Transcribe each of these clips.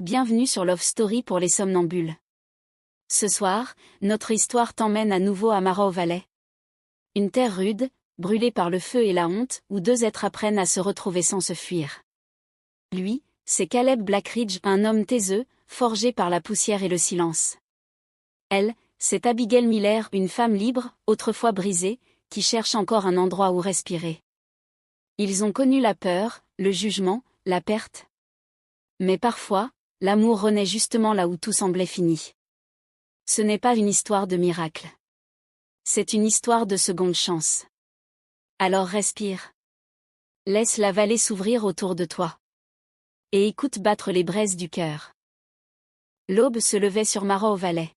Bienvenue sur Love Story pour les somnambules. Ce soir, notre histoire t'emmène à nouveau à Morrow Valley. Une terre rude, brûlée par le feu et la honte, où deux êtres apprennent à se retrouver sans se fuir. Lui, c'est Caleb Blackridge, un homme taiseux, forgé par la poussière et le silence. Elle, c'est Abigail Miller, une femme libre, autrefois brisée, qui cherche encore un endroit où respirer. Ils ont connu la peur, le jugement, la perte. Mais parfois, l'amour renaît justement là où tout semblait fini. Ce n'est pas une histoire de miracle. C'est une histoire de seconde chance. Alors respire. Laisse la vallée s'ouvrir autour de toi. Et écoute battre les braises du cœur. L'aube se levait sur Morrow Valley.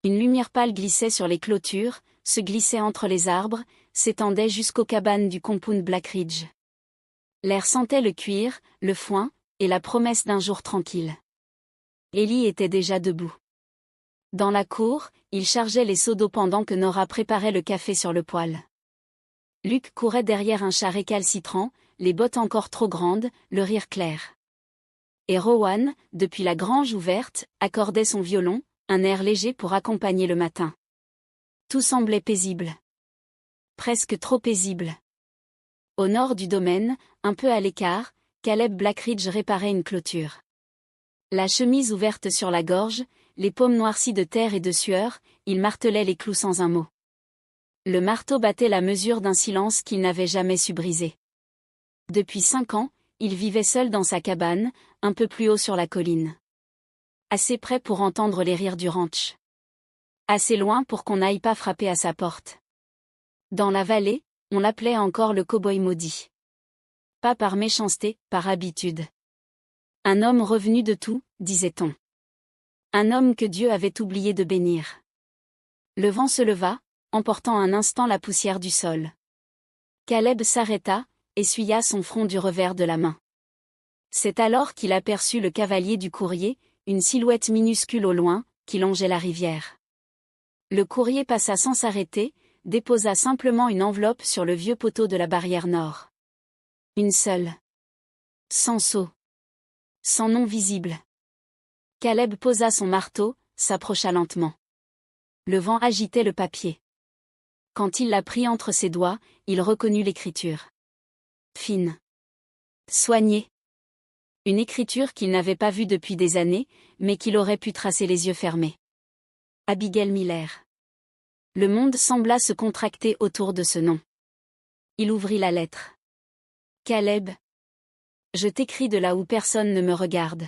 Une lumière pâle glissait sur les clôtures, se glissait entre les arbres, s'étendait jusqu'aux cabanes du compound Blackridge. L'air sentait le cuir, le foin, et la promesse d'un jour tranquille. Ellie était déjà debout. Dans la cour, il chargeait les seaux d'eau pendant que Nora préparait le café sur le poêle. Luke courait derrière un chat récalcitrant, les bottes encore trop grandes, le rire clair. Et Rowan, depuis la grange ouverte, accordait son violon, un air léger pour accompagner le matin. Tout semblait paisible. Presque trop paisible. Au nord du domaine, un peu à l'écart, Caleb Blackridge réparait une clôture. La chemise ouverte sur la gorge, les paumes noircies de terre et de sueur, il martelait les clous sans un mot. Le marteau battait la mesure d'un silence qu'il n'avait jamais su briser. Depuis 5 ans, il vivait seul dans sa cabane, un peu plus haut sur la colline. Assez près pour entendre les rires du ranch. Assez loin pour qu'on n'aille pas frapper à sa porte. Dans la vallée, on l'appelait encore le cow-boy maudit. Pas par méchanceté, par habitude. Un homme revenu de tout, disait-on. Un homme que Dieu avait oublié de bénir. Le vent se leva, emportant un instant la poussière du sol. Caleb s'arrêta, essuya son front du revers de la main. C'est alors qu'il aperçut le cavalier du courrier, une silhouette minuscule au loin, qui longeait la rivière. Le courrier passa sans s'arrêter, déposa simplement une enveloppe sur le vieux poteau de la barrière nord. Une seule. Sans sceau. Sans nom visible. Caleb posa son marteau, s'approcha lentement. Le vent agitait le papier. Quand il la prit entre ses doigts, il reconnut l'écriture. Fine. Soignée. Une écriture qu'il n'avait pas vue depuis des années, mais qu'il aurait pu tracer les yeux fermés. Abigail Miller. Le monde sembla se contracter autour de ce nom. Il ouvrit la lettre. Caleb. Je t'écris de là où personne ne me regarde.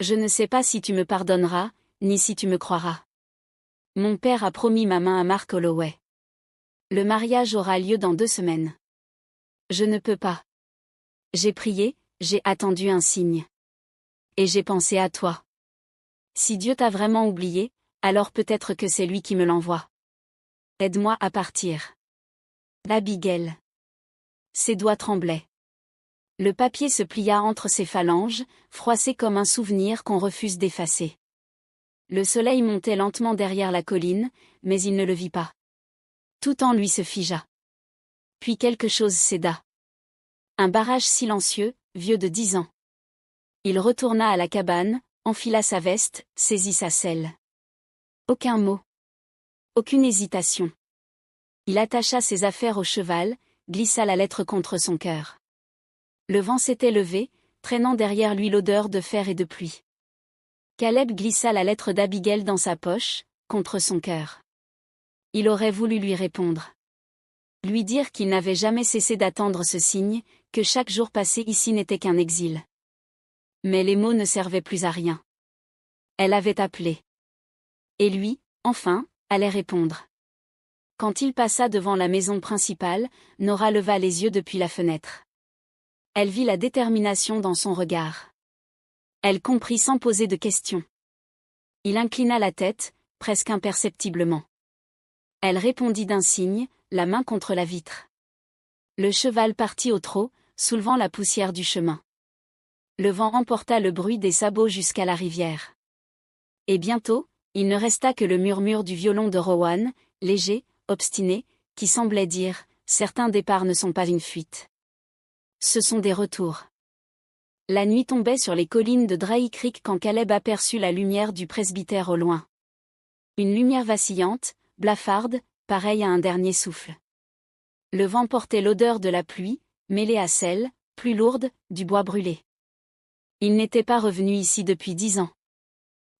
Je ne sais pas si tu me pardonneras, ni si tu me croiras. Mon père a promis ma main à Mark Holloway. Le mariage aura lieu dans 2 semaines. Je ne peux pas. J'ai prié, j'ai attendu un signe. Et j'ai pensé à toi. Si Dieu t'a vraiment oublié, alors peut-être que c'est lui qui me l'envoie. Aide-moi à partir. Abigail. Ses doigts tremblaient. Le papier se plia entre ses phalanges, froissé comme un souvenir qu'on refuse d'effacer. Le soleil montait lentement derrière la colline, mais il ne le vit pas. Tout en lui se figea. Puis quelque chose céda. Un barrage silencieux, vieux de 10 ans. Il retourna à la cabane, enfila sa veste, saisit sa selle. Aucun mot. Aucune hésitation. Il attacha ses affaires au cheval, glissa la lettre contre son cœur. Le vent s'était levé, traînant derrière lui l'odeur de fer et de pluie. Caleb glissa la lettre d'Abigail dans sa poche, contre son cœur. Il aurait voulu lui répondre. Lui dire qu'il n'avait jamais cessé d'attendre ce signe, que chaque jour passé ici n'était qu'un exil. Mais les mots ne servaient plus à rien. Elle avait appelé. Et lui, enfin, allait répondre. Quand il passa devant la maison principale, Nora leva les yeux depuis la fenêtre. Elle vit la détermination dans son regard. Elle comprit sans poser de questions. Il inclina la tête, presque imperceptiblement. Elle répondit d'un signe, la main contre la vitre. Le cheval partit au trot, soulevant la poussière du chemin. Le vent emporta le bruit des sabots jusqu'à la rivière. Et bientôt, il ne resta que le murmure du violon de Rowan, léger, obstiné, qui semblait dire « Certains départs ne sont pas une fuite. Ce sont des retours. » La nuit tombait sur les collines de Dry Creek quand Caleb aperçut la lumière du presbytère au loin. Une lumière vacillante, blafarde, pareille à un dernier souffle. Le vent portait l'odeur de la pluie, mêlée à celle, plus lourde, du bois brûlé. Il n'était pas revenu ici depuis 10 ans.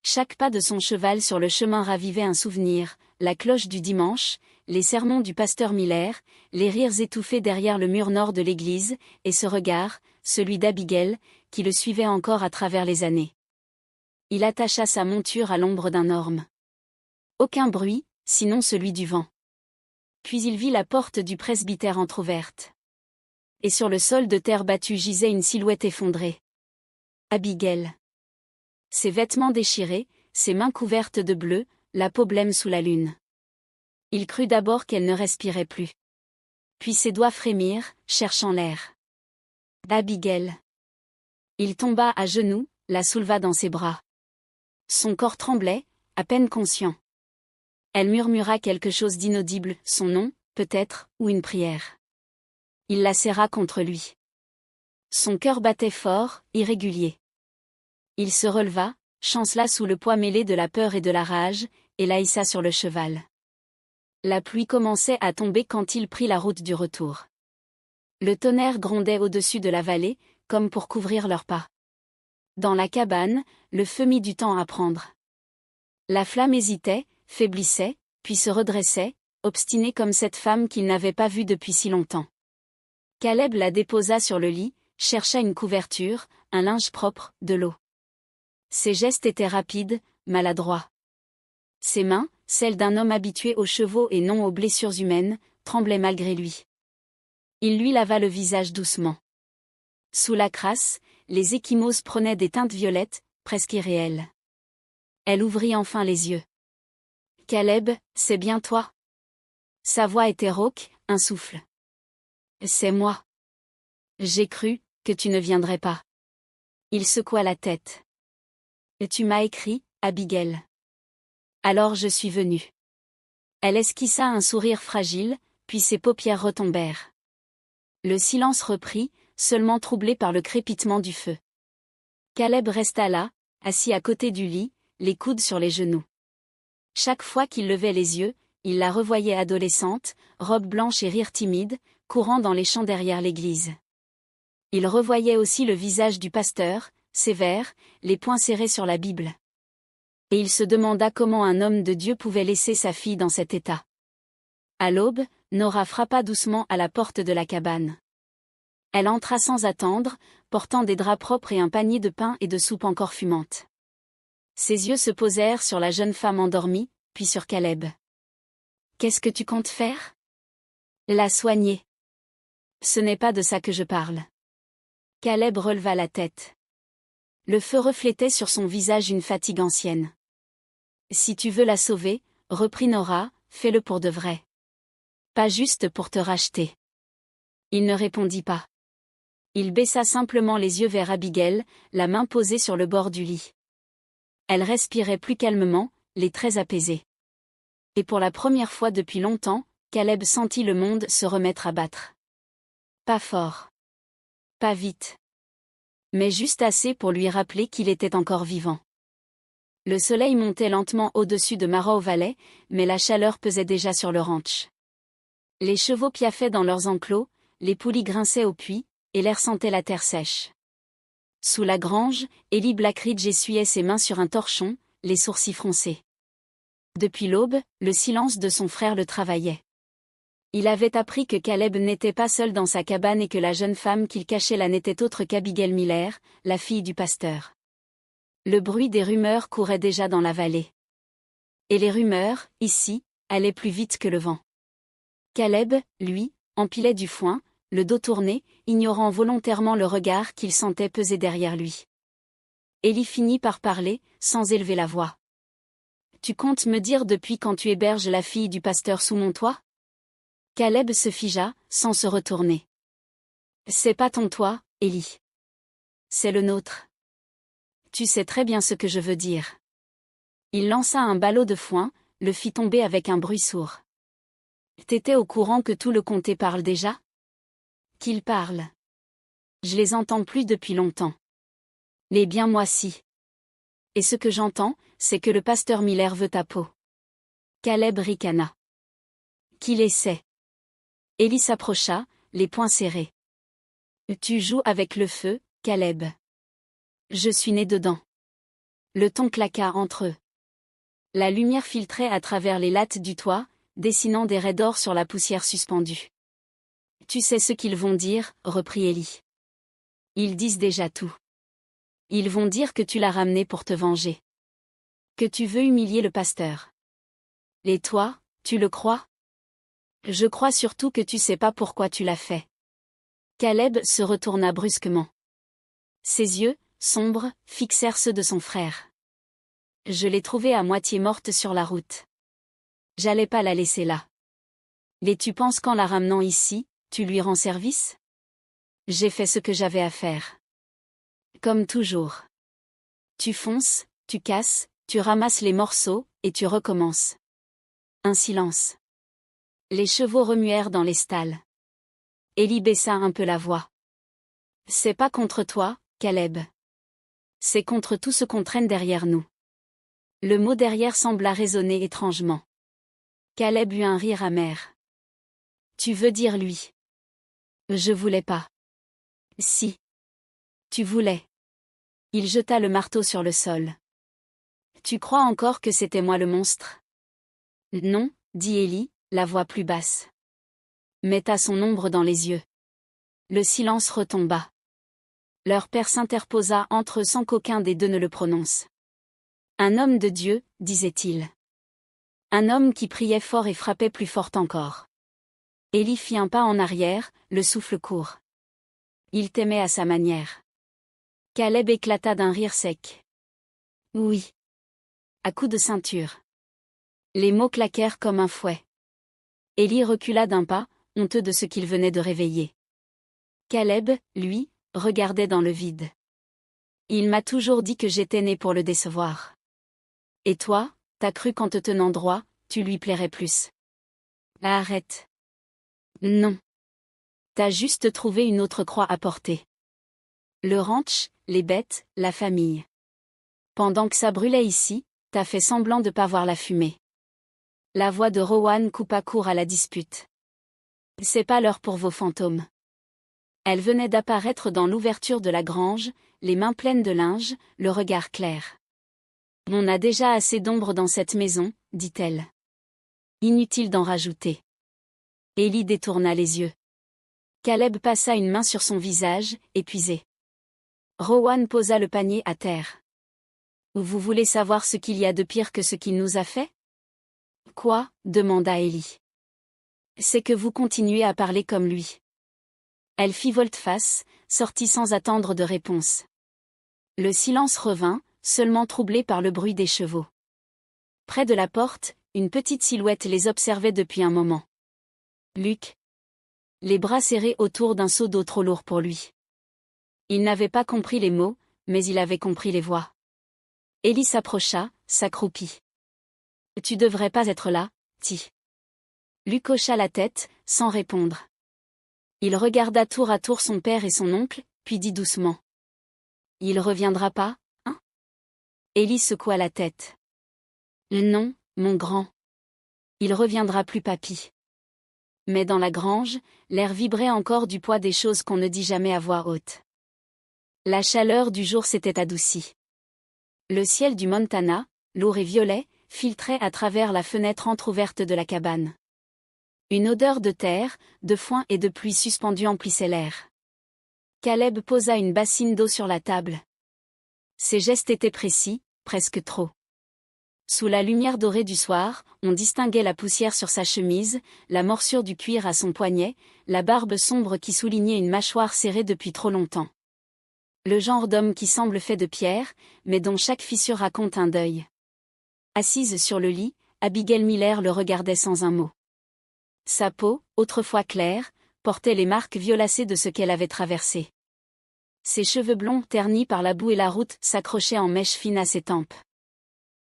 Chaque pas de son cheval sur le chemin ravivait un souvenir, la cloche du dimanche, les sermons du pasteur Miller, les rires étouffés derrière le mur nord de l'église, et ce regard, celui d'Abigail, qui le suivait encore à travers les années. Il attacha sa monture à l'ombre d'un orme. Aucun bruit, sinon celui du vent. Puis il vit la porte du presbytère entr'ouverte. Et sur le sol de terre battue gisait une silhouette effondrée. Abigail. Ses vêtements déchirés, ses mains couvertes de bleu, la peau blême sous la lune. Il crut d'abord qu'elle ne respirait plus. Puis ses doigts frémirent, cherchant l'air. Abigail. Il tomba à genoux, la souleva dans ses bras. Son corps tremblait, à peine conscient. Elle murmura quelque chose d'inaudible, son nom, peut-être, ou une prière. Il la serra contre lui. Son cœur battait fort, irrégulier. Il se releva, chancela sous le poids mêlé de la peur et de la rage, et la hissa sur le cheval. La pluie commençait à tomber quand il prit la route du retour. Le tonnerre grondait au-dessus de la vallée, comme pour couvrir leurs pas. Dans la cabane, le feu mit du temps à prendre. La flamme hésitait, faiblissait, puis se redressait, obstinée comme cette femme qu'il n'avait pas vue depuis si longtemps. Caleb la déposa sur le lit, chercha une couverture, un linge propre, de l'eau. Ses gestes étaient rapides, maladroits. Ses mains, celles d'un homme habitué aux chevaux et non aux blessures humaines, tremblaient malgré lui. Il lui lava le visage doucement. Sous la crasse, les ecchymoses prenaient des teintes violettes, presque irréelles. Elle ouvrit enfin les yeux. « Caleb, c'est bien toi ?» Sa voix était rauque, un souffle. « C'est moi. J'ai cru que tu ne viendrais pas. » Il secoua la tête. « Tu m'as écrit, Abigail. Alors je suis venue. » Elle esquissa un sourire fragile, puis ses paupières retombèrent. Le silence reprit, seulement troublé par le crépitement du feu. Caleb resta là, assis à côté du lit, les coudes sur les genoux. Chaque fois qu'il levait les yeux, il la revoyait adolescente, robe blanche et rire timide, courant dans les champs derrière l'église. Il revoyait aussi le visage du pasteur, sévère, les poings serrés sur la Bible. Et il se demanda comment un homme de Dieu pouvait laisser sa fille dans cet état. À l'aube, Nora frappa doucement à la porte de la cabane. Elle entra sans attendre, portant des draps propres et un panier de pain et de soupe encore fumante. Ses yeux se posèrent sur la jeune femme endormie, puis sur Caleb. « Qu'est-ce que tu comptes faire ? » ?»« La soigner. »« Ce n'est pas de ça que je parle. » Caleb releva la tête. Le feu reflétait sur son visage une fatigue ancienne. « Si tu veux la sauver, reprit Nora, fais-le pour de vrai. Pas juste pour te racheter. » Il ne répondit pas. Il baissa simplement les yeux vers Abigail, la main posée sur le bord du lit. Elle respirait plus calmement, les traits apaisés. Et pour la première fois depuis longtemps, Caleb sentit le monde se remettre à battre. Pas fort. Pas vite. Mais juste assez pour lui rappeler qu'il était encore vivant. Le soleil montait lentement au-dessus de Marrow Valley, mais la chaleur pesait déjà sur le ranch. Les chevaux piaffaient dans leurs enclos, les poulies grinçaient au puits, et l'air sentait la terre sèche. Sous la grange, Ellie Blackridge essuyait ses mains sur un torchon, les sourcils froncés. Depuis l'aube, le silence de son frère le travaillait. Il avait appris que Caleb n'était pas seul dans sa cabane et que la jeune femme qu'il cachait là n'était autre qu'Abigail Miller, la fille du pasteur. Le bruit des rumeurs courait déjà dans la vallée. Et les rumeurs, ici, allaient plus vite que le vent. Caleb, lui, empilait du foin, le dos tourné, ignorant volontairement le regard qu'il sentait peser derrière lui. Ellie finit par parler, sans élever la voix. « Tu comptes me dire depuis quand tu héberges la fille du pasteur sous mon toit ?» Caleb se figea, sans se retourner. « C'est pas ton toit, Ellie. C'est le nôtre. Tu sais très bien ce que je veux dire. » Il lança un ballot de foin, le fit tomber avec un bruit sourd. « T'étais au courant que tout le comté parle déjà ? » Qu'ils parlent. Je les entends plus depuis longtemps. Les bien moi si. Et ce que j'entends, c'est que le pasteur Miller veut ta peau. Caleb ricana. Qu'il essaie. Élie s'approcha, les poings serrés. Tu joues avec le feu, Caleb. Je suis né dedans. Le ton claqua entre eux. La lumière filtrait à travers les lattes du toit, dessinant des raies d'or sur la poussière suspendue. Tu sais ce qu'ils vont dire, reprit Élie. Ils disent déjà tout. Ils vont dire que tu l'as ramené pour te venger. Que tu veux humilier le pasteur. Et toi, tu le crois? Je crois surtout que tu sais pas pourquoi tu l'as fait. Caleb se retourna brusquement. Ses yeux, sombres, fixèrent ceux de son frère. Je l'ai trouvée à moitié morte sur la route. J'allais pas la laisser là. Et tu penses qu'en la ramenant ici, tu lui rends service? J'ai fait ce que j'avais à faire. Comme toujours. Tu fonces, tu casses, tu ramasses les morceaux, et tu recommences. Un silence. Les chevaux remuèrent dans les stalles. Élie baissa un peu la voix. C'est pas contre toi, Caleb. C'est contre tout ce qu'on traîne derrière nous. Le mot derrière sembla résonner étrangement. Caleb eut un rire amer. Tu veux dire lui? Je voulais pas. Si. Tu voulais. Il jeta le marteau sur le sol. Tu crois encore que c'était moi le monstre? Non, dit Élie, la voix plus basse. Mais t'as son ombre dans les yeux. Le silence retomba. Leur père s'interposa entre eux sans qu'aucun des deux ne le prononce. Un homme de Dieu, disait-il. Un homme qui priait fort et frappait plus fort encore. Élie fit un pas en arrière, le souffle court. Il t'aimait à sa manière. Caleb éclata d'un rire sec. Oui. À coups de ceinture. Les mots claquèrent comme un fouet. Élie recula d'un pas, honteux de ce qu'il venait de réveiller. Caleb, lui, regardait dans le vide. Il m'a toujours dit que j'étais né pour le décevoir. Et toi, t'as cru qu'en te tenant droit, tu lui plairais plus. Arrête. Non. T'as juste trouvé une autre croix à porter. Le ranch, les bêtes, la famille. Pendant que ça brûlait ici, t'as fait semblant de pas voir la fumée. La voix de Rowan coupa court à la dispute. C'est pas l'heure pour vos fantômes. Elle venait d'apparaître dans l'ouverture de la grange, les mains pleines de linge, le regard clair. On a déjà assez d'ombre dans cette maison, dit-elle. Inutile d'en rajouter. Élie détourna les yeux. Caleb passa une main sur son visage, épuisé. Rowan posa le panier à terre. Vous voulez savoir ce qu'il y a de pire que ce qu'il nous a fait? Quoi? Demanda Élie. C'est que vous continuez à parler comme lui. Elle fit volte-face, sortit sans attendre de réponse. Le silence revint, seulement troublé par le bruit des chevaux. Près de la porte, une petite silhouette les observait depuis un moment. Luc. Les bras serrés autour d'un seau d'eau trop lourd pour lui. Il n'avait pas compris les mots, mais il avait compris les voix. Élie s'approcha, s'accroupit. Tu devrais pas être là, Ti. Luc hocha la tête, sans répondre. Il regarda tour à tour son père et son oncle, puis dit doucement. Il reviendra pas, hein? Élie secoua la tête. Non, mon grand. Il reviendra plus, papy. Mais dans la grange, l'air vibrait encore du poids des choses qu'on ne dit jamais à voix haute. La chaleur du jour s'était adoucie. Le ciel du Montana, lourd et violet, filtrait à travers la fenêtre entr'ouverte de la cabane. Une odeur de terre, de foin et de pluie suspendue emplissait l'air. Caleb posa une bassine d'eau sur la table. Ses gestes étaient précis, presque trop. Sous la lumière dorée du soir, on distinguait la poussière sur sa chemise, la morsure du cuir à son poignet, la barbe sombre qui soulignait une mâchoire serrée depuis trop longtemps. Le genre d'homme qui semble fait de pierre, mais dont chaque fissure raconte un deuil. Assise sur le lit, Abigail Miller le regardait sans un mot. Sa peau, autrefois claire, portait les marques violacées de ce qu'elle avait traversé. Ses cheveux blonds ternis par la boue et la route s'accrochaient en mèches fines à ses tempes.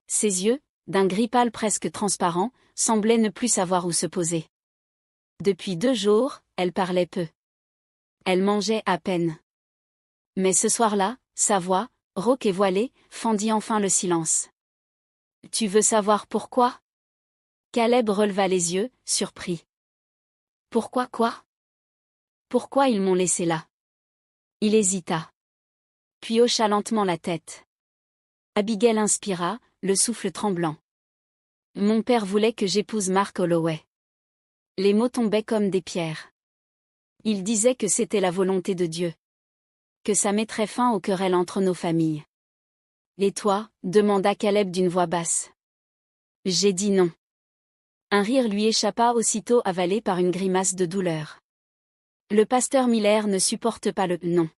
Ses yeux, d'un gris pâle presque transparent, semblaient ne plus savoir où se poser. Depuis 2 jours, elle parlait peu. Elle mangeait à peine. Mais ce soir-là, sa voix, rauque et voilée, fendit enfin le silence. « Tu veux savoir pourquoi » Caleb releva les yeux, surpris. « Pourquoi quoi » Pourquoi ils m'ont laissé là? Il hésita. Puis hocha lentement la tête. Abigail inspira, le souffle tremblant. Mon père voulait que j'épouse Mark Holloway. Les mots tombaient comme des pierres. Il disait que c'était la volonté de Dieu. Que ça mettrait fin aux querelles entre nos familles. Et toi, demanda Caleb d'une voix basse. J'ai dit non. Un rire lui échappa aussitôt avalé par une grimace de douleur. Le pasteur Miller ne supporte pas le non.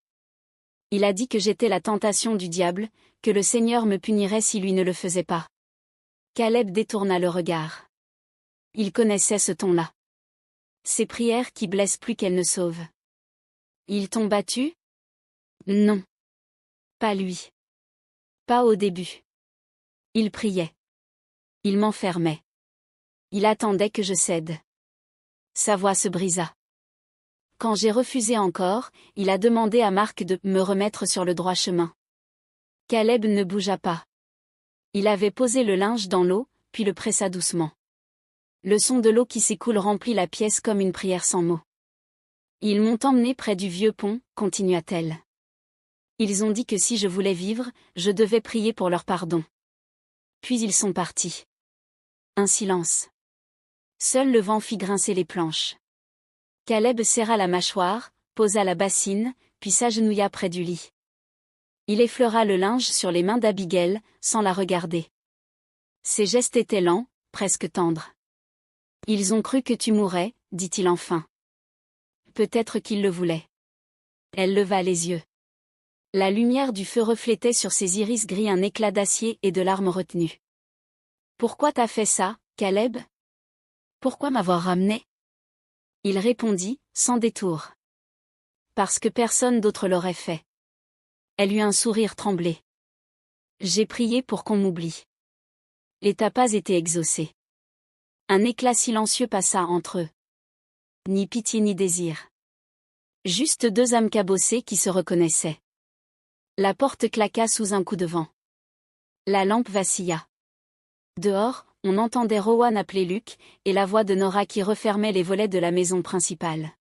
Il a dit que j'étais la tentation du diable, que le Seigneur me punirait si lui ne le faisait pas. Caleb détourna le regard. Il connaissait ce ton-là. Ces prières qui blessent plus qu'elles ne sauvent. Ils t'ont battu? Non. Pas lui. Pas au début. Il priait. Il m'enfermait. Il attendait que je cède. Sa voix se brisa. Quand j'ai refusé encore, il a demandé à Mark de me remettre sur le droit chemin. Caleb ne bougea pas. Il avait posé le linge dans l'eau, puis le pressa doucement. Le son de l'eau qui s'écoule remplit la pièce comme une prière sans mots. Ils m'ont emmené près du vieux pont, continua-t-elle. Ils ont dit que si je voulais vivre, je devais prier pour leur pardon. Puis ils sont partis. Un silence. Seul le vent fit grincer les planches. Caleb serra la mâchoire, posa la bassine, puis s'agenouilla près du lit. Il effleura le linge sur les mains d'Abigail, sans la regarder. Ses gestes étaient lents, presque tendres. « Ils ont cru que tu mourrais, dit-il enfin. Peut-être qu'ils le voulaient. » Elle leva les yeux. La lumière du feu reflétait sur ses iris gris un éclat d'acier et de larmes retenues. « Pourquoi t'as fait ça, Caleb? Pourquoi m'avoir ramené ?» Il répondit, sans détour. « Parce que personne d'autre l'aurait fait. » Elle eut un sourire tremblé. « J'ai prié pour qu'on m'oublie. » Et t'as pas été exaucé. Un éclat silencieux passa entre eux. Ni pitié ni désir. Juste deux âmes cabossées qui se reconnaissaient. La porte claqua sous un coup de vent. La lampe vacilla. Dehors, on entendait Rowan appeler Luke, et la voix de Nora qui refermait les volets de la maison principale.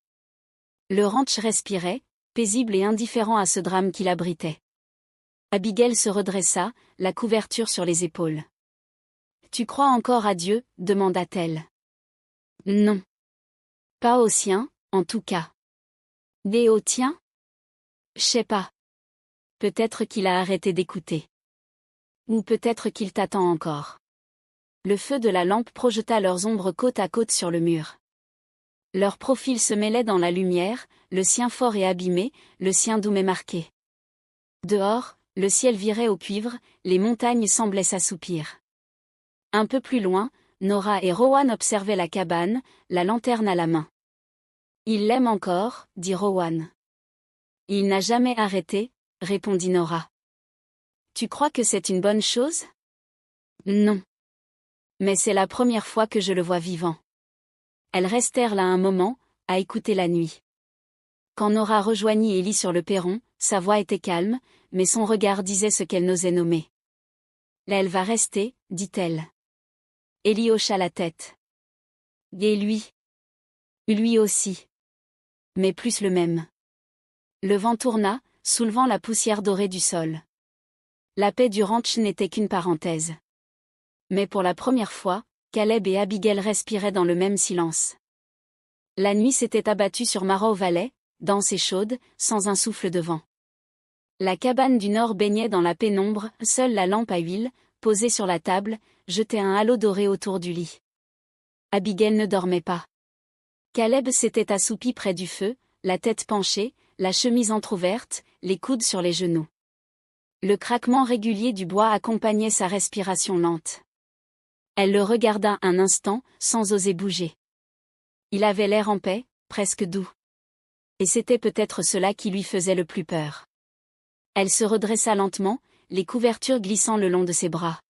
Le ranch respirait, paisible et indifférent à ce drame qui l'abritait. Abigail se redressa, la couverture sur les épaules. « Tu crois encore à Dieu ?» demanda-t-elle. « Non. Pas au sien, en tout cas. »« Des au tien ?»« Je sais pas. Peut-être qu'il a arrêté d'écouter. Ou peut-être qu'il t'attend encore. » Le feu de la lampe projeta leurs ombres côte à côte sur le mur. Leurs profils se mêlaient dans la lumière, le sien fort et abîmé, le sien doux mais marqué. Dehors, le ciel virait au cuivre, les montagnes semblaient s'assoupir. Un peu plus loin, Nora et Rowan observaient la cabane, la lanterne à la main. « Il l'aime encore, » dit Rowan. « Il n'a jamais arrêté, » répondit Nora. « Tu crois que c'est une bonne chose ? » « Non. Mais c'est la première fois que je le vois vivant. » Elles restèrent là un moment, à écouter la nuit. Quand Nora rejoignit Ellie sur le perron, sa voix était calme, mais son regard disait ce qu'elle n'osait nommer. « Elle va rester, dit-elle. » Ellie hocha la tête. « Et lui ? » Lui aussi. Mais plus le même. Le vent tourna, soulevant la poussière dorée du sol. La paix du ranch n'était qu'une parenthèse. Mais pour la première fois, Caleb et Abigail respiraient dans le même silence. La nuit s'était abattue sur Marrow Valley, dense et chaude, sans un souffle de vent. La cabane du nord baignait dans la pénombre, seule la lampe à huile, posée sur la table, jetait un halo doré autour du lit. Abigail ne dormait pas. Caleb s'était assoupi près du feu, la tête penchée, la chemise entr'ouverte, les coudes sur les genoux. Le craquement régulier du bois accompagnait sa respiration lente. Elle le regarda un instant, sans oser bouger. Il avait l'air en paix, presque doux. Et c'était peut-être cela qui lui faisait le plus peur. Elle se redressa lentement, les couvertures glissant le long de ses bras.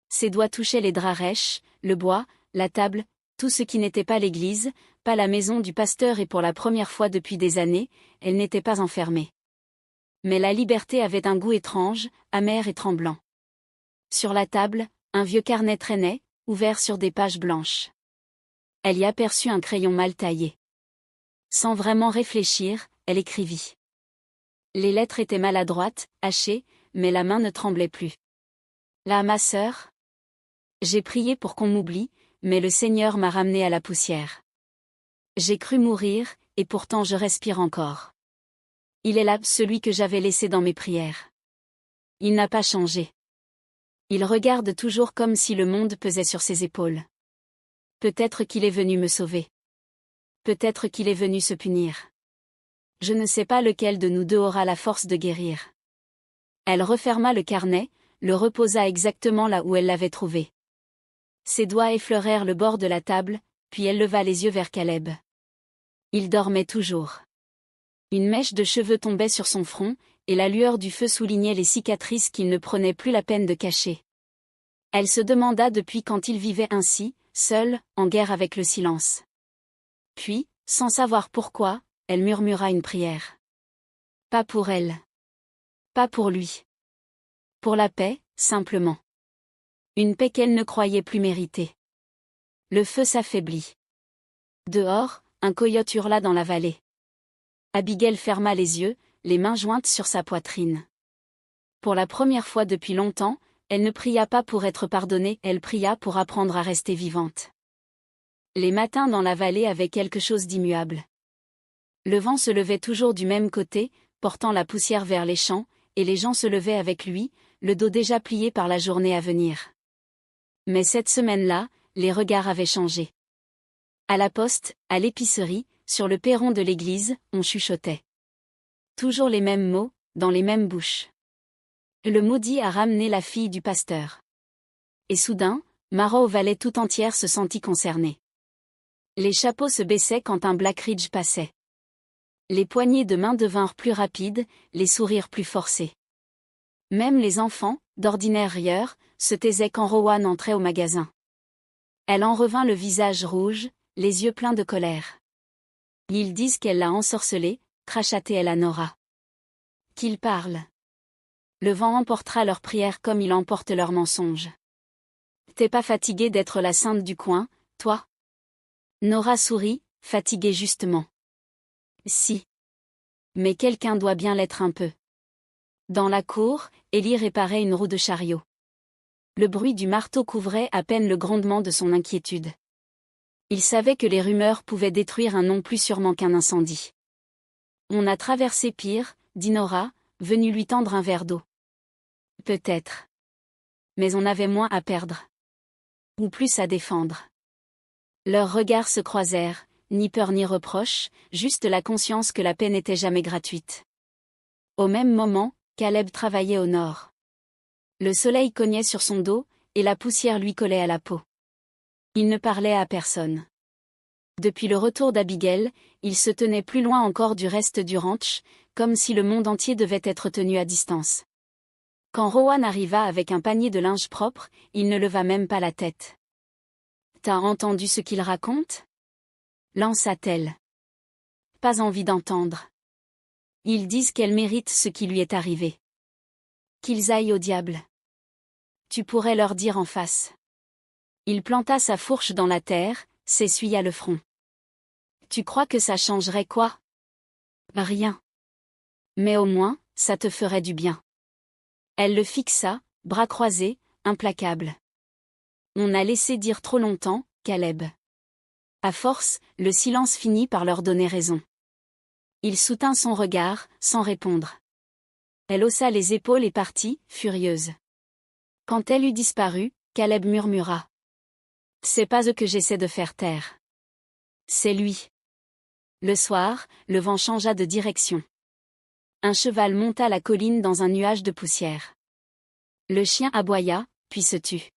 Ses doigts touchaient les draps rêches, le bois, la table, tout ce qui n'était pas l'église, pas la maison du pasteur et pour la première fois depuis des années, elle n'était pas enfermée. Mais la liberté avait un goût étrange, amer et tremblant. Sur la table, un vieux carnet traînait, ouvert sur des pages blanches. Elle y aperçut un crayon mal taillé. Sans vraiment réfléchir, elle écrivit. Les lettres étaient maladroites, hachées, mais la main ne tremblait plus. Là, ma sœur. J'ai prié pour qu'on m'oublie, mais le Seigneur m'a ramené à la poussière. J'ai cru mourir, et pourtant je respire encore. Il est là, celui que j'avais laissé dans mes prières. Il n'a pas changé. Il regarde toujours comme si le monde pesait sur ses épaules. Peut-être qu'il est venu me sauver. Peut-être qu'il est venu se punir. Je ne sais pas lequel de nous deux aura la force de guérir. Elle referma le carnet, le reposa exactement là où elle l'avait trouvé. Ses doigts effleurèrent le bord de la table, puis elle leva les yeux vers Caleb. Il dormait toujours. Une mèche de cheveux tombait sur son front, et la lueur du feu soulignait les cicatrices qu'il ne prenait plus la peine de cacher. Elle se demanda depuis quand il vivait ainsi, seul, en guerre avec le silence. Puis, sans savoir pourquoi, elle murmura une prière. Pas pour elle. Pas pour lui. Pour la paix, simplement. Une paix qu'elle ne croyait plus mériter. Le feu s'affaiblit. Dehors, un coyote hurla dans la vallée. Abigail ferma les yeux, les mains jointes sur sa poitrine. Pour la première fois depuis longtemps, elle ne pria pas pour être pardonnée, elle pria pour apprendre à rester vivante. Les matins dans la vallée avaient quelque chose d'immuable. Le vent se levait toujours du même côté, portant la poussière vers les champs, et les gens se levaient avec lui, le dos déjà plié par la journée à venir. Mais cette semaine-là, les regards avaient changé. À la poste, à l'épicerie, sur le perron de l'église, on chuchotait. Toujours les mêmes mots, dans les mêmes bouches. Le maudit a ramené la fille du pasteur. Et soudain, Mara Valley tout entière se sentit concernée. Les chapeaux se baissaient quand un Black Ridge passait. Les poignées de main devinrent plus rapides, les sourires plus forcés. Même les enfants, d'ordinaire rieurs, se taisaient quand Rowan entrait au magasin. Elle en revint le visage rouge, les yeux pleins de colère. Ils disent qu'elle l'a ensorcelée, cracha-t-elle à Nora. Qu'ils parlent. Le vent emportera leurs prières comme il emporte leurs mensonges. T'es pas fatiguée d'être la sainte du coin, toi? Nora sourit, fatiguée justement. Si. Mais quelqu'un doit bien l'être un peu. Dans la cour, Ellie réparait une roue de chariot. Le bruit du marteau couvrait à peine le grondement de son inquiétude. Il savait que les rumeurs pouvaient détruire un non plus sûrement qu'un incendie. On a traversé pire, dit Nora, venue lui tendre un verre d'eau. Peut-être. Mais on avait moins à perdre. Ou plus à défendre. Leurs regards se croisèrent, ni peur ni reproche, juste la conscience que la paix n'était jamais gratuite. Au même moment, Caleb travaillait au nord. Le soleil cognait sur son dos, et la poussière lui collait à la peau. Il ne parlait à personne. Depuis le retour d'Abigail, il se tenait plus loin encore du reste du ranch, comme si le monde entier devait être tenu à distance. Quand Rowan arriva avec un panier de linge propre, il ne leva même pas la tête. « T'as entendu ce qu'il raconte » lança-t-elle. Pas envie d'entendre. Ils disent qu'elle mérite ce qui lui est arrivé. Qu'ils aillent au diable. Tu pourrais leur dire en face. Il planta sa fourche dans la terre, s'essuya le front. Tu crois que ça changerait quoi? Rien. Mais au moins, ça te ferait du bien. Elle le fixa, bras croisés, implacable. On a laissé dire trop longtemps, Caleb. À force, le silence finit par leur donner raison. Il soutint son regard, sans répondre. Elle haussa les épaules et partit, furieuse. Quand elle eut disparu, Caleb murmura. C'est pas eux que j'essaie de faire taire. C'est lui. Le soir, le vent changea de direction. Un cheval monta la colline dans un nuage de poussière. Le chien aboya, puis se tut.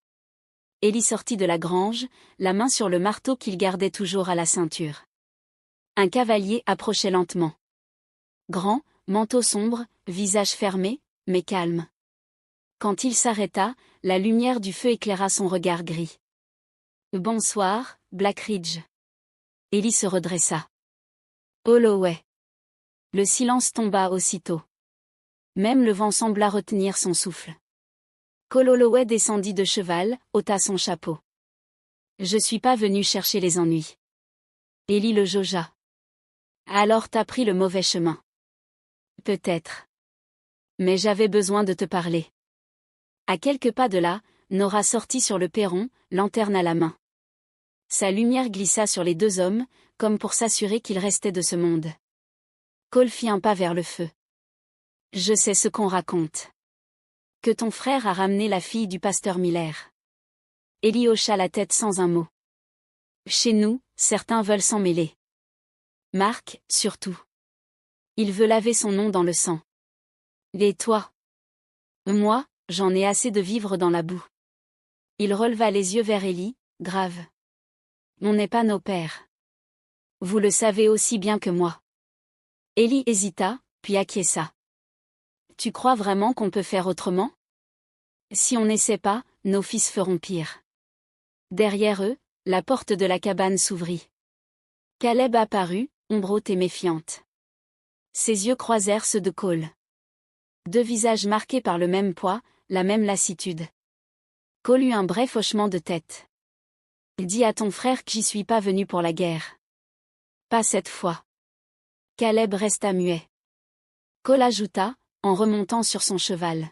Ellie sortit de la grange, la main sur le marteau qu'il gardait toujours à la ceinture. Un cavalier approchait lentement. Grand, manteau sombre, visage fermé, mais calme. Quand il s'arrêta, la lumière du feu éclaira son regard gris. « Bonsoir, Black Ridge. » Ellie se redressa. « Holloway. » Le silence tomba aussitôt. Même le vent sembla retenir son souffle. Kololowe descendit de cheval, ôta son chapeau. Je suis pas venu chercher les ennuis. Élie le jaugea. Alors t'as pris le mauvais chemin. Peut-être. Mais j'avais besoin de te parler. À quelques pas de là, Nora sortit sur le perron, lanterne à la main. Sa lumière glissa sur les deux hommes, comme pour s'assurer qu'ils restaient de ce monde. Cole fit un pas vers le feu. Je sais ce qu'on raconte. Que ton frère a ramené la fille du pasteur Miller. Élie hocha la tête sans un mot. Chez nous, certains veulent s'en mêler. Marc, surtout. Il veut laver son nom dans le sang. Et toi? Moi, j'en ai assez de vivre dans la boue. Il releva les yeux vers Élie, grave. On n'est pas nos pères. Vous le savez aussi bien que moi. Élie hésita, puis acquiesça. Tu crois vraiment qu'on peut faire autrement? Si on n'essaie pas, nos fils feront pire. Derrière eux, la porte de la cabane s'ouvrit. Caleb apparut, ombrote et méfiante. Ses yeux croisèrent ceux de Cole. Deux visages marqués par le même poids, la même lassitude. Cole eut un bref hochement de tête. Dis à ton frère que j'y suis pas venu pour la guerre. Pas cette fois. Caleb resta muet. Cole ajouta, en remontant sur son cheval.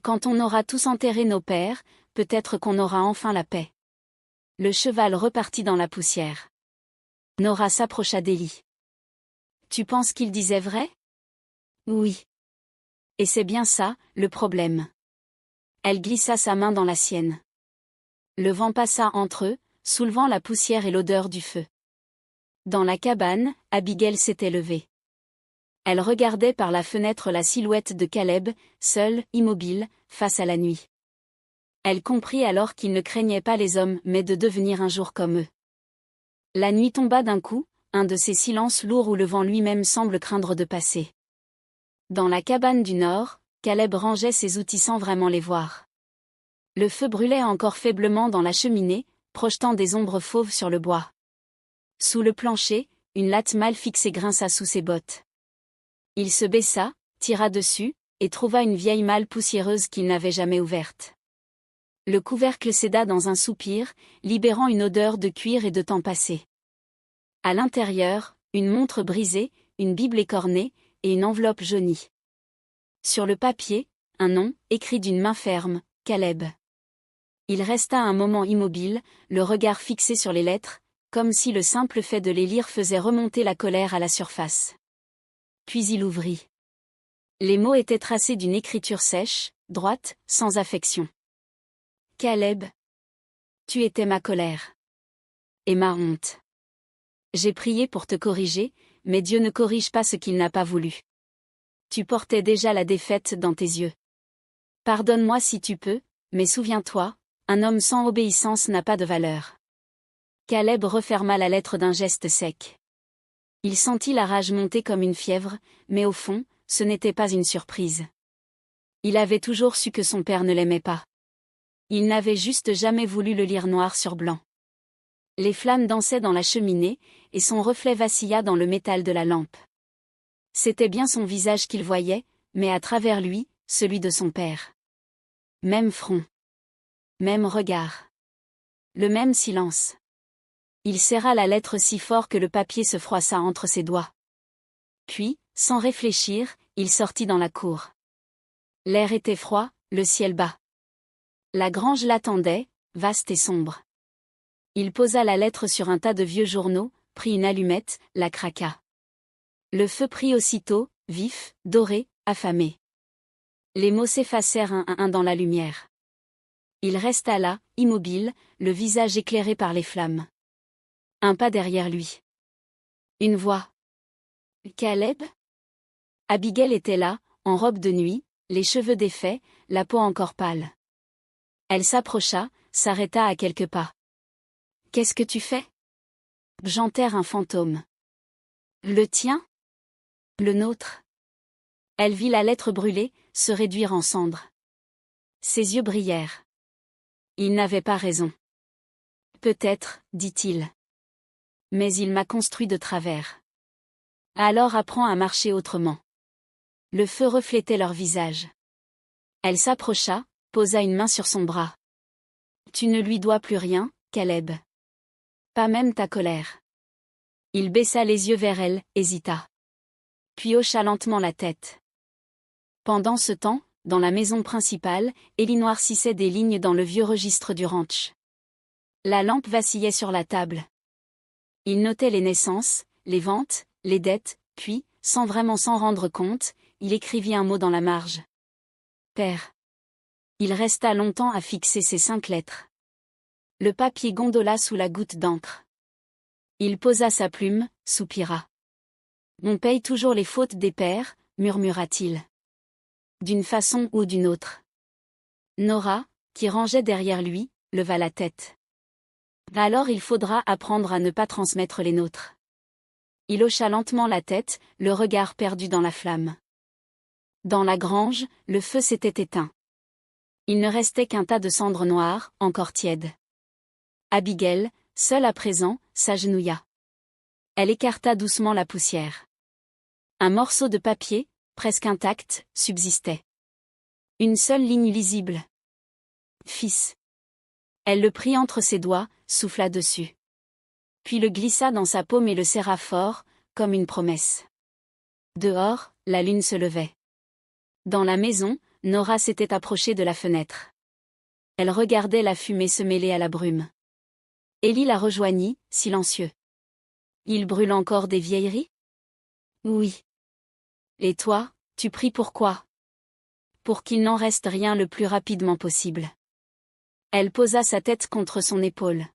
Quand on aura tous enterré nos pères, peut-être qu'on aura enfin la paix. Le cheval repartit dans la poussière. Nora s'approcha d'Élie. Tu penses qu'il disait vrai? Oui. Et c'est bien ça, le problème. Elle glissa sa main dans la sienne. Le vent passa entre eux, soulevant la poussière et l'odeur du feu. Dans la cabane, Abigail s'était levée. Elle regardait par la fenêtre la silhouette de Caleb, seul, immobile, face à la nuit. Elle comprit alors qu'il ne craignait pas les hommes mais de devenir un jour comme eux. La nuit tomba d'un coup, un de ces silences lourds où le vent lui-même semble craindre de passer. Dans la cabane du nord, Caleb rangeait ses outils sans vraiment les voir. Le feu brûlait encore faiblement dans la cheminée, projetant des ombres fauves sur le bois. Sous le plancher, une latte mal fixée grinça sous ses bottes. Il se baissa, tira dessus, et trouva une vieille malle poussiéreuse qu'il n'avait jamais ouverte. Le couvercle céda dans un soupir, libérant une odeur de cuir et de temps passé. À l'intérieur, une montre brisée, une bible écornée, et une enveloppe jaunie. Sur le papier, un nom, écrit d'une main ferme, Caleb. Il resta un moment immobile, le regard fixé sur les lettres, comme si le simple fait de les lire faisait remonter la colère à la surface. Puis il ouvrit. Les mots étaient tracés d'une écriture sèche, droite, sans affection. Caleb. Tu étais ma colère. Et ma honte. J'ai prié pour te corriger, mais Dieu ne corrige pas ce qu'il n'a pas voulu. Tu portais déjà la défaite dans tes yeux. Pardonne-moi si tu peux, mais souviens-toi, un homme sans obéissance n'a pas de valeur. Caleb referma la lettre d'un geste sec. Il sentit la rage monter comme une fièvre, mais au fond, ce n'était pas une surprise. Il avait toujours su que son père ne l'aimait pas. Il n'avait juste jamais voulu le lire noir sur blanc. Les flammes dansaient dans la cheminée, et son reflet vacilla dans le métal de la lampe. C'était bien son visage qu'il voyait, mais à travers lui, celui de son père. Même front. Même regard. Le même silence. Il serra la lettre si fort que le papier se froissa entre ses doigts. Puis, sans réfléchir, il sortit dans la cour. L'air était froid, le ciel bas. La grange l'attendait, vaste et sombre. Il posa la lettre sur un tas de vieux journaux, prit une allumette, la craqua. Le feu prit aussitôt, vif, doré, affamé. Les mots s'effacèrent un à un dans la lumière. Il resta là, immobile, le visage éclairé par les flammes. Un pas derrière lui. Une voix. Caleb? Abigail était là, en robe de nuit, les cheveux défaits, la peau encore pâle. Elle s'approcha, s'arrêta à quelques pas. Qu'est-ce que tu fais? J'enterre un fantôme. Le tien? Le nôtre? Elle vit la lettre brûler, se réduire en cendres. Ses yeux brillèrent. Il n'avait pas raison. Peut-être, dit-il. Mais il m'a construit de travers. Alors apprends à marcher autrement. Le feu reflétait leur visage. Elle s'approcha, posa une main sur son bras. Tu ne lui dois plus rien, Caleb. Pas même ta colère. Il baissa les yeux vers elle, hésita. Puis hocha lentement la tête. Pendant ce temps, dans la maison principale, Ellie noircissait des lignes dans le vieux registre du ranch. La lampe vacillait sur la table. Il notait les naissances, les ventes, les dettes, puis, sans vraiment s'en rendre compte, il écrivit un mot dans la marge. Père. Il resta longtemps à fixer ces 5 lettres. Le papier gondola sous la goutte d'encre. Il posa sa plume, soupira. On paye toujours les fautes des pères, murmura-t-il. D'une façon ou d'une autre. Nora, qui rangeait derrière lui, leva la tête. Alors il faudra apprendre à ne pas transmettre les nôtres. Il hocha lentement la tête, le regard perdu dans la flamme. Dans la grange, le feu s'était éteint. Il ne restait qu'un tas de cendres noires, encore tièdes. Abigail, seule à présent, s'agenouilla. Elle écarta doucement la poussière. Un morceau de papier, presque intact, subsistait. Une seule ligne lisible. Fils. Elle le prit entre ses doigts, souffla dessus. Puis le glissa dans sa paume et le serra fort, comme une promesse. Dehors, la lune se levait. Dans la maison, Nora s'était approchée de la fenêtre. Elle regardait la fumée se mêler à la brume. Ellie la rejoignit, silencieux. Il brûle encore des vieilleries? Oui. Et toi, tu pries pourquoi? Pour qu'il n'en reste rien le plus rapidement possible. Elle posa sa tête contre son épaule.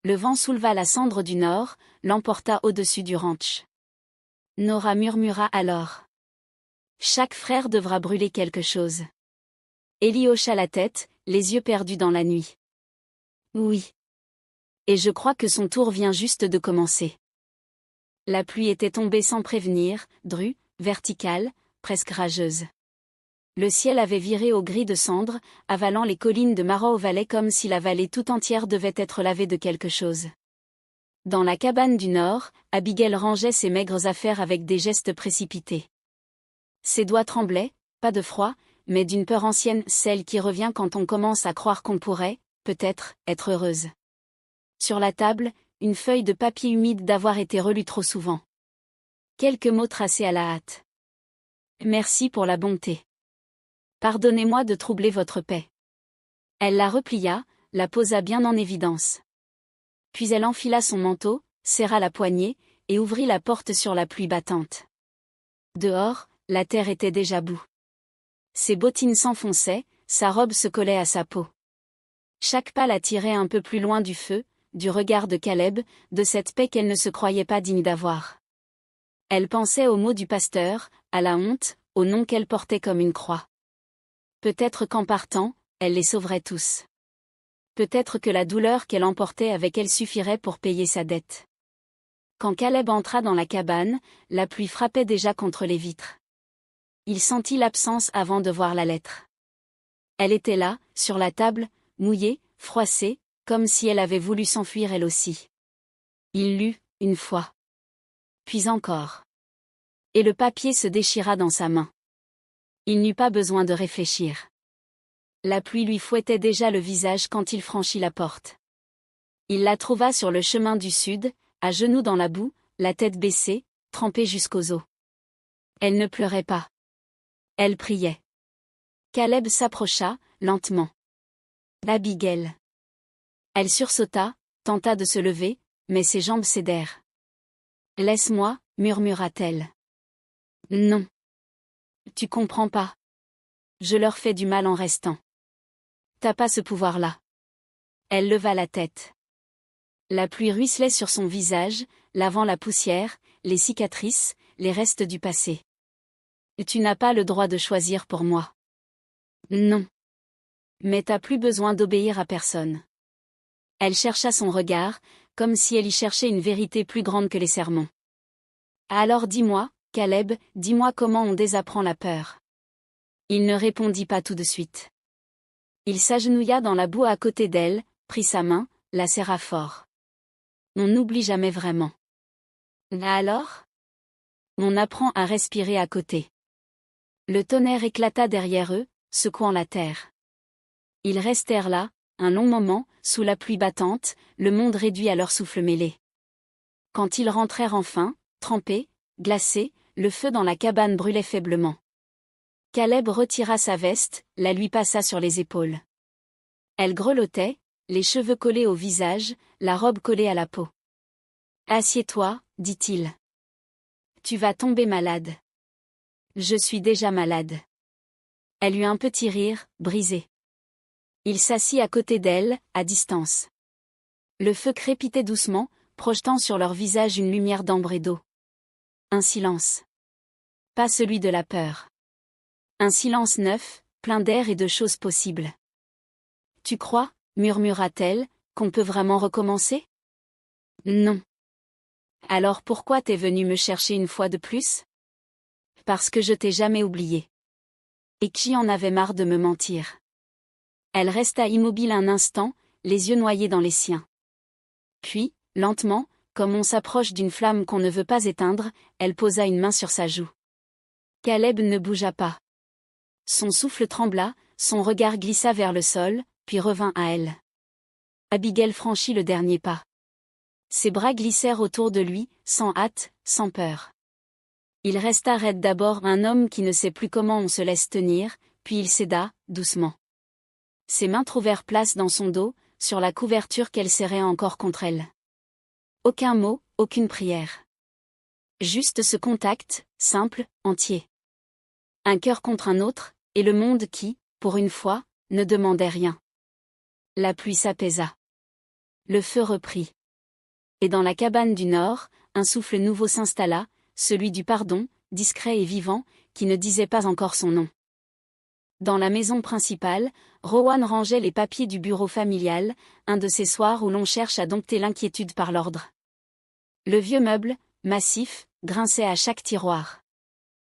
Le vent souleva la cendre du nord, l'emporta au-dessus du ranch. Nora murmura alors. Chaque frère devra brûler quelque chose. Ellie hocha la tête, les yeux perdus dans la nuit. Oui. Et je crois que son tour vient juste de commencer. La pluie était tombée sans prévenir, drue, verticale, presque rageuse. Le ciel avait viré au gris de cendre, avalant les collines de Marrow Valley comme si la vallée tout entière devait être lavée de quelque chose. Dans la cabane du nord, Abigail rangeait ses maigres affaires avec des gestes précipités. Ses doigts tremblaient, pas de froid, mais d'une peur ancienne, celle qui revient quand on commence à croire qu'on pourrait, peut-être, être heureuse. Sur la table, une feuille de papier humide d'avoir été relue trop souvent. Quelques mots tracés à la hâte. Merci pour la bonté. Pardonnez-moi de troubler votre paix. Elle la replia, la posa bien en évidence. Puis elle enfila son manteau, serra la poignée, et ouvrit la porte sur la pluie battante. Dehors, la terre était déjà boue. Ses bottines s'enfonçaient, sa robe se collait à sa peau. Chaque pas la tirait un peu plus loin du feu, du regard de Caleb, de cette paix qu'elle ne se croyait pas digne d'avoir. Elle pensait aux mots du pasteur, à la honte, au nom qu'elle portait comme une croix. Peut-être qu'en partant, elle les sauverait tous. Peut-être que la douleur qu'elle emportait avec elle suffirait pour payer sa dette. Quand Caleb entra dans la cabane, la pluie frappait déjà contre les vitres. Il sentit l'absence avant de voir la lettre. Elle était là, sur la table, mouillée, froissée, comme si elle avait voulu s'enfuir elle aussi. Il lut, une fois. Puis encore. Et le papier se déchira dans sa main. Il n'eut pas besoin de réfléchir. La pluie lui fouettait déjà le visage quand il franchit la porte. Il la trouva sur le chemin du sud, à genoux dans la boue, la tête baissée, trempée jusqu'aux os. Elle ne pleurait pas. Elle priait. Caleb s'approcha, lentement. Abigail. Elle sursauta, tenta de se lever, mais ses jambes cédèrent. Laisse-moi, murmura-t-elle. Non. Tu comprends pas. Je leur fais du mal en restant. T'as pas ce pouvoir-là. Elle leva la tête. La pluie ruisselait sur son visage, lavant la poussière, les cicatrices, les restes du passé. Tu n'as pas le droit de choisir pour moi. Non. Mais t'as plus besoin d'obéir à personne. Elle chercha son regard, comme si elle y cherchait une vérité plus grande que les sermons. Alors dis-moi, Caleb, dis-moi comment on désapprend la peur. Il ne répondit pas tout de suite. Il s'agenouilla dans la boue à côté d'elle, prit sa main, la serra fort. On n'oublie jamais vraiment. Alors? On apprend à respirer à côté. Le tonnerre éclata derrière eux, secouant la terre. Ils restèrent là, un long moment, sous la pluie battante, le monde réduit à leur souffle mêlé. Quand ils rentrèrent enfin, trempés, glacés, le feu dans la cabane brûlait faiblement. Caleb retira sa veste, la lui passa sur les épaules. Elle grelottait, les cheveux collés au visage, la robe collée à la peau. « Assieds-toi, dit-il. Tu vas tomber malade. »« Je suis déjà malade. » Elle eut un petit rire, brisé. Il s'assit à côté d'elle, à distance. Le feu crépitait doucement, projetant sur leur visage une lumière d'ambre et d'eau. Un silence. Pas celui de la peur. Un silence neuf, plein d'air et de choses possibles. « Tu crois, murmura-t-elle, qu'on peut vraiment recommencer ? » « Non. »« Alors pourquoi t'es venu me chercher une fois de plus ? » ?»« Parce que je t'ai jamais oublié. Et que j'y en avais marre de me mentir. » Elle resta immobile un instant, les yeux noyés dans les siens. Puis, lentement, comme on s'approche d'une flamme qu'on ne veut pas éteindre, elle posa une main sur sa joue. Caleb ne bougea pas. Son souffle trembla, son regard glissa vers le sol, puis revint à elle. Abigail franchit le dernier pas. Ses bras glissèrent autour de lui, sans hâte, sans peur. Il resta raide d'abord, un homme qui ne sait plus comment on se laisse tenir, puis il céda, doucement. Ses mains trouvèrent place dans son dos, sur la couverture qu'elle serrait encore contre elle. Aucun mot, aucune prière. Juste ce contact, simple, entier. Un cœur contre un autre, et le monde qui, pour une fois, ne demandait rien. La pluie s'apaisa. Le feu reprit. Et dans la cabane du Nord, un souffle nouveau s'installa, celui du pardon, discret et vivant, qui ne disait pas encore son nom. Dans la maison principale, Rowan rangeait les papiers du bureau familial, un de ces soirs où l'on cherche à dompter l'inquiétude par l'ordre. Le vieux meuble, massif, grinçait à chaque tiroir.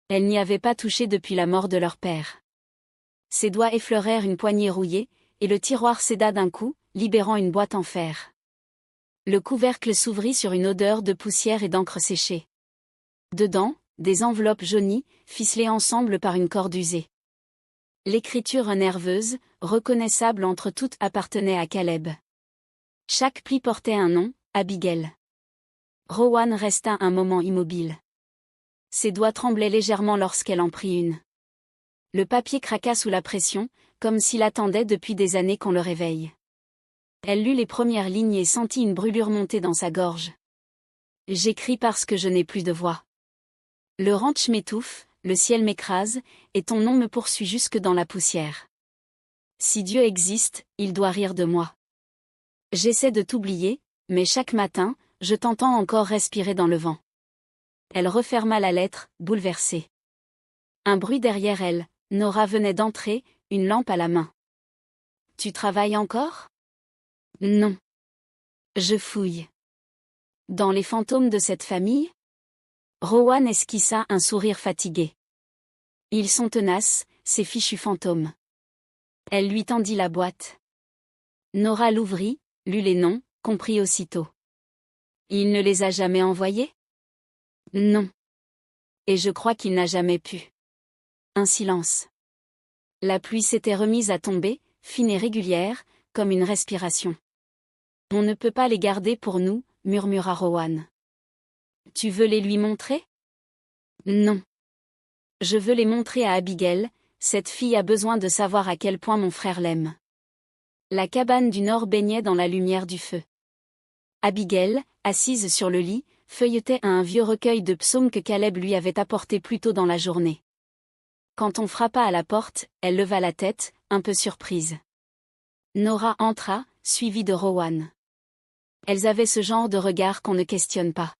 Elle n'y avait pas touché depuis la mort de leur père. Ses doigts effleurèrent une poignée rouillée, et le tiroir céda d'un coup, libérant une boîte en fer. Le couvercle s'ouvrit sur une odeur de poussière et d'encre séchée. Dedans, des enveloppes jaunies, ficelées ensemble par une corde usée. L'écriture nerveuse, reconnaissable entre toutes, appartenait à Caleb. Chaque pli portait un nom, Abigail. Rowan resta un moment immobile. Ses doigts tremblaient légèrement lorsqu'elle en prit une. Le papier craqua sous la pression, comme s'il attendait depuis des années qu'on le réveille. Elle lut les premières lignes et sentit une brûlure monter dans sa gorge. « J'écris parce que je n'ai plus de voix. Le ranch m'étouffe, le ciel m'écrase, et ton nom me poursuit jusque dans la poussière. Si Dieu existe, il doit rire de moi. J'essaie de t'oublier, mais chaque matin, je t'entends encore respirer dans le vent. » Elle referma la lettre, bouleversée. Un bruit derrière elle, Nora venait d'entrer, une lampe à la main. « Tu travailles encore ? » ?»« Non. Je fouille. » »« Dans les fantômes de cette famille ? » Rowan esquissa un sourire fatigué. « Ils sont tenaces, ces fichus fantômes. » Elle lui tendit la boîte. Nora l'ouvrit, lut les noms, comprit aussitôt. « Il ne les a jamais envoyés ? » ?»« Non. Et je crois qu'il n'a jamais pu. » Un silence. La pluie s'était remise à tomber, fine et régulière, comme une respiration. « On ne peut pas les garder pour nous, » murmura Rowan. « Tu veux les lui montrer ? » ?»« Non. Je veux les montrer à Abigail, cette fille a besoin de savoir à quel point mon frère l'aime. » La cabane du Nord baignait dans la lumière du feu. Abigail, assise sur le lit, feuilletait un vieux recueil de psaumes que Caleb lui avait apporté plus tôt dans la journée. Quand on frappa à la porte, elle leva la tête, un peu surprise. Nora entra, suivie de Rowan. Elles avaient ce genre de regard qu'on ne questionne pas.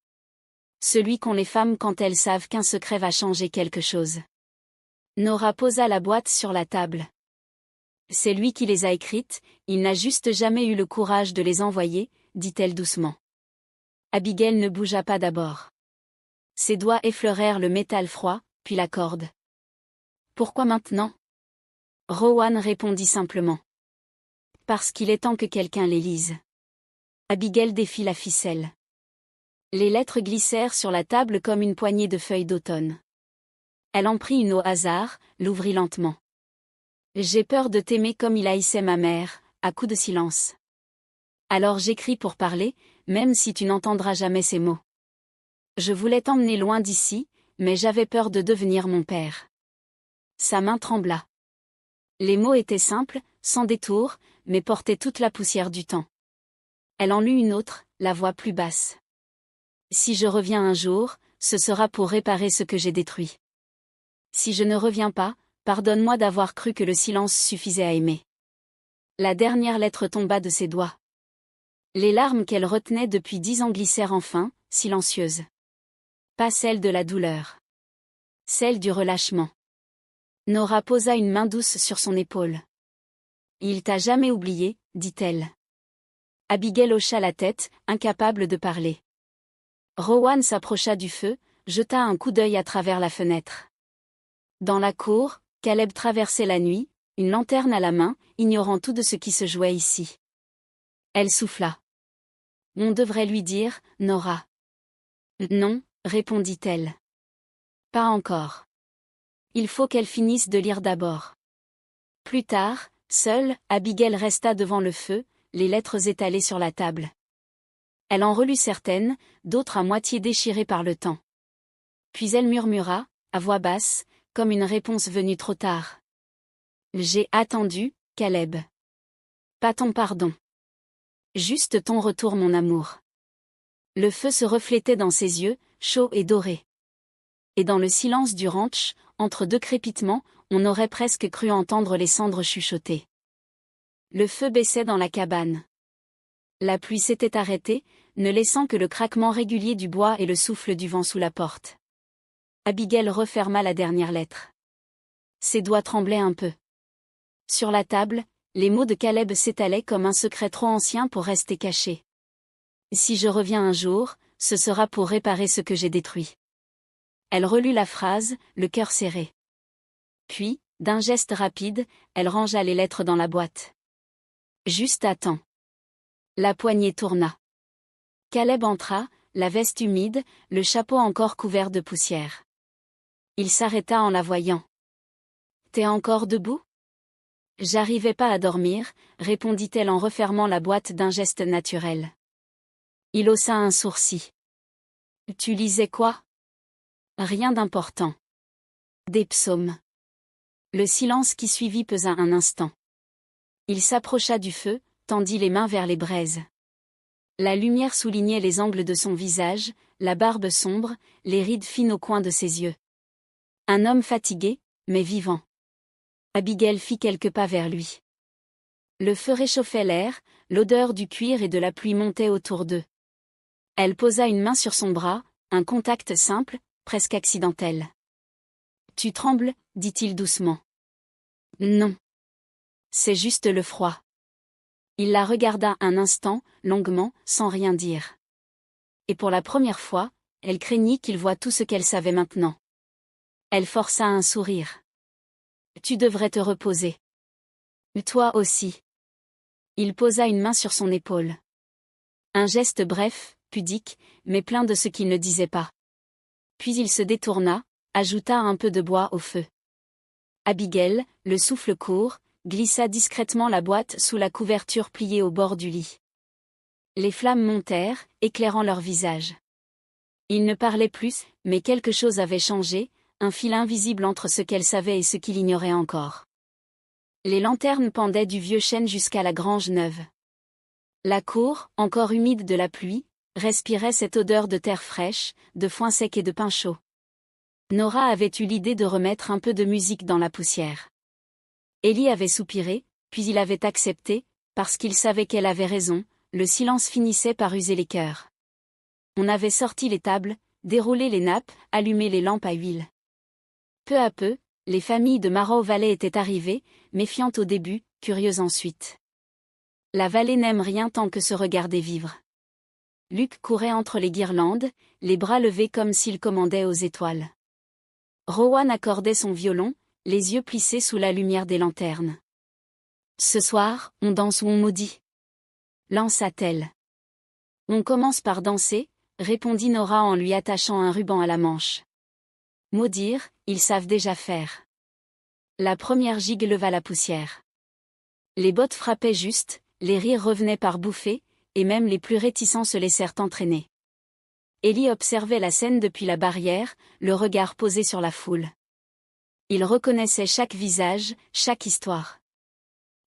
Celui qu'ont les femmes quand elles savent qu'un secret va changer quelque chose. Nora posa la boîte sur la table. C'est lui qui les a écrites, il n'a juste jamais eu le courage de les envoyer, dit-elle doucement. Abigail ne bougea pas d'abord. Ses doigts effleurèrent le métal froid, puis la corde. Pourquoi maintenant ? Rowan répondit simplement. Parce qu'il est temps que quelqu'un les lise. Abigail défit la ficelle. Les lettres glissèrent sur la table comme une poignée de feuilles d'automne. Elle en prit une au hasard, l'ouvrit lentement. J'ai peur de t'aimer comme il haïssait ma mère, à coups de silence. Alors j'écris pour parler, même si tu n'entendras jamais ces mots. Je voulais t'emmener loin d'ici, mais j'avais peur de devenir mon père. Sa main trembla. Les mots étaient simples, sans détour, mais portaient toute la poussière du temps. Elle en lut une autre, la voix plus basse. Si je reviens un jour, ce sera pour réparer ce que j'ai détruit. Si je ne reviens pas, pardonne-moi d'avoir cru que le silence suffisait à aimer. La dernière lettre tomba de ses doigts. Les larmes qu'elle retenait depuis 10 ans glissèrent enfin, silencieuses. Pas celles de la douleur. Celles du relâchement. Nora posa une main douce sur son épaule. Il t'a jamais oublié, dit-elle. Abigail hocha la tête, incapable de parler. Rowan s'approcha du feu, jeta un coup d'œil à travers la fenêtre. Dans la cour, Caleb traversait la nuit, une lanterne à la main, ignorant tout de ce qui se jouait ici. Elle souffla. On devrait lui dire, Nora. Non, répondit-elle. Pas encore. Il faut qu'elle finisse de lire d'abord. Plus tard, seule, Abigail resta devant le feu, les lettres étalées sur la table. Elle en relut certaines, d'autres à moitié déchirées par le temps. Puis elle murmura, à voix basse, comme une réponse venue trop tard. J'ai attendu, Caleb. Pas ton pardon. Juste ton retour, mon amour. Le feu se reflétait dans ses yeux, chauds et dorés. Et dans le silence du ranch, entre deux crépitements, on aurait presque cru entendre les cendres chuchoter. Le feu baissait dans la cabane. La pluie s'était arrêtée, ne laissant que le craquement régulier du bois et le souffle du vent sous la porte. Abigail referma la dernière lettre. Ses doigts tremblaient un peu. Sur la table, les mots de Caleb s'étalaient comme un secret trop ancien pour rester caché. Si je reviens un jour, ce sera pour réparer ce que j'ai détruit. Elle relut la phrase, le cœur serré. Puis, d'un geste rapide, elle rangea les lettres dans la boîte. Juste à temps. La poignée tourna. Caleb entra, la veste humide, le chapeau encore couvert de poussière. Il s'arrêta en la voyant. T'es encore debout ? J'arrivais pas à dormir, répondit-elle en refermant la boîte d'un geste naturel. Il haussa un sourcil. Tu lisais quoi ? Rien d'important. Des psaumes. Le silence qui suivit pesa un instant. Il s'approcha du feu, tendit les mains vers les braises. La lumière soulignait les angles de son visage, la barbe sombre, les rides fines au coin de ses yeux. Un homme fatigué, mais vivant. Abigail fit quelques pas vers lui. Le feu réchauffait l'air, l'odeur du cuir et de la pluie montait autour d'eux. Elle posa une main sur son bras, un contact simple, presque accidentel. Tu trembles, dit-il doucement. Non. C'est juste le froid. Il la regarda un instant, longuement, sans rien dire. Et pour la première fois, elle craignit qu'il voie tout ce qu'elle savait maintenant. Elle força un sourire. Tu devrais te reposer. Toi aussi. Il posa une main sur son épaule. Un geste bref, pudique, mais plein de ce qu'il ne disait pas. Puis il se détourna, ajouta un peu de bois au feu. Abigail, le souffle court, glissa discrètement la boîte sous la couverture pliée au bord du lit. Les flammes montèrent, éclairant leur visage. Ils ne parlaient plus, mais quelque chose avait changé, un fil invisible entre ce qu'elle savait et ce qu'il ignorait encore. Les lanternes pendaient du vieux chêne jusqu'à la grange neuve. La cour, encore humide de la pluie, respirait cette odeur de terre fraîche, de foin sec et de pain chaud. Nora avait eu l'idée de remettre un peu de musique dans la poussière. Ellie avait soupiré, puis il avait accepté, parce qu'il savait qu'elle avait raison, le silence finissait par user les cœurs. On avait sorti les tables, déroulé les nappes, allumé les lampes à huile. Peu à peu, les familles de Marrow Valley étaient arrivées, méfiantes au début, curieuses ensuite. La vallée n'aime rien tant que se regarder vivre. Luc courait entre les guirlandes, les bras levés comme s'il commandait aux étoiles. Rowan accordait son violon, les yeux plissés sous la lumière des lanternes. Ce soir, on danse ou on maudit ? Lança-t-elle. On commence par danser, répondit Nora en lui attachant un ruban à la manche. Maudire, ils savent déjà faire. La première gigue leva la poussière. Les bottes frappaient juste, les rires revenaient par bouffées, et même les plus réticents se laissèrent entraîner. Ellie observait la scène depuis la barrière, le regard posé sur la foule. Il reconnaissait chaque visage, chaque histoire.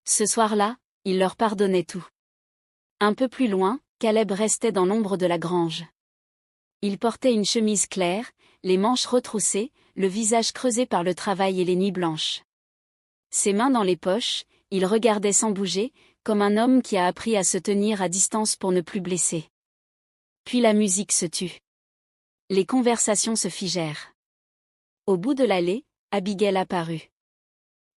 Ce soir-là, il leur pardonnait tout. Un peu plus loin, Caleb restait dans l'ombre de la grange. Il portait une chemise claire, les manches retroussées, le visage creusé par le travail et les nuits blanches. Ses mains dans les poches, il regardait sans bouger, comme un homme qui a appris à se tenir à distance pour ne plus blesser. Puis la musique se tut. Les conversations se figèrent. Au bout de l'allée, Abigail apparut.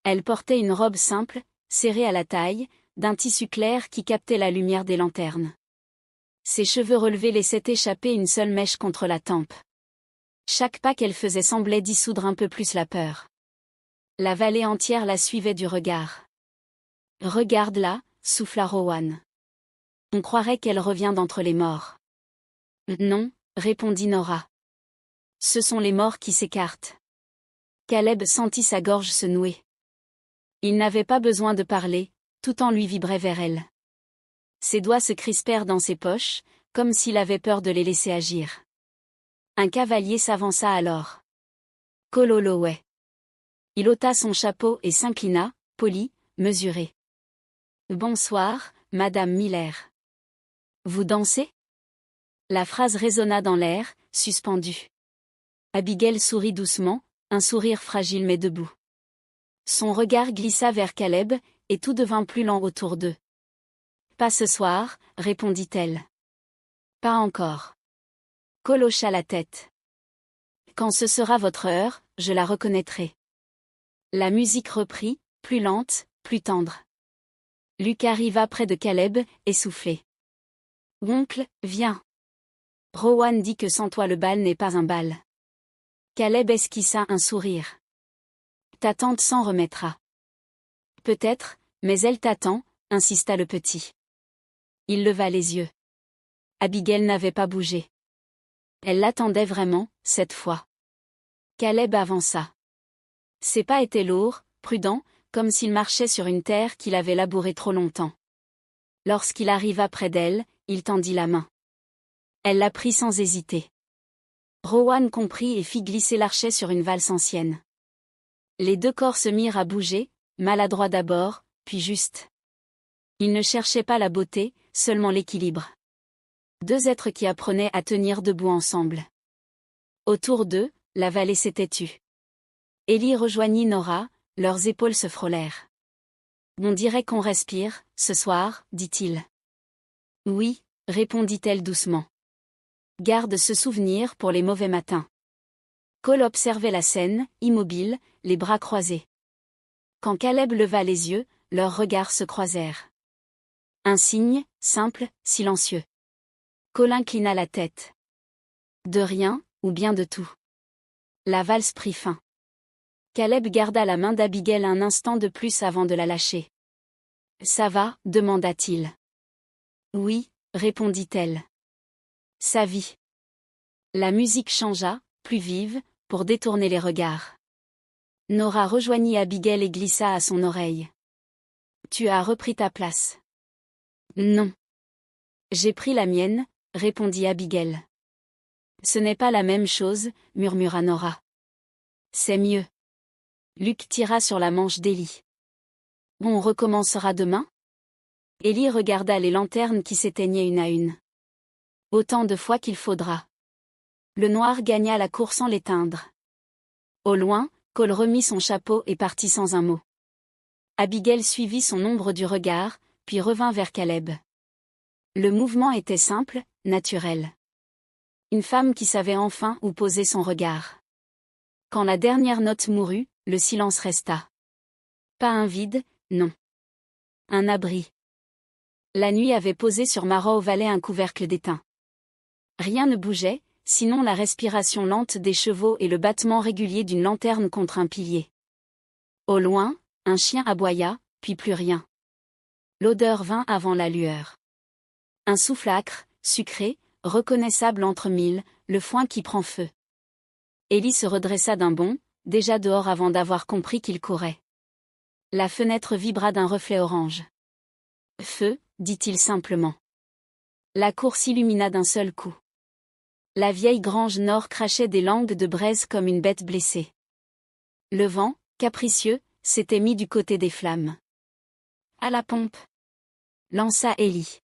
Elle portait une robe simple, serrée à la taille, d'un tissu clair qui captait la lumière des lanternes. Ses cheveux relevés laissaient échapper une seule mèche contre la tempe. Chaque pas qu'elle faisait semblait dissoudre un peu plus la peur. La vallée entière la suivait du regard. « Regarde-la » souffla Rowan. « On croirait qu'elle revient d'entre les morts. »« Non » répondit Nora. « Ce sont les morts qui s'écartent. » Caleb sentit sa gorge se nouer. Il n'avait pas besoin de parler, tout en lui vibrait vers elle. Ses doigts se crispèrent dans ses poches, comme s'il avait peur de les laisser agir. Un cavalier s'avança alors. Cole Holloway. Il ôta son chapeau et s'inclina, poli, mesuré. « Bonsoir, Madame Miller. Vous dansez ?» La phrase résonna dans l'air, suspendue. Abigail sourit doucement, un sourire fragile mais debout. Son regard glissa vers Caleb, et tout devint plus lent autour d'eux. « Pas ce soir » répondit-elle. « Pas encore. » Cole hocha la tête. « Quand ce sera votre heure, je la reconnaîtrai. » La musique reprit, plus lente, plus tendre. Luke arriva près de Caleb, essoufflé. « Oncle, viens. » Rowan dit que sans toi le bal n'est pas un bal. Caleb esquissa un sourire. « Ta tante s'en remettra. »« Peut-être, mais elle t'attend, » insista le petit. Il leva les yeux. Abigail n'avait pas bougé. Elle l'attendait vraiment, cette fois. Caleb avança. Ses pas étaient lourds, prudents, comme s'il marchait sur une terre qu'il avait labourée trop longtemps. Lorsqu'il arriva près d'elle, il tendit la main. Elle la prit sans hésiter. Rowan comprit et fit glisser l'archet sur une valse ancienne. Les deux corps se mirent à bouger, maladroits d'abord, puis justes. Ils ne cherchaient pas la beauté, seulement l'équilibre. Deux êtres qui apprenaient à tenir debout ensemble. Autour d'eux, la vallée s'était tue. Ellie rejoignit Nora, leurs épaules se frôlèrent. « On dirait qu'on respire, ce soir, » dit-il. « Oui » répondit-elle doucement. « Garde ce souvenir pour les mauvais matins. » Cole observait la scène, immobile, les bras croisés. Quand Caleb leva les yeux, leurs regards se croisèrent. Un signe, simple, silencieux. Cole inclina la tête. De rien, ou bien de tout. La valse prit fin. Caleb garda la main d'Abigail un instant de plus avant de la lâcher. « Ça va » demanda-t-il. « Oui » répondit-elle. « Sa vie. » La musique changea, plus vive, pour détourner les regards. Nora rejoignit Abigail et glissa à son oreille. « Tu as repris ta place. »« Non. »« J'ai pris la mienne » répondit Abigail. « Ce n'est pas la même chose » murmura Nora. « C'est mieux. » Luke tira sur la manche d'Ellie. « On recommencera demain ?» Ellie regarda les lanternes qui s'éteignaient une à une. « Autant de fois qu'il faudra. » Le noir gagna la cour sans l'éteindre. Au loin, Cole remit son chapeau et partit sans un mot. Abigail suivit son ombre du regard, puis revint vers Caleb. Le mouvement était simple, naturel. Une femme qui savait enfin où poser son regard. Quand la dernière note mourut, le silence resta. Pas un vide, non. Un abri. La nuit avait posé sur Marrow Valley un couvercle d'étain. Rien ne bougeait, sinon la respiration lente des chevaux et le battement régulier d'une lanterne contre un pilier. Au loin, un chien aboya, puis plus rien. L'odeur vint avant la lueur. Un souffle âcre, sucré, reconnaissable entre mille, le foin qui prend feu. Ellie se redressa d'un bond, déjà dehors avant d'avoir compris qu'il courait. La fenêtre vibra d'un reflet orange. « Feu », dit-il simplement. La cour s'illumina d'un seul coup. La vieille grange nord crachait des langues de braise comme une bête blessée. Le vent, capricieux, s'était mis du côté des flammes. « À la pompe !» lança Ellie.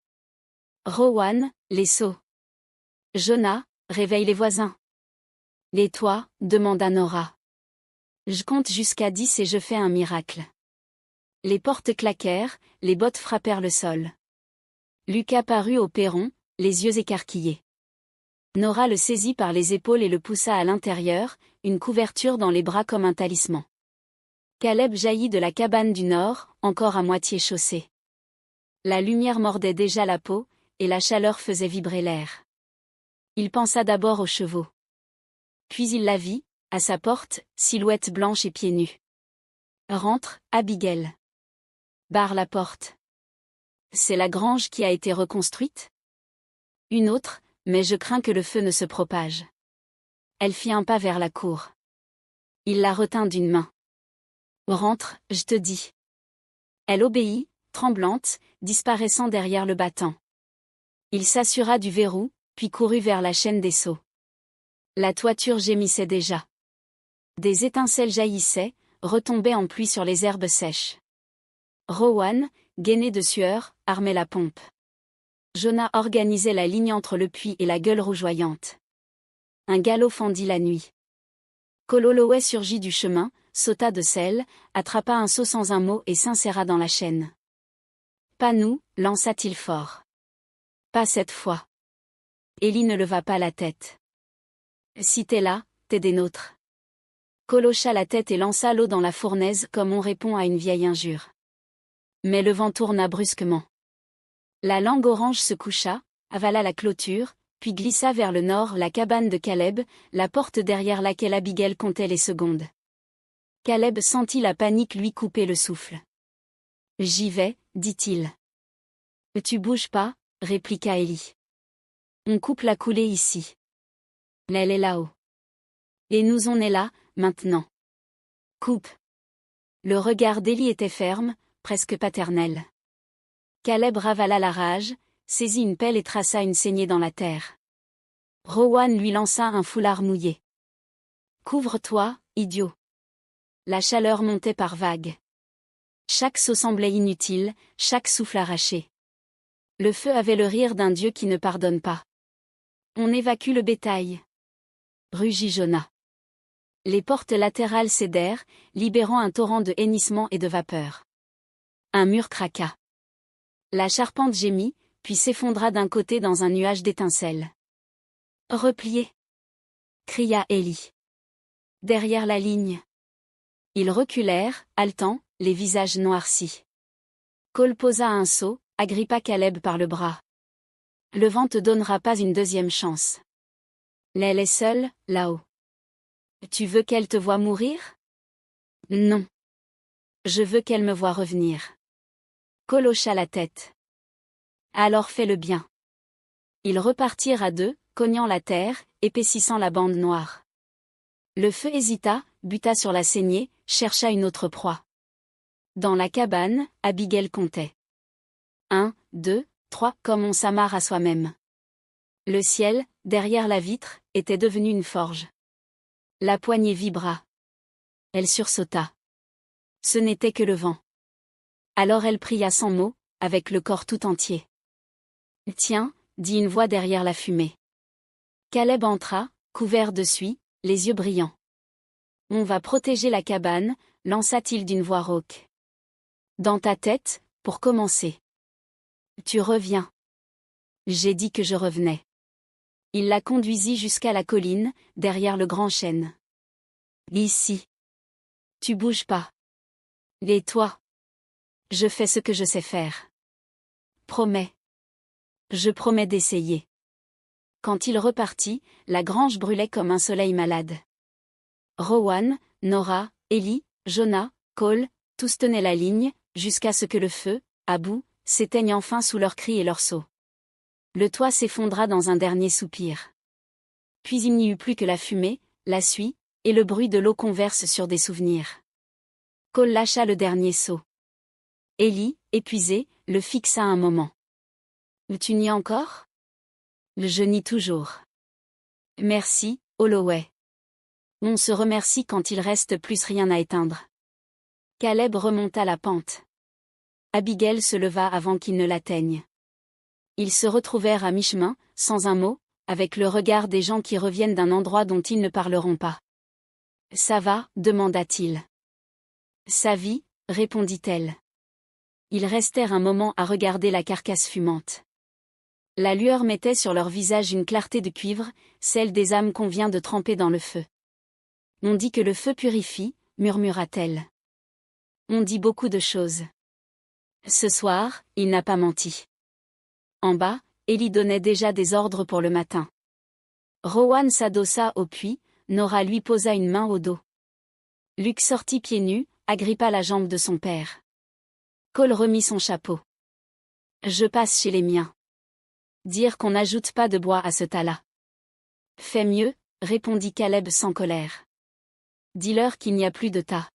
Rowan, les seaux. Jonah, réveille les voisins. Les toi, demanda Nora. Je compte jusqu'à 10 et je fais un miracle. Les portes claquèrent, les bottes frappèrent le sol. Lucas parut au perron, les yeux écarquillés. Nora le saisit par les épaules et le poussa à l'intérieur, une couverture dans les bras comme un talisman. Caleb jaillit de la cabane du nord, encore à moitié chaussée. La lumière mordait déjà la peau, et la chaleur faisait vibrer l'air. Il pensa d'abord aux chevaux. Puis il la vit, à sa porte, silhouette blanche et pieds nus. « Rentre, Abigail. » Barre la porte. « C'est la grange qui a été reconstruite ?» Une autre, mais je crains que le feu ne se propage. Elle fit un pas vers la cour. Il la retint d'une main. « Rentre, je te dis. » Elle obéit, tremblante, disparaissant derrière le battant. Il s'assura du verrou, puis courut vers la chaîne des seaux. La toiture gémissait déjà. Des étincelles jaillissaient, retombaient en pluie sur les herbes sèches. Rowan, gainé de sueur, armait la pompe. Jonah organisait la ligne entre le puits et la gueule rougeoyante. Un galop fendit la nuit. Kololoway surgit du chemin, sauta de selle, attrapa un seau sans un mot et s'inséra dans la chaîne. « Pas nous », lança-t-il fort. « Pas cette fois. » Ellie ne leva pas la tête. « Si t'es là, t'es des nôtres. » Kolo hocha la tête et lança l'eau dans la fournaise comme on répond à une vieille injure. Mais le vent tourna brusquement. La langue orange se coucha, avala la clôture, puis glissa vers le nord la cabane de Caleb, la porte derrière laquelle Abigail comptait les secondes. Caleb sentit la panique lui couper le souffle. « J'y vais, dit-il. »« Tu bouges pas, » répliqua Ellie. « On coupe la coulée ici. Elle est là-haut. Et nous on est là, maintenant. Coupe. » Le regard d'Ellie était ferme, presque paternel. Caleb ravala la rage, saisit une pelle et traça une saignée dans la terre. Rowan lui lança un foulard mouillé. « Couvre-toi, idiot. » La chaleur montait par vagues. Chaque saut semblait inutile, chaque souffle arraché. Le feu avait le rire d'un dieu qui ne pardonne pas. « On évacue le bétail. » rugit Jonah. Les portes latérales cédèrent, libérant un torrent de hennissements et de vapeur. Un mur craqua. La charpente gémit, puis s'effondra d'un côté dans un nuage d'étincelles. « Repliez !» cria Ellie. Derrière la ligne. Ils reculèrent, haletants, les visages noircis. Cole posa un seau, agrippa Caleb par le bras. « Le vent te donnera pas une deuxième chance. Elle est seule, là-haut. Tu veux qu'elle te voie mourir ? Non. Je veux qu'elle me voie revenir. » Cole hocha la tête. « Alors fais le bien. » Ils repartirent à deux, cognant la terre, épaississant la bande noire. Le feu hésita, buta sur la saignée, chercha une autre proie. Dans la cabane, Abigail comptait. 1, 2, 3, comme on s'amarre à soi-même. Le ciel, derrière la vitre, était devenu une forge. La poignée vibra. Elle sursauta. Ce n'était que le vent. Alors elle pria sans mots, avec le corps tout entier. « Tiens », dit une voix derrière la fumée. Caleb entra, couvert de suie, les yeux brillants. « On va protéger la cabane », lança-t-il d'une voix rauque. « Dans ta tête, pour commencer. »« Tu reviens. » J'ai dit que je revenais. Il la conduisit jusqu'à la colline, derrière le grand chêne. « Ici. Tu bouges pas. Et toi ? Je fais ce que je sais faire. Promets. » Je promets d'essayer. Quand il repartit, la grange brûlait comme un soleil malade. Rowan, Nora, Ellie, Jonah, Cole, tous tenaient la ligne, jusqu'à ce que le feu, à bout, s'éteigne enfin sous leurs cris et leurs sauts. Le toit s'effondra dans un dernier soupir. Puis il n'y eut plus que la fumée, la suie, et le bruit de l'eau converse sur des souvenirs. Cole lâcha le dernier seau. Ellie, épuisée, le fixa un moment. Tu nies encore? Je nie toujours. Merci, Holloway. On se remercie quand il reste plus rien à éteindre. Caleb remonta la pente. Abigail se leva avant qu'il ne l'atteigne. Ils se retrouvèrent à mi-chemin, sans un mot, avec le regard des gens qui reviennent d'un endroit dont ils ne parleront pas. « Ça va ?» demanda-t-il. « Sa vie ?» répondit-elle. Ils restèrent un moment à regarder la carcasse fumante. La lueur mettait sur leur visage une clarté de cuivre, celle des âmes qu'on vient de tremper dans le feu. « On dit que le feu purifie » murmura-t-elle. « On dit beaucoup de choses. » Ce soir, il n'a pas menti. En bas, Ellie donnait déjà des ordres pour le matin. Rowan s'adossa au puits, Nora lui posa une main au dos. Luke sortit pieds nus, agrippa la jambe de son père. Cole remit son chapeau. « Je passe chez les miens. Dire qu'on n'ajoute pas de bois à ce tas-là. »« Fais mieux, » répondit Caleb sans colère. « Dis-leur qu'il n'y a plus de tas. »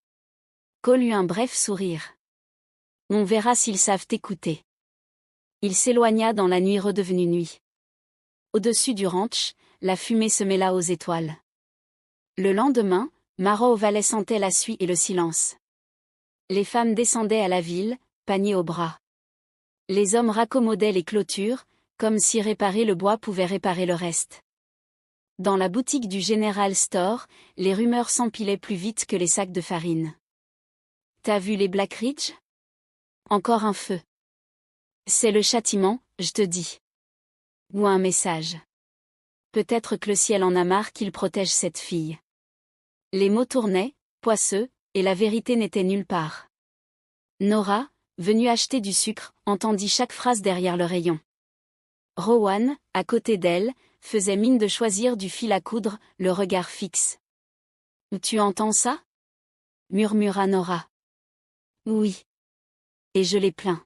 Cole eut un bref sourire. « On verra s'ils savent écouter. » Il s'éloigna dans la nuit redevenue nuit. Au-dessus du ranch, la fumée se mêla aux étoiles. Le lendemain, Marrow Valley sentait la suie et le silence. Les femmes descendaient à la ville, paniers au bras. Les hommes raccommodaient les clôtures, comme si réparer le bois pouvait réparer le reste. Dans la boutique du General Store, les rumeurs s'empilaient plus vite que les sacs de farine. « T'as vu les Black Ridge? Encore un feu. C'est le châtiment, je te dis. Ou un message. Peut-être que le ciel en a marre qu'il protège cette fille. » Les mots tournaient, poisseux, et la vérité n'était nulle part. Nora, venue acheter du sucre, entendit chaque phrase derrière le rayon. Rowan, à côté d'elle, faisait mine de choisir du fil à coudre, le regard fixe. « Tu entends ça ?» murmura Nora. « Oui. Et je les plains. »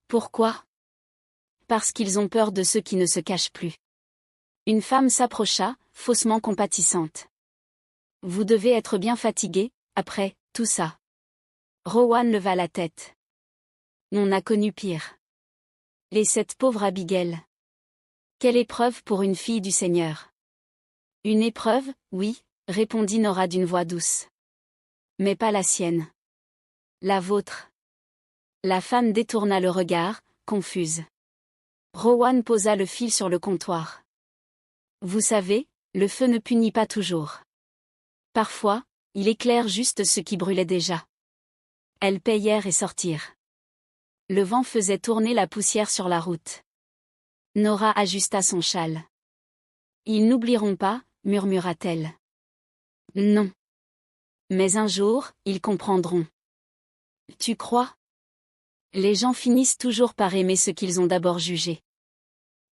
« Pourquoi ? » « Parce qu'ils ont peur de ceux qui ne se cachent plus. » Une femme s'approcha, faussement compatissante. « Vous devez être bien fatigué, après tout ça. » Rowan leva la tête. « On a connu pire. » Les 7 pauvres Abigail. Quelle épreuve pour une fille du Seigneur. Une épreuve, oui, répondit Nora d'une voix douce. Mais pas la sienne. La vôtre. La femme détourna le regard, confuse. Rowan posa le fil sur le comptoir. Vous savez, le feu ne punit pas toujours. Parfois, il éclaire juste ce qui brûlait déjà. Elles payèrent et sortirent. Le vent faisait tourner la poussière sur la route. Nora ajusta son châle. Ils n'oublieront pas, murmura-t-elle. Non. Mais un jour, ils comprendront. Tu crois? Les gens finissent toujours par aimer ce qu'ils ont d'abord jugé.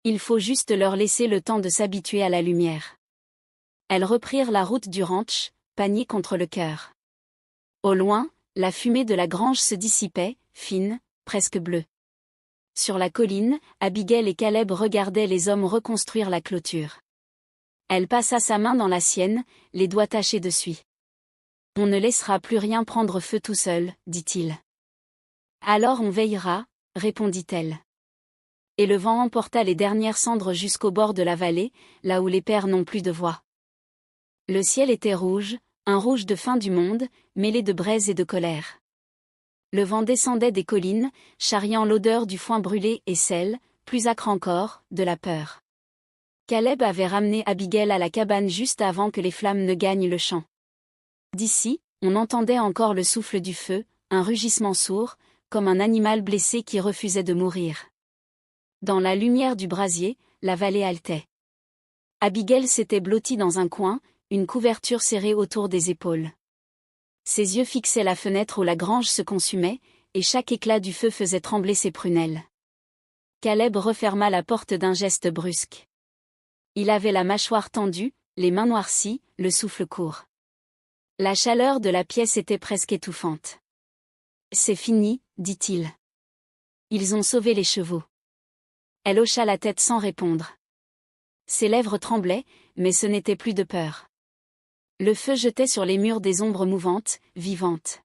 Il faut juste leur laisser le temps de s'habituer à la lumière. Elles reprirent la route du ranch, panier contre le cœur. Au loin, la fumée de la grange se dissipait, fine, presque bleue. Sur la colline, Abigail et Caleb regardaient les hommes reconstruire la clôture. Elle passa sa main dans la sienne, les doigts tachés de suie. « On ne laissera plus rien prendre feu tout seul, dit-il. »« Alors on veillera, » répondit-elle. Et le vent emporta les dernières cendres jusqu'au bord de la vallée, là où les pères n'ont plus de voix. Le ciel était rouge, un rouge de fin du monde, mêlé de braise et de colère. Le vent descendait des collines, charriant l'odeur du foin brûlé et celle, plus âcre encore, de la peur. Caleb avait ramené Abigail à la cabane juste avant que les flammes ne gagnent le champ. D'ici, on entendait encore le souffle du feu, un rugissement sourd, comme un animal blessé qui refusait de mourir. Dans la lumière du brasier, la vallée haletait. Abigail s'était blottie dans un coin, une couverture serrée autour des épaules. Ses yeux fixaient la fenêtre où la grange se consumait, et chaque éclat du feu faisait trembler ses prunelles. Caleb referma la porte d'un geste brusque. Il avait la mâchoire tendue, les mains noircies, le souffle court. La chaleur de la pièce était presque étouffante. « C'est fini, dit-il. Ils ont sauvé les chevaux. » Elle hocha la tête sans répondre. Ses lèvres tremblaient, mais ce n'était plus de peur. Le feu jetait sur les murs des ombres mouvantes, vivantes.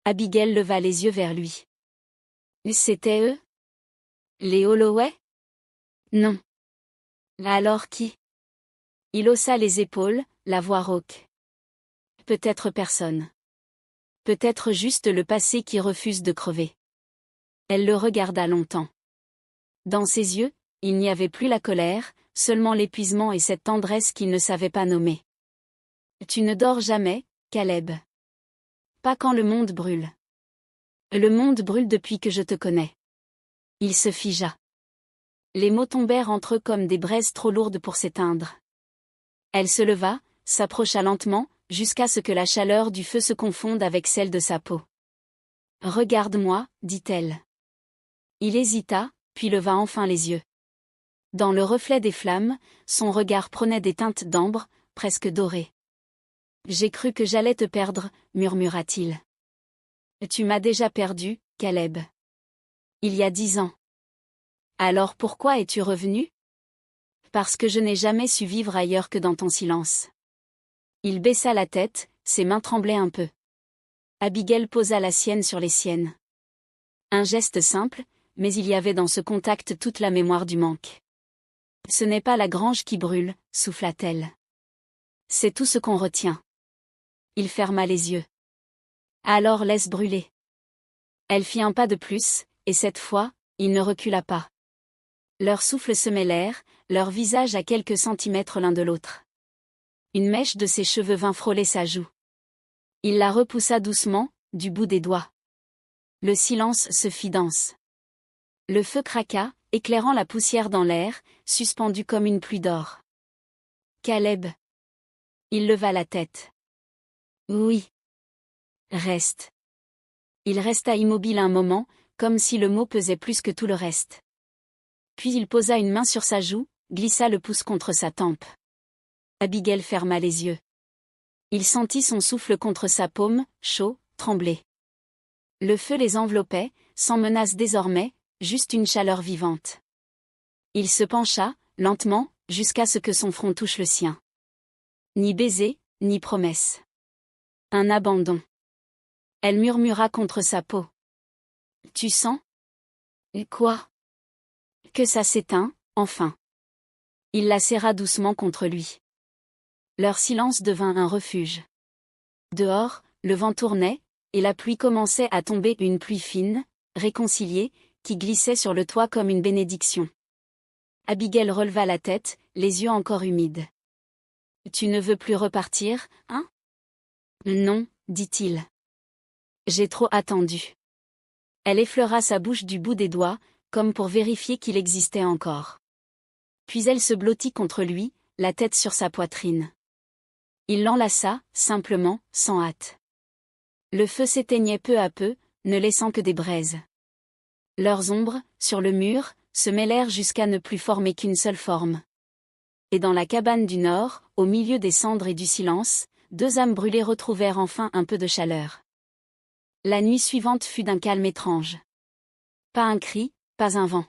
Abigail leva les yeux vers lui. C'était eux? Les Holloway? Non. Alors qui? Il haussa les épaules, la voix rauque. Peut-être personne. Peut-être juste le passé qui refuse de crever. Elle le regarda longtemps. Dans ses yeux, il n'y avait plus la colère, seulement l'épuisement et cette tendresse qu'il ne savait pas nommer. Tu ne dors jamais, Caleb. Pas quand le monde brûle. Le monde brûle depuis que je te connais. Il se figea. Les mots tombèrent entre eux comme des braises trop lourdes pour s'éteindre. Elle se leva, s'approcha lentement, jusqu'à ce que la chaleur du feu se confonde avec celle de sa peau. Regarde-moi, dit-elle. Il hésita, puis leva enfin les yeux. Dans le reflet des flammes, son regard prenait des teintes d'ambre, presque dorées. J'ai cru que j'allais te perdre, murmura-t-il. Tu m'as déjà perdu, Caleb. Il y a 10 ans. Alors pourquoi es-tu revenu? Parce que je n'ai jamais su vivre ailleurs que dans ton silence. Il baissa la tête, ses mains tremblaient un peu. Abigail posa la sienne sur les siennes. Un geste simple, mais il y avait dans ce contact toute la mémoire du manque. Ce n'est pas la grange qui brûle, souffla-t-elle. C'est tout ce qu'on retient. Il ferma les yeux. Alors laisse brûler. Elle fit un pas de plus, et cette fois, il ne recula pas. Leurs souffles se mêlèrent, leurs visages à quelques centimètres l'un de l'autre. Une mèche de ses cheveux vint frôler sa joue. Il la repoussa doucement, du bout des doigts. Le silence se fit dense. Le feu craqua, éclairant la poussière dans l'air, suspendue comme une pluie d'or. Caleb. Il leva la tête. Oui. Reste. Il resta immobile un moment, comme si le mot pesait plus que tout le reste. Puis il posa une main sur sa joue, glissa le pouce contre sa tempe. Abigail ferma les yeux. Il sentit son souffle contre sa paume, chaud, trembler. Le feu les enveloppait, sans menace désormais, juste une chaleur vivante. Il se pencha, lentement, jusqu'à ce que son front touche le sien. Ni baiser, ni promesse. Un abandon. Elle murmura contre sa peau. Tu sens? Quoi? Que ça s'éteint, enfin. Il la serra doucement contre lui. Leur silence devint un refuge. Dehors, le vent tournait, et la pluie commençait à tomber, une pluie fine, réconciliée, qui glissait sur le toit comme une bénédiction. Abigail releva la tête, les yeux encore humides. Tu ne veux plus repartir, hein? Non, dit-il. J'ai trop attendu. Elle effleura sa bouche du bout des doigts, comme pour vérifier qu'il existait encore. Puis elle se blottit contre lui, la tête sur sa poitrine. Il l'enlaça, simplement, sans hâte. Le feu s'éteignait peu à peu, ne laissant que des braises. Leurs ombres, sur le mur, se mêlèrent jusqu'à ne plus former qu'une seule forme. Et dans la cabane du nord, au milieu des cendres et du silence, 2 âmes brûlées retrouvèrent enfin un peu de chaleur. La nuit suivante fut d'un calme étrange. Pas un cri, pas un vent.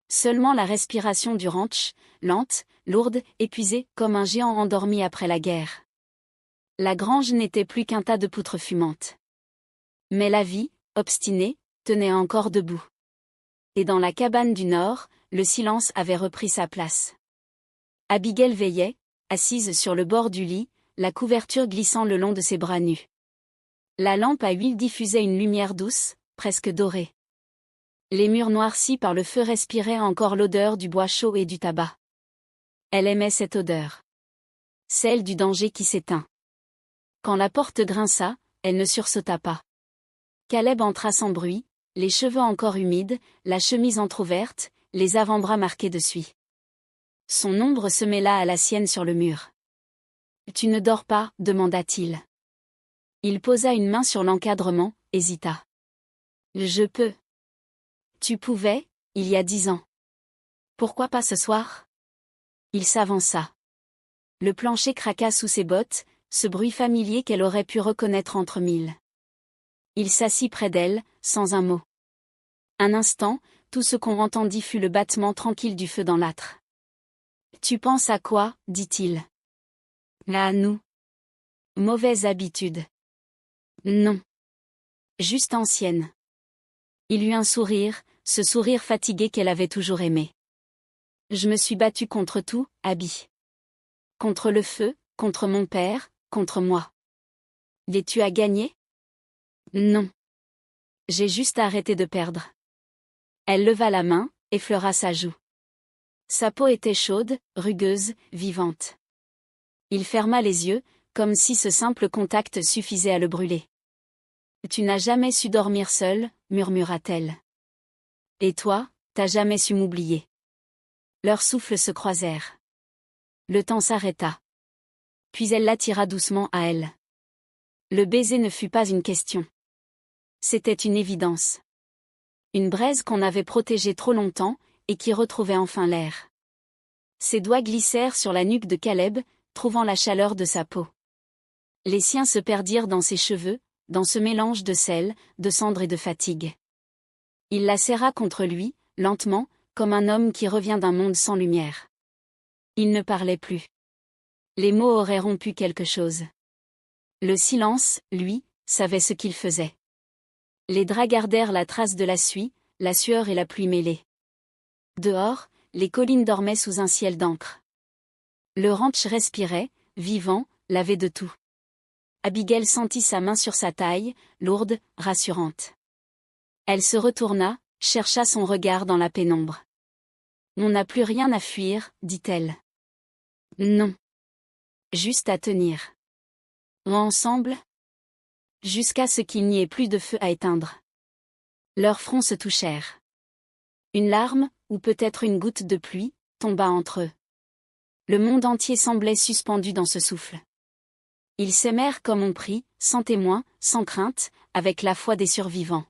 Seulement la respiration du ranch, lente, lourde, épuisée, comme un géant endormi après la guerre. La grange n'était plus qu'un tas de poutres fumantes. Mais la vie, obstinée, tenait encore debout. Et dans la cabane du nord, le silence avait repris sa place. Abigail veillait, assise sur le bord du lit, la couverture glissant le long de ses bras nus. La lampe à huile diffusait une lumière douce, presque dorée. Les murs noircis par le feu respiraient encore l'odeur du bois chaud et du tabac. Elle aimait cette odeur. Celle du danger qui s'éteint. Quand la porte grinça, elle ne sursauta pas. Caleb entra sans bruit, les cheveux encore humides, la chemise entr'ouverte, les avant-bras marqués de suie. Son ombre se mêla à la sienne sur le mur. « Tu ne dors pas ?» demanda-t-il. Il posa une main sur l'encadrement, hésita. « Je peux. » Tu pouvais, il y a 10 ans. Pourquoi pas ce soir? Il s'avança. Le plancher craqua sous ses bottes, ce bruit familier qu'elle aurait pu reconnaître entre mille. Il s'assit près d'elle, sans un mot. Un instant, tout ce qu'on entendit fut le battement tranquille du feu dans l'âtre. « Tu penses à quoi ?» dit-il. « À nous. Mauvaise habitude. Non. Juste ancienne. Il eut un sourire, ce sourire fatigué qu'elle avait toujours aimé. Je me suis battue contre tout, Abby. Contre le feu, contre mon père, contre moi. Et tu as gagné? Non. J'ai juste arrêté de perdre. Elle leva la main, effleura sa joue. Sa peau était chaude, rugueuse, vivante. Il ferma les yeux, comme si ce simple contact suffisait à le brûler. Tu n'as jamais su dormir seule, murmura-t-elle. Et toi, t'as jamais su m'oublier. Leurs souffles se croisèrent. Le temps s'arrêta. Puis elle l'attira doucement à elle. Le baiser ne fut pas une question. C'était une évidence. Une braise qu'on avait protégée trop longtemps, et qui retrouvait enfin l'air. Ses doigts glissèrent sur la nuque de Caleb, trouvant la chaleur de sa peau. Les siens se perdirent dans ses cheveux, dans ce mélange de sel, de cendre et de fatigue. Il la serra contre lui, lentement, comme un homme qui revient d'un monde sans lumière. Il ne parlait plus. Les mots auraient rompu quelque chose. Le silence, lui, savait ce qu'il faisait. Les draps gardèrent la trace de la suie, la sueur et la pluie mêlée. Dehors, les collines dormaient sous un ciel d'encre. Le ranch respirait, vivant, lavé de tout. Abigail sentit sa main sur sa taille, lourde, rassurante. Elle se retourna, chercha son regard dans la pénombre. On n'a plus rien à fuir, dit-elle. Non. Juste à tenir. Ensemble? Jusqu'à ce qu'il n'y ait plus de feu à éteindre. Leurs fronts se touchèrent. Une larme, ou peut-être une goutte de pluie, tomba entre eux. Le monde entier semblait suspendu dans ce souffle. Ils s'aimèrent comme on prie, sans témoin, sans crainte, avec la foi des survivants.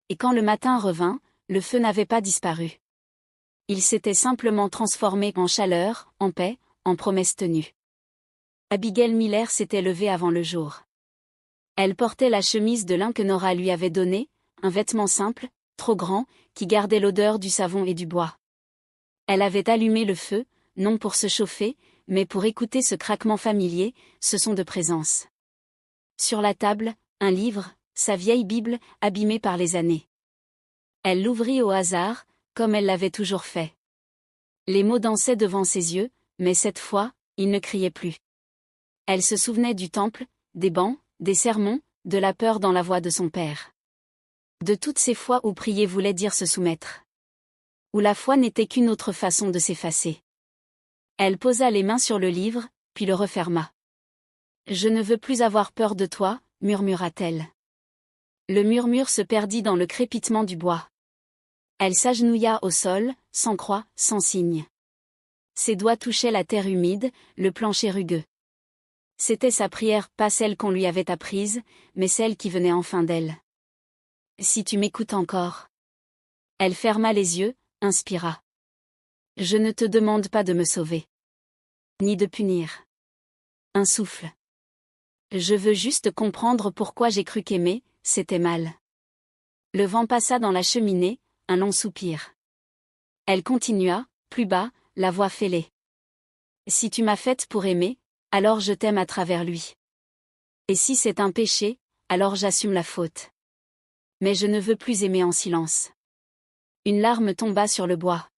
Et quand le matin revint, le feu n'avait pas disparu. Il s'était simplement transformé en chaleur, en paix, en promesse tenue. Abigail Miller s'était levée avant le jour. Elle portait la chemise de lin que Nora lui avait donnée, un vêtement simple, trop grand, qui gardait l'odeur du savon et du bois. Elle avait allumé le feu, non pour se chauffer, mais pour écouter ce craquement familier, ce son de présence. Sur la table, un livre, sa vieille Bible, abîmée par les années. Elle l'ouvrit au hasard, comme elle l'avait toujours fait. Les mots dansaient devant ses yeux, mais cette fois, il ne criait plus. Elle se souvenait du temple, des bancs, des sermons, de la peur dans la voix de son père. De toutes ces fois où prier voulait dire se soumettre. Où la foi n'était qu'une autre façon de s'effacer. Elle posa les mains sur le livre, puis le referma. « Je ne veux plus avoir peur de toi, murmura-t-elle. » Le murmure se perdit dans le crépitement du bois. Elle s'agenouilla au sol, sans croix, sans signe. Ses doigts touchaient la terre humide, le plancher rugueux. C'était sa prière, pas celle qu'on lui avait apprise, mais celle qui venait enfin d'elle. « Si tu m'écoutes encore. » Elle ferma les yeux, inspira. « Je ne te demande pas de me sauver. Ni de punir. Un souffle. Je veux juste comprendre pourquoi j'ai cru qu'aimer, c'était mal. » Le vent passa dans la cheminée, un long soupir. Elle continua, plus bas, la voix fêlée. « Si tu m'as faite pour aimer, alors je t'aime à travers lui. Et si c'est un péché, alors j'assume la faute. Mais je ne veux plus aimer en silence. » Une larme tomba sur le bois.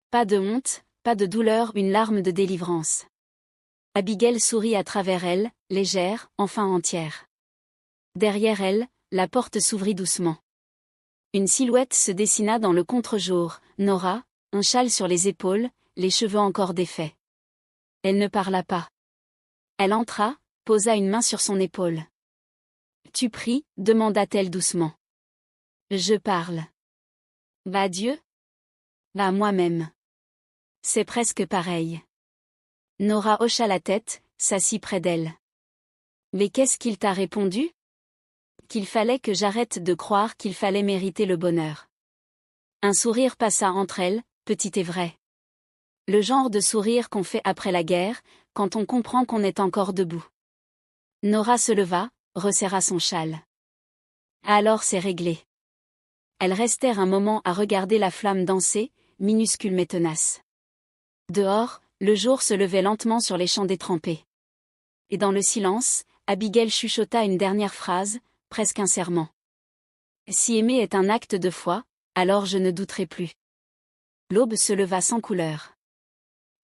Pas de honte, pas de douleur, une larme de délivrance. Abigail sourit à travers elle, légère, enfin entière. Derrière elle, la porte s'ouvrit doucement. Une silhouette se dessina dans le contre-jour, Nora, un châle sur les épaules, les cheveux encore défaits. Elle ne parla pas. Elle entra, posa une main sur son épaule. « Tu pries » demanda-t-elle doucement. « Je parle. »« À Dieu ?»« À moi-même. » C'est presque pareil. Nora hocha la tête, s'assit près d'elle. « Mais qu'est-ce qu'il t'a répondu ? » Qu'il fallait que j'arrête de croire qu'il fallait mériter le bonheur. Un sourire passa entre elles, petit et vrai. Le genre de sourire qu'on fait après la guerre, quand on comprend qu'on est encore debout. Nora se leva, resserra son châle. Alors c'est réglé. Elles restèrent un moment à regarder la flamme danser, minuscule mais tenace. Dehors, le jour se levait lentement sur les champs détrempés. Et dans le silence, Abigail chuchota une dernière phrase, presque un serment. Si aimer est un acte de foi, alors je ne douterai plus. L'aube se leva sans couleur.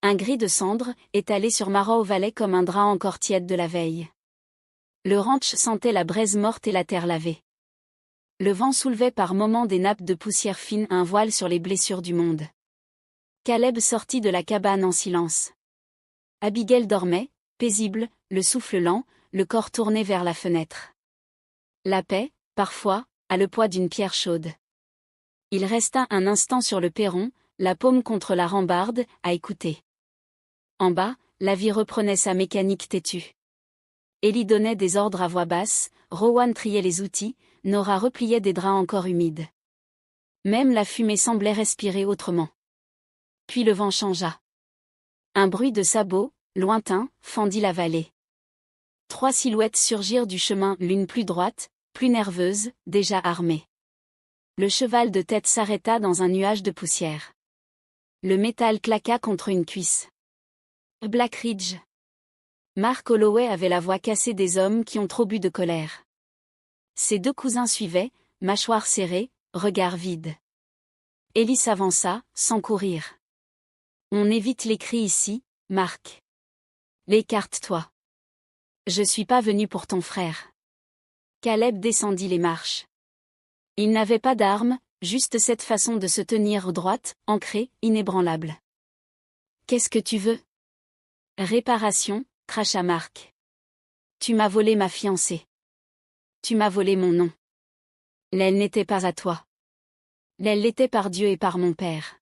Un gris de cendre, étalé sur Marrow Valley comme un drap encore tiède de la veille. Le ranch sentait la braise morte et la terre lavée. Le vent soulevait par moments des nappes de poussière fine, un voile sur les blessures du monde. Caleb sortit de la cabane en silence. Abigail dormait, paisible, le souffle lent, le corps tourné vers la fenêtre. La paix, parfois, a le poids d'une pierre chaude. Il resta un instant sur le perron, la paume contre la rambarde, à écouter. En bas, la vie reprenait sa mécanique têtue. Ellie donnait des ordres à voix basse, Rowan triait les outils, Nora repliait des draps encore humides. Même la fumée semblait respirer autrement. Puis le vent changea. Un bruit de sabots, lointain, fendit la vallée. 3 silhouettes surgirent du chemin, l'une plus droite, plus nerveuse, déjà armée. Le cheval de tête s'arrêta dans un nuage de poussière. Le métal claqua contre une cuisse. Black Ridge. Mark Holloway avait la voix cassée des hommes qui ont trop bu de colère. Ses 2 cousins suivaient, mâchoires serrées, regards vides. Ellie s'avança, sans courir. On évite les cris ici, Mark. Écarte-toi. Je suis pas venu pour ton frère. Caleb descendit les marches. Il n'avait pas d'armes, juste cette façon de se tenir droite, ancrée, inébranlable. Qu'est-ce que tu veux? Réparation, cracha Mark. Tu m'as volé ma fiancée. Tu m'as volé mon nom. Elle n'était pas à toi. Elle l'était par Dieu et par mon père.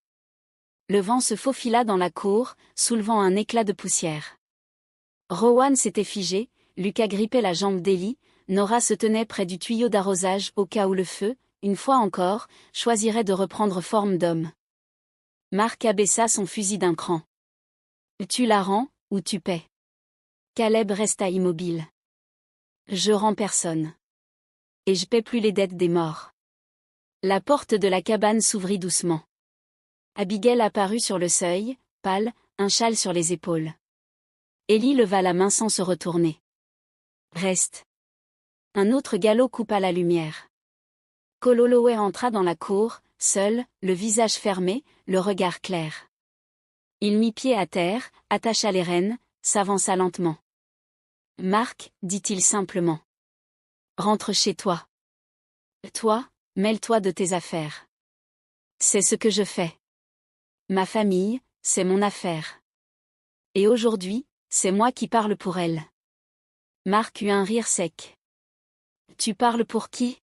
Le vent se faufila dans la cour, soulevant un éclat de poussière. Rowan s'était figé, Lucas grippait la jambe d'Ellie, Nora se tenait près du tuyau d'arrosage au cas où le feu, une fois encore, choisirait de reprendre forme d'homme. Mark abaissa son fusil d'un cran. Tu la rends, ou tu paies. Caleb resta immobile. Je rends personne. Et je paie plus les dettes des morts. La porte de la cabane s'ouvrit doucement. Abigail apparut sur le seuil, pâle, un châle sur les épaules. Ellie leva la main sans se retourner. Reste. Un autre galop coupa la lumière. Cole Holloway entra dans la cour, seul, le visage fermé, le regard clair. Il mit pied à terre, attacha les rênes, s'avança lentement. Mark, dit-il simplement. Rentre chez toi. Toi, mêle-toi de tes affaires. C'est ce que je fais. Ma famille, c'est mon affaire. Et aujourd'hui, c'est moi qui parle pour elle. Mark eut un rire sec. Tu parles pour qui?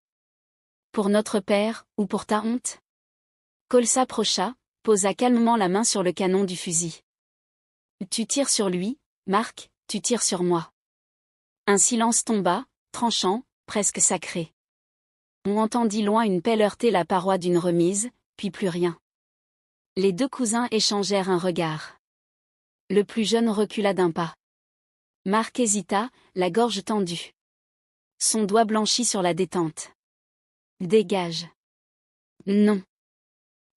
Pour notre père, ou pour ta honte? Cole s'approcha, posa calmement la main sur le canon du fusil. Tu tires sur lui, Mark, tu tires sur moi. Un silence tomba, tranchant, presque sacré. On entendit loin une pelle heurter la paroi d'une remise, puis plus rien. Les 2 cousins échangèrent un regard. Le plus jeune recula d'un pas. Mark hésita, la gorge tendue. Son doigt blanchit sur la détente. Dégage. Non.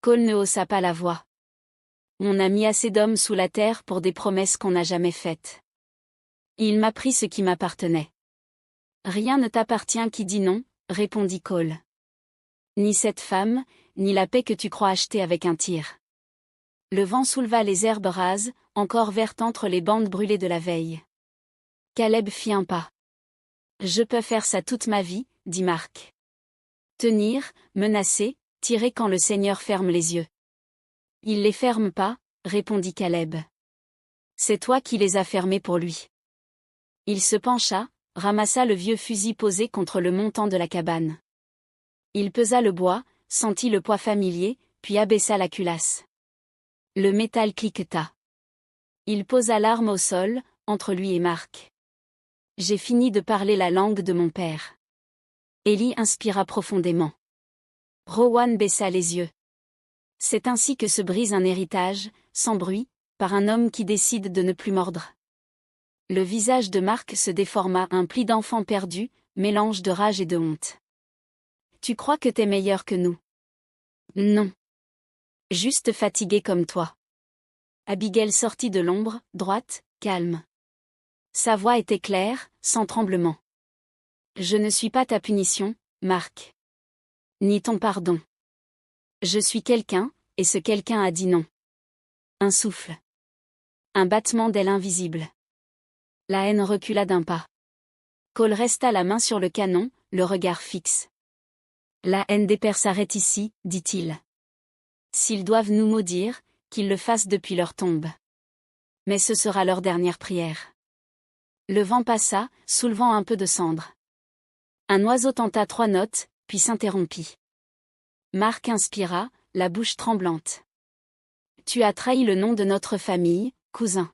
Cole ne haussa pas la voix. On a mis assez d'hommes sous la terre pour des promesses qu'on n'a jamais faites. Il m'a pris ce qui m'appartenait. Rien ne t'appartient qui dit non, répondit Cole. Ni cette femme, ni la paix que tu crois acheter avec un tir. Le vent souleva les herbes rases, encore vertes entre les bandes brûlées de la veille. Caleb fit un pas. Je peux faire ça toute ma vie, dit Mark. Tenir, menacer, tirer quand le Seigneur ferme les yeux. Il les ferme pas, répondit Caleb. C'est toi qui les as fermés pour lui. Il se pencha, ramassa le vieux fusil posé contre le montant de la cabane. Il pesa le bois, sentit le poids familier, puis abaissa la culasse. Le métal cliqueta. Il posa l'arme au sol, entre lui et Mark. J'ai fini de parler la langue de mon père. Ellie inspira profondément. Rowan baissa les yeux. C'est ainsi que se brise un héritage, sans bruit, par un homme qui décide de ne plus mordre. Le visage de Mark se déforma, un pli d'enfant perdu, mélange de rage et de honte. Tu crois que t'es meilleur que nous? Non. Juste fatigué comme toi. Abigail sortit de l'ombre, droite, calme. Sa voix était claire, sans tremblement. Je ne suis pas ta punition, Marc. Ni ton pardon. Je suis quelqu'un, et ce quelqu'un a dit non. Un souffle. Un battement d'aile invisible. La haine recula d'un pas. Cole resta la main sur le canon, le regard fixe. La haine des pères s'arrête ici, dit-il. S'ils doivent nous maudire, qu'ils le fassent depuis leur tombe. Mais ce sera leur dernière prière. Le vent passa, soulevant un peu de cendre. Un oiseau tenta 3 notes, puis s'interrompit. Marc inspira, la bouche tremblante. Tu as trahi le nom de notre famille, cousin.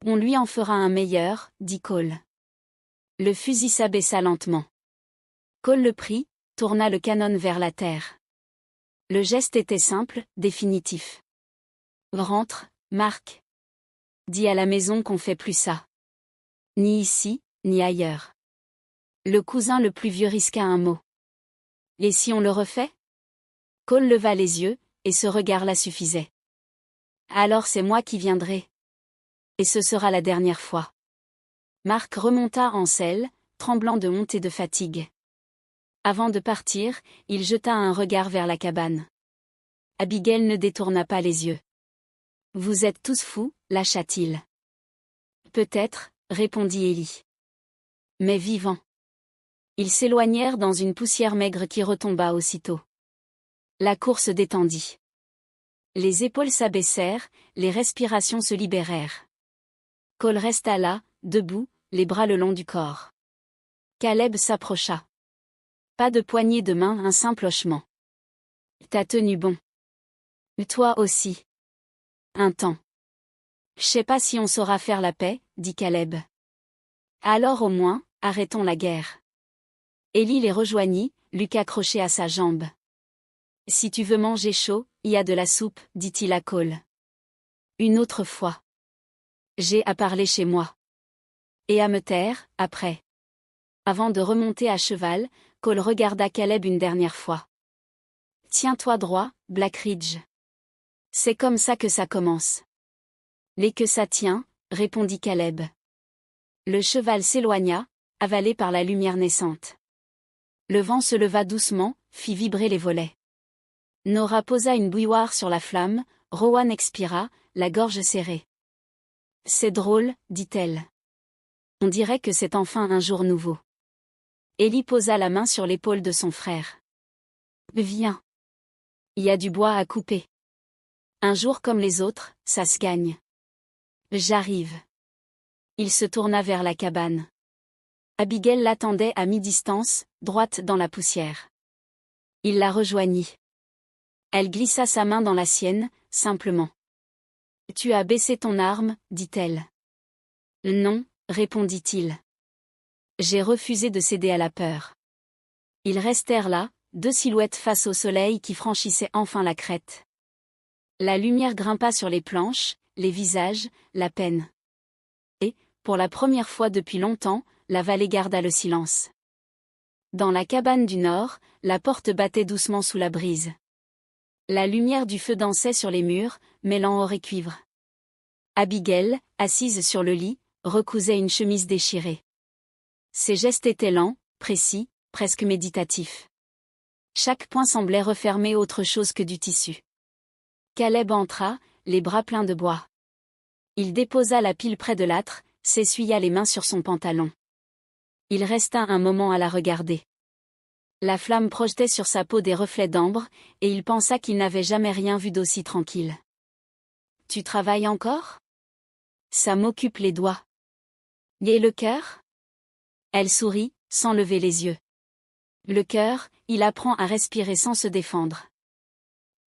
On lui en fera un meilleur, dit Cole. Le fusil s'abaissa lentement. Cole le prit, tourna le canon vers la terre. Le geste était simple, définitif. Rentre, Marc. Dis à la maison qu'on fait plus ça. Ni ici, ni ailleurs. Le cousin le plus vieux risqua un mot. Et si on le refait? Cole leva les yeux, et ce regard la suffisait. Alors c'est moi qui viendrai. Et ce sera la dernière fois. Marc remonta en selle, tremblant de honte et de fatigue. Avant de partir, il jeta un regard vers la cabane. Abigail ne détourna pas les yeux. Vous êtes tous fous, lâcha-t-il. Peut-être, répondit Ellie. Mais vivants. Ils s'éloignèrent dans une poussière maigre qui retomba aussitôt. La cour se détendit. Les épaules s'abaissèrent, les respirations se libérèrent. Cole resta là, debout, les bras le long du corps. Caleb s'approcha. Pas de poignée de main, un simple hochement. T'as tenu bon. Toi aussi. Un temps. Je sais pas si on saura faire la paix, dit Caleb. Alors au moins, arrêtons la guerre. Ellie les rejoignit, Luc accroché à sa jambe. Si tu veux manger chaud, il y a de la soupe, dit-il à Cole. Une autre fois. J'ai à parler chez moi. Et à me taire, après. Avant de remonter à cheval, Cole regarda Caleb une dernière fois. Tiens-toi droit, Blackridge. C'est comme ça que ça commence. Les que ça tient, répondit Caleb. Le cheval s'éloigna, avalé par la lumière naissante. Le vent se leva doucement, fit vibrer les volets. Nora posa une bouilloire sur la flamme, Rowan expira, la gorge serrée. C'est drôle, dit-elle. On dirait que c'est enfin un jour nouveau. Ellie posa la main sur l'épaule de son frère. Viens. Il y a du bois à couper. Un jour comme les autres, ça se gagne. J'arrive. Il se tourna vers la cabane. Abigail l'attendait à mi-distance, droite dans la poussière. Il la rejoignit. Elle glissa sa main dans la sienne, simplement. Tu as baissé ton arme, dit-elle. Non, répondit-il. J'ai refusé de céder à la peur. Ils restèrent là, 2 silhouettes face au soleil qui franchissait enfin la crête. La lumière grimpa sur les planches, les visages, la peine. Et, pour la première fois depuis longtemps, la vallée garda le silence. Dans la cabane du nord, la porte battait doucement sous la brise. La lumière du feu dansait sur les murs, mêlant or et cuivre. Abigail, assise sur le lit, recousait une chemise déchirée. Ses gestes étaient lents, précis, presque méditatifs. Chaque point semblait refermer autre chose que du tissu. Caleb entra, les bras pleins de bois. Il déposa la pile près de l'âtre, s'essuya les mains sur son pantalon. Il resta un moment à la regarder. La flamme projetait sur sa peau des reflets d'ambre, et il pensa qu'il n'avait jamais rien vu d'aussi tranquille. « Tu travailles encore ? Ça m'occupe les doigts. Et le cœur ? » Elle sourit, sans lever les yeux. Le cœur, il apprend à respirer sans se défendre.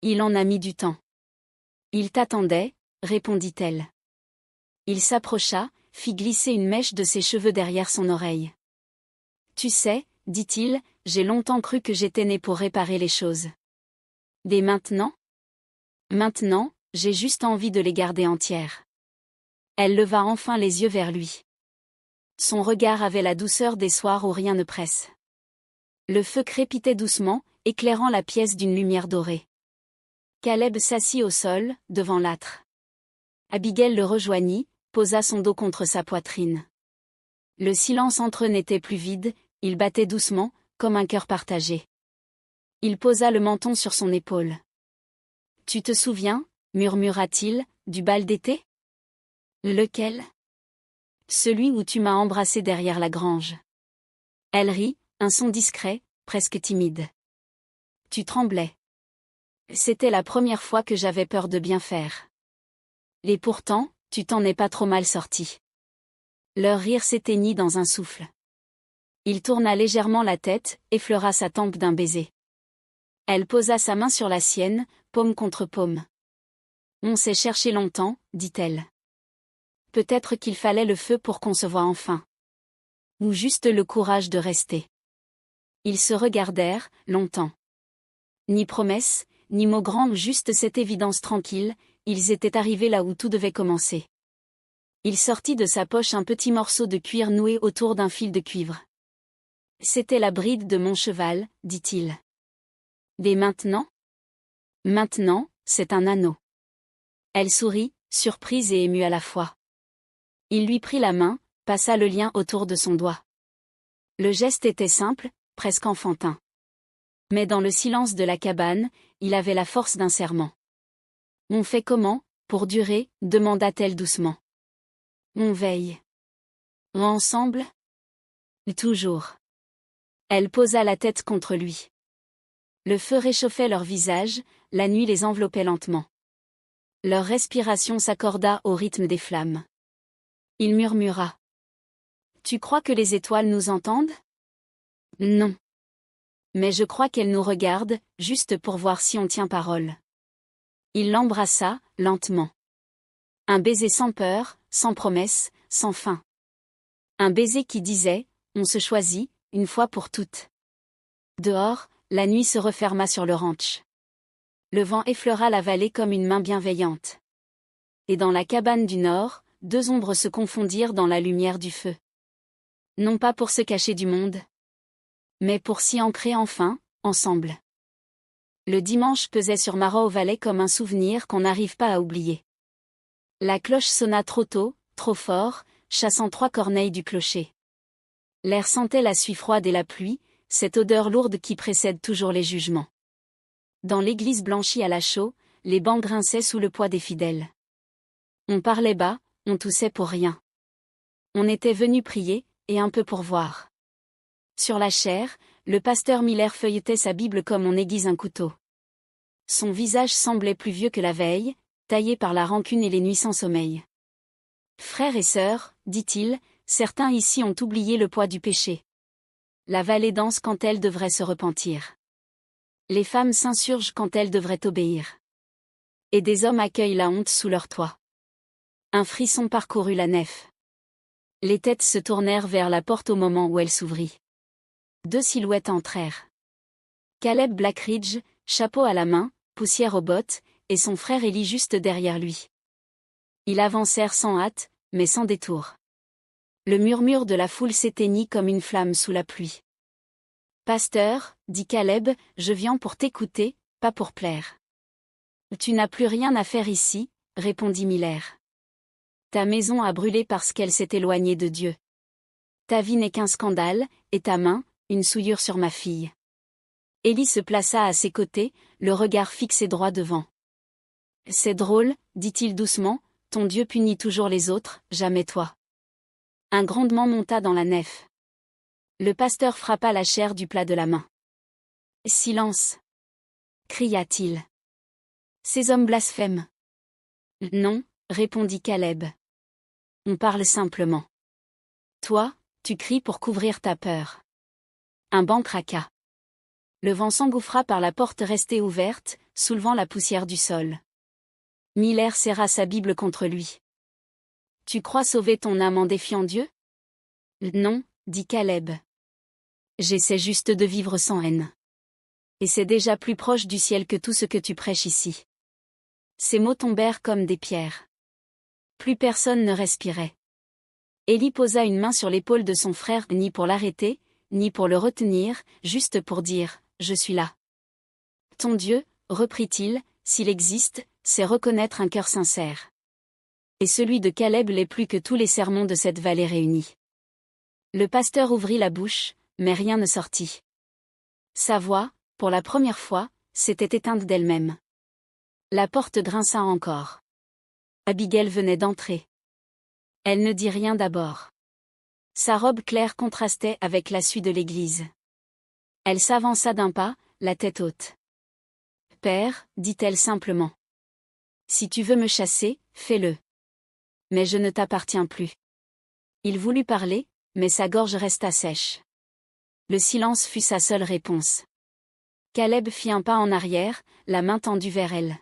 Il en a mis du temps. Il t'attendait, répondit-elle. Il s'approcha, fit glisser une mèche de ses cheveux derrière son oreille. Tu sais, dit-il, j'ai longtemps cru que j'étais né pour réparer les choses. Dès maintenant ? Maintenant, j'ai juste envie de les garder entières. Elle leva enfin les yeux vers lui. Son regard avait la douceur des soirs où rien ne presse. Le feu crépitait doucement, éclairant la pièce d'une lumière dorée. Caleb s'assit au sol, devant l'âtre. Abigail le rejoignit, posa son dos contre sa poitrine. Le silence entre eux n'était plus vide, il battait doucement, comme un cœur partagé. Il posa le menton sur son épaule. « Tu te souviens, murmura-t-il, du bal d'été ? Lequel ? Celui où tu m'as embrassé derrière la grange. » Elle rit, un son discret, presque timide. « Tu tremblais. C'était la première fois que j'avais peur de bien faire. Et pourtant, tu t'en es pas trop mal sorti. » Leur rire s'éteignit dans un souffle. Il tourna légèrement la tête, effleura sa tempe d'un baiser. Elle posa sa main sur la sienne, paume contre paume. « On s'est cherché longtemps, dit-elle. Peut-être qu'il fallait le feu pour qu'on se voie enfin. Ou juste le courage de rester. » Ils se regardèrent, longtemps. Ni promesse, ni mot grand, juste cette évidence tranquille, ils étaient arrivés là où tout devait commencer. Il sortit de sa poche un petit morceau de cuir noué autour d'un fil de cuivre. « C'était la bride de mon cheval, dit-il. Dès maintenant ? Maintenant, c'est un anneau. » Elle sourit, surprise et émue à la fois. Il lui prit la main, passa le lien autour de son doigt. Le geste était simple, presque enfantin. Mais dans le silence de la cabane, il avait la force d'un serment. « On fait comment, pour durer ? Demanda-t-elle doucement. « On veille. Ensemble ? Toujours. » Elle posa la tête contre lui. Le feu réchauffait leurs visages, la nuit les enveloppait lentement. Leur respiration s'accorda au rythme des flammes. Il murmura. « Tu crois que les étoiles nous entendent ? Non. Mais je crois qu'elles nous regardent, juste pour voir si on tient parole. » Il l'embrassa, lentement. Un baiser sans peur, sans promesse, sans fin. Un baiser qui disait, on se choisit, une fois pour toutes. Dehors, la nuit se referma sur le ranch. Le vent effleura la vallée comme une main bienveillante. Et dans la cabane du nord, deux ombres se confondirent dans la lumière du feu. Non pas pour se cacher du monde, mais pour s'y ancrer enfin, ensemble. Le dimanche pesait sur Marrow Valley comme un souvenir qu'on n'arrive pas à oublier. La cloche sonna trop tôt, trop fort, chassant 3 corneilles du clocher. L'air sentait la suie froide et la pluie, cette odeur lourde qui précède toujours les jugements. Dans l'église blanchie à la chaux, les bancs grinçaient sous le poids des fidèles. On parlait bas, on toussait pour rien. On était venu prier, et un peu pour voir. Sur la chaire, le pasteur Miller feuilletait sa Bible comme on aiguise un couteau. Son visage semblait plus vieux que la veille, taillé par la rancune et les nuits sans sommeil. « Frères et sœurs, dit-il, certains ici ont oublié le poids du péché. La vallée danse quand elle devrait se repentir. Les femmes s'insurgent quand elles devraient obéir. Et des hommes accueillent la honte sous leur toit. » Un frisson parcourut la nef. Les têtes se tournèrent vers la porte au moment où elle s'ouvrit. 2 silhouettes entrèrent. Caleb Blackridge, chapeau à la main, poussière aux bottes, et son frère Eli juste derrière lui. Ils avancèrent sans hâte, mais sans détour. Le murmure de la foule s'éteignit comme une flamme sous la pluie. « Pasteur, dit Caleb, je viens pour t'écouter, pas pour plaire. »« Tu n'as plus rien à faire ici, » répondit Miller. « Ta maison a brûlé parce qu'elle s'est éloignée de Dieu. Ta vie n'est qu'un scandale, et ta main, une souillure sur ma fille. » Eli se plaça à ses côtés, le regard fixé droit devant. « C'est drôle, dit-il doucement, ton Dieu punit toujours les autres, jamais toi. » Un grondement monta dans la nef. Le pasteur frappa la chair du plat de la main. « Silence !» cria-t-il. « Ces hommes blasphèment. »« Non, » répondit Caleb. « On parle simplement. Toi, tu cries pour couvrir ta peur. » Un banc craqua. Le vent s'engouffra par la porte restée ouverte, soulevant la poussière du sol. Miller serra sa Bible contre lui. « Tu crois sauver ton âme en défiant Dieu ? » Non, dit Caleb. J'essaie juste de vivre sans haine. Et c'est déjà plus proche du ciel que tout ce que tu prêches ici. Ces mots tombèrent comme des pierres. Plus personne ne respirait. Eli posa une main sur l'épaule de son frère, ni pour l'arrêter, ni pour le retenir, juste pour dire « Je suis là ». Ton Dieu, reprit-il, s'il existe, c'est reconnaître un cœur sincère. Et celui de Caleb l'est plus que tous les sermons de cette vallée réunie. Le pasteur ouvrit la bouche, mais rien ne sortit. Sa voix, pour la première fois, s'était éteinte d'elle-même. La porte grinça encore. Abigail venait d'entrer. Elle ne dit rien d'abord. Sa robe claire contrastait avec la suie de l'église. Elle s'avança d'un pas, la tête haute. « Père, dit-elle simplement. Si tu veux me chasser, fais-le. Mais je ne t'appartiens plus. » Il voulut parler, mais sa gorge resta sèche. Le silence fut sa seule réponse. Caleb fit un pas en arrière, la main tendue vers elle.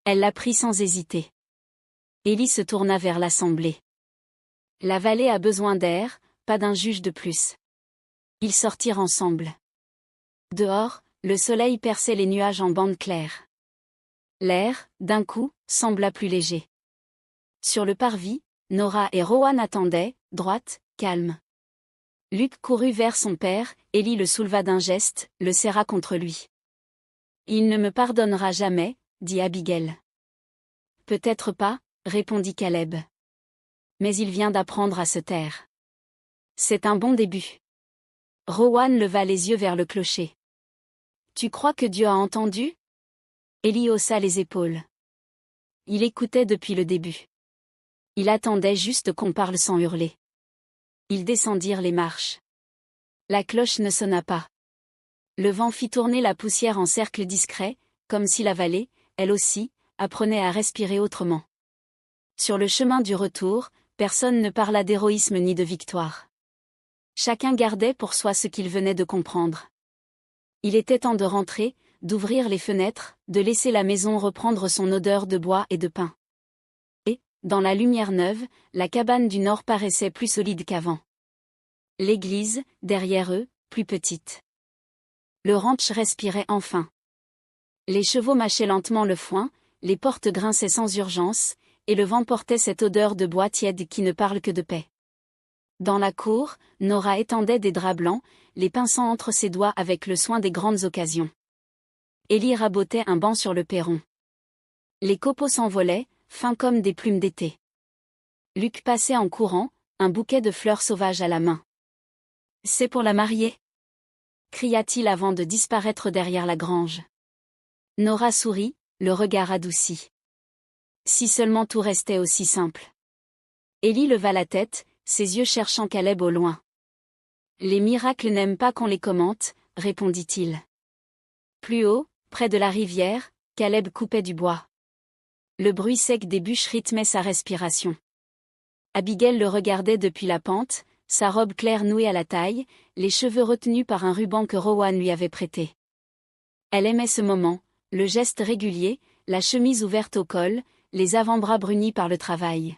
Elle la prit sans hésiter. Élie se tourna vers l'assemblée. La vallée a besoin d'air, pas d'un juge de plus. Ils sortirent ensemble. Dehors, le soleil perçait les nuages en bandes claires. L'air, d'un coup, sembla plus léger. Sur le parvis, Nora et Rohan attendaient, droite, calme. Luc courut vers son père, Élie le souleva d'un geste, le serra contre lui. « Il ne me pardonnera jamais, » dit Abigail. « Peut-être pas, » répondit Caleb. « Mais il vient d'apprendre à se taire. C'est un bon début. » Rohan leva les yeux vers le clocher. « Tu crois que Dieu a entendu ?» Élie haussa les épaules. Il écoutait depuis le début. Il attendait juste qu'on parle sans hurler. Ils descendirent les marches. La cloche ne sonna pas. Le vent fit tourner la poussière en cercles discrets, comme si la vallée, elle aussi, apprenait à respirer autrement. Sur le chemin du retour, personne ne parla d'héroïsme ni de victoire. Chacun gardait pour soi ce qu'il venait de comprendre. Il était temps de rentrer, d'ouvrir les fenêtres, de laisser la maison reprendre son odeur de bois et de pain. Et, dans la lumière neuve, la cabane du nord paraissait plus solide qu'avant. L'église, derrière eux, plus petite. Le ranch respirait enfin. Les chevaux mâchaient lentement le foin, les portes grinçaient sans urgence, et le vent portait cette odeur de bois tiède qui ne parle que de paix. Dans la cour, Nora étendait des draps blancs, les pinçant entre ses doigts avec le soin des grandes occasions. Élie rabotait un banc sur le perron. Les copeaux s'envolaient, fins comme des plumes d'été. Luc passait en courant, un bouquet de fleurs sauvages à la main. « C'est pour la mariée » cria-t-il avant de disparaître derrière la grange. Nora sourit, le regard adouci. Si seulement tout restait aussi simple. Élie leva la tête, ses yeux cherchant Caleb au loin. « Les miracles n'aiment pas qu'on les commente, » répondit-il. Plus haut, près de la rivière, Caleb coupait du bois. Le bruit sec des bûches rythmait sa respiration. Abigail le regardait depuis la pente, sa robe claire nouée à la taille, les cheveux retenus par un ruban que Rohan lui avait prêté. Elle aimait ce moment, le geste régulier, la chemise ouverte au col, les avant-bras brunis par le travail.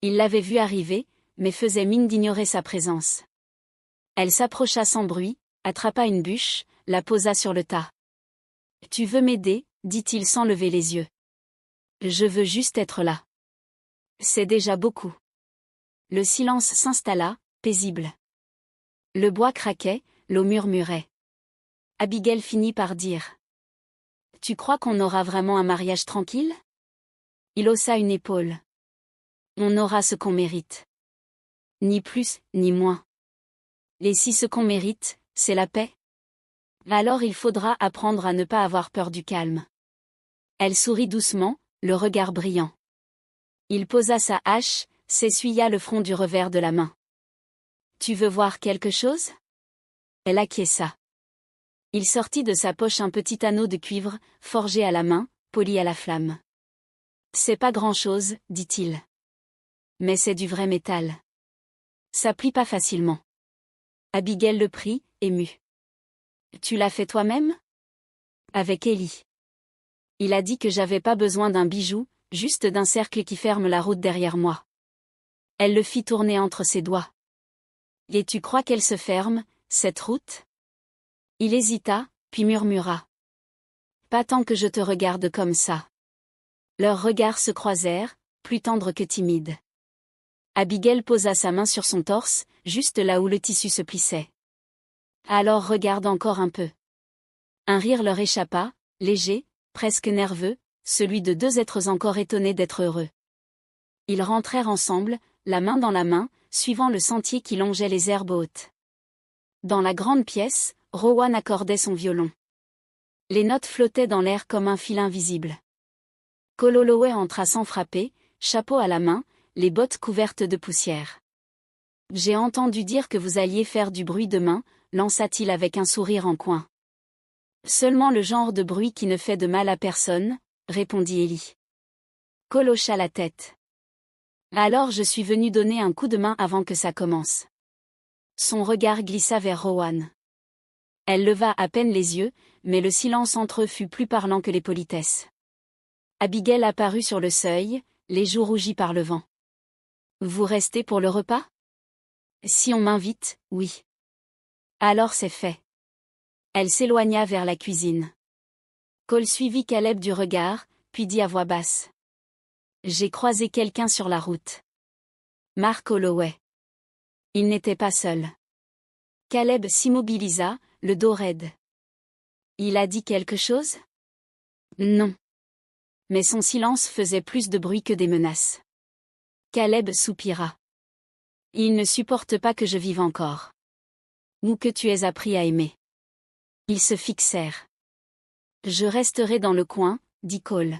Il l'avait vu arriver, mais faisait mine d'ignorer sa présence. Elle s'approcha sans bruit, attrapa une bûche, la posa sur le tas. « Tu veux m'aider » dit-il sans lever les yeux. « Je veux juste être là. » C'est déjà beaucoup. Le silence s'installa, paisible. Le bois craquait, l'eau murmurait. Abigail finit par dire. « Tu crois qu'on aura vraiment un mariage tranquille ?» Il haussa une épaule. « On aura ce qu'on mérite. Ni plus, ni moins. Et si ce qu'on mérite, c'est la paix ? Alors il faudra apprendre à ne pas avoir peur du calme. » Elle sourit doucement, le regard brillant. Il posa sa hache, s'essuya le front du revers de la main. « Tu veux voir quelque chose ?» Elle acquiesça. Il sortit de sa poche un petit anneau de cuivre, forgé à la main, poli à la flamme. « C'est pas grand-chose, dit-il. Mais c'est du vrai métal. Ça plie pas facilement. » Abigail le prit, émue. « Tu l'as fait toi-même ?» Avec Élie. Il a dit que j'avais pas besoin d'un bijou, juste d'un cercle qui ferme la route derrière moi. Elle le fit tourner entre ses doigts. « Et tu crois qu'elle se ferme, cette route ?» Il hésita, puis murmura. « Pas tant que je te regarde comme ça. » Leurs regards se croisèrent, plus tendres que timides. Abigail posa sa main sur son torse, juste là où le tissu se plissait. « Alors regarde encore un peu. » Un rire leur échappa, léger, presque nerveux, celui de deux êtres encore étonnés d'être heureux. Ils rentrèrent ensemble, la main dans la main, suivant le sentier qui longeait les herbes hautes. Dans la grande pièce, Rowan accordait son violon. Les notes flottaient dans l'air comme un fil invisible. Kololowe entra sans frapper, chapeau à la main, les bottes couvertes de poussière. « J'ai entendu dire que vous alliez faire du bruit demain », lança-t-il avec un sourire en coin. « Seulement le genre de bruit qui ne fait de mal à personne », répondit Ellie. Cole hocha la tête. « Alors je suis venu donner un coup de main avant que ça commence. » Son regard glissa vers Rowan. Elle leva à peine les yeux, mais le silence entre eux fut plus parlant que les politesses. Abigail apparut sur le seuil, les joues rougies par le vent. « Vous restez pour le repas ? » ?»« Si on m'invite, oui. »« Alors c'est fait. » Elle s'éloigna vers la cuisine. Cole suivit Caleb du regard, puis dit à voix basse. « J'ai croisé quelqu'un sur la route. » Mark Holloway. Il n'était pas seul. Caleb s'immobilisa, le dos raide. « Il a dit quelque chose ? » Non. Mais son silence faisait plus de bruit que des menaces. Caleb soupira. « Il ne supporte pas que je vive encore. Ou que tu aies appris à aimer. » Ils se fixèrent. « Je resterai dans le coin, » dit Cole.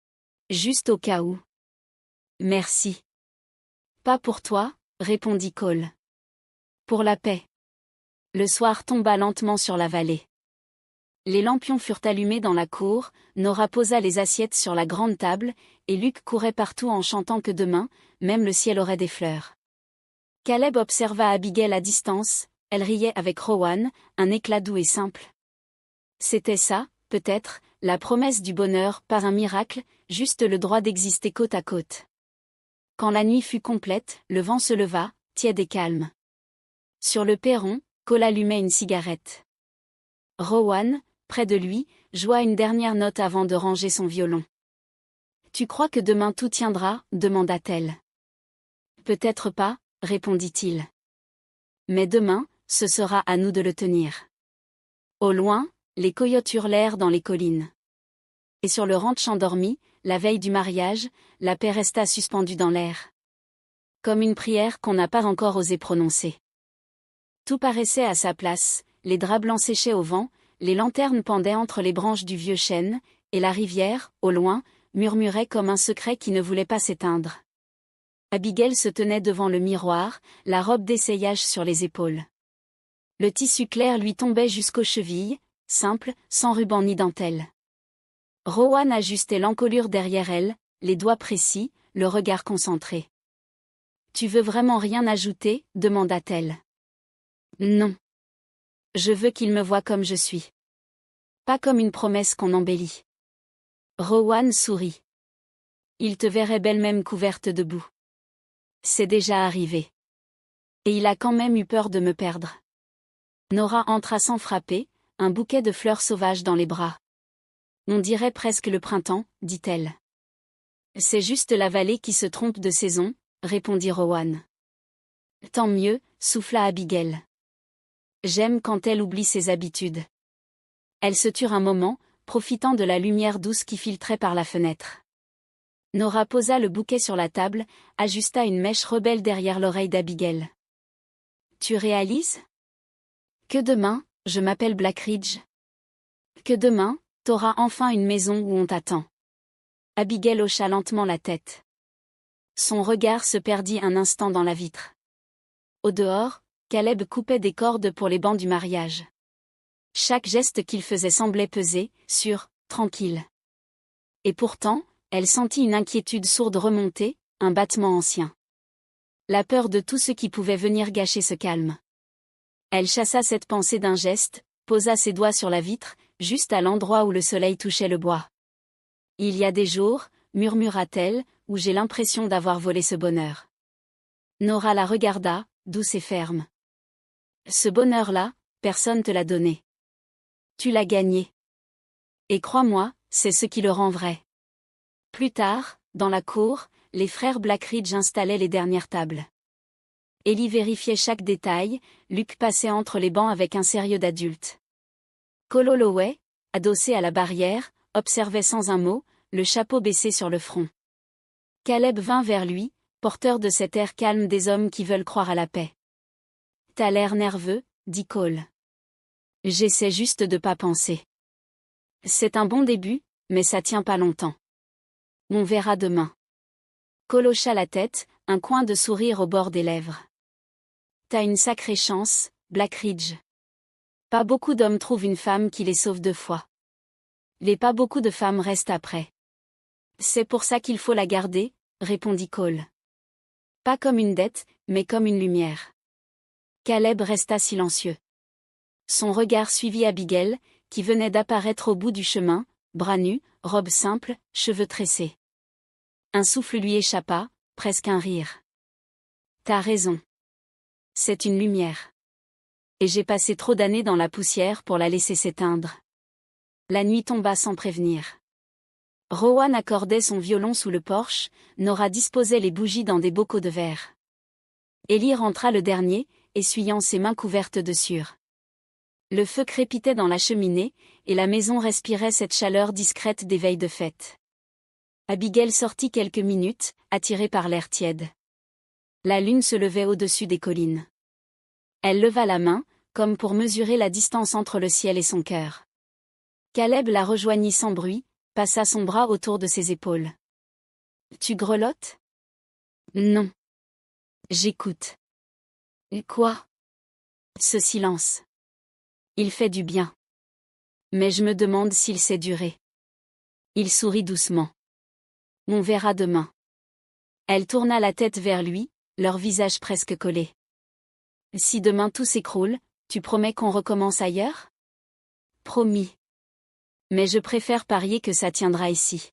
« Juste au cas où. »« Merci. »« Pas pour toi, » répondit Cole. « Pour la paix. » Le soir tomba lentement sur la vallée. Les lampions furent allumés dans la cour, Nora posa les assiettes sur la grande table, et Luke courait partout en chantant que demain, même le ciel aurait des fleurs. Caleb observa Abigail à distance, elle riait avec Rowan, un éclat doux et simple. C'était ça, peut-être, la promesse du bonheur, pas un miracle, juste le droit d'exister côte à côte. Quand la nuit fut complète, le vent se leva, tiède et calme. Sur le perron, Cole allumait une cigarette. Rowan, près de lui, joua une dernière note avant de ranger son violon. « Tu crois que demain tout tiendra ?» demanda-t-elle. « Peut-être pas, » répondit-il. « Mais demain, ce sera à nous de le tenir. » Au loin, les coyotes hurlèrent dans les collines. Et sur le ranch endormi, la veille du mariage, la paix resta suspendue dans l'air. Comme une prière qu'on n'a pas encore osé prononcer. Tout paraissait à sa place, les draps blancs séchaient au vent, les lanternes pendaient entre les branches du vieux chêne, et la rivière, au loin, murmurait comme un secret qui ne voulait pas s'éteindre. Abigail se tenait devant le miroir, la robe d'essayage sur les épaules. Le tissu clair lui tombait jusqu'aux chevilles, simple, sans ruban ni dentelle. Rowan ajustait l'encolure derrière elle, les doigts précis, le regard concentré. « Tu veux vraiment rien ajouter ?» demanda-t-elle. « Non. Je veux qu'il me voie comme je suis. Pas comme une promesse qu'on embellit. » Rowan sourit. « Il te verrait belle même couverte de boue. C'est déjà arrivé. Et il a quand même eu peur de me perdre. » Nora entra sans frapper, un bouquet de fleurs sauvages dans les bras. « On dirait presque le printemps, » dit-elle. « C'est juste la vallée qui se trompe de saison, » répondit Rowan. « Tant mieux, » souffla Abigail. « J'aime quand elle oublie ses habitudes. » Elles se turent un moment, profitant de la lumière douce qui filtrait par la fenêtre. Nora posa le bouquet sur la table, ajusta une mèche rebelle derrière l'oreille d'Abigail. « Tu réalises ? Que demain, je m'appelle Blackridge. Que demain, t'auras enfin une maison où on t'attend. » Abigail hocha lentement la tête. Son regard se perdit un instant dans la vitre. Au dehors, Caleb coupait des cordes pour les bancs du mariage. Chaque geste qu'il faisait semblait peser, sûr, tranquille. Et pourtant, elle sentit une inquiétude sourde remonter, un battement ancien. La peur de tout ce qui pouvait venir gâcher ce calme. Elle chassa cette pensée d'un geste, posa ses doigts sur la vitre, juste à l'endroit où le soleil touchait le bois. « Il y a des jours, » murmura-t-elle, « où j'ai l'impression d'avoir volé ce bonheur. » Nora la regarda, douce et ferme. « Ce bonheur-là, personne te l'a donné. Tu l'as gagné. Et crois-moi, c'est ce qui le rend vrai. » Plus tard, dans la cour, les frères Blackridge installaient les dernières tables. Ellie vérifiait chaque détail, Luke passait entre les bancs avec un sérieux d'adulte. Cole Holloway, adossé à la barrière, observait sans un mot, le chapeau baissé sur le front. Caleb vint vers lui, porteur de cet air calme des hommes qui veulent croire à la paix. T'as l'air nerveux, dit Cole. J'essaie juste de pas penser. C'est un bon début, mais ça tient pas longtemps. On verra demain. Cole hocha la tête, un coin de sourire au bord des lèvres. T'as une sacrée chance, Blackridge. Pas beaucoup d'hommes trouvent une femme qui les sauve 2 fois. Pas beaucoup de femmes restent après. C'est pour ça qu'il faut la garder, répondit Cole. Pas comme une dette, mais comme une lumière. Caleb resta silencieux. Son regard suivit Abigail, qui venait d'apparaître au bout du chemin, bras nus, robe simple, cheveux tressés. Un souffle lui échappa, presque un rire. T'as raison. C'est une lumière. Et j'ai passé trop d'années dans la poussière pour la laisser s'éteindre. La nuit tomba sans prévenir. Rowan accordait son violon sous le porche, Nora disposait les bougies dans des bocaux de verre. Ellie rentra le dernier, essuyant ses mains couvertes de sueur. Le feu crépitait dans la cheminée, et la maison respirait cette chaleur discrète des veilles de fête. Abigail sortit quelques minutes, attirée par l'air tiède. La lune se levait au-dessus des collines. Elle leva la main, comme pour mesurer la distance entre le ciel et son cœur. Caleb la rejoignit sans bruit, passa son bras autour de ses épaules. Tu grelottes? Non. J'écoute. Quoi? Ce silence. Il fait du bien. Mais je me demande s'il sait durer. Il sourit doucement. On verra demain. Elle tourna la tête vers lui, leur visage presque collés. Si demain tout s'écroule, tu promets qu'on recommence ailleurs? Promis. Mais je préfère parier que ça tiendra ici.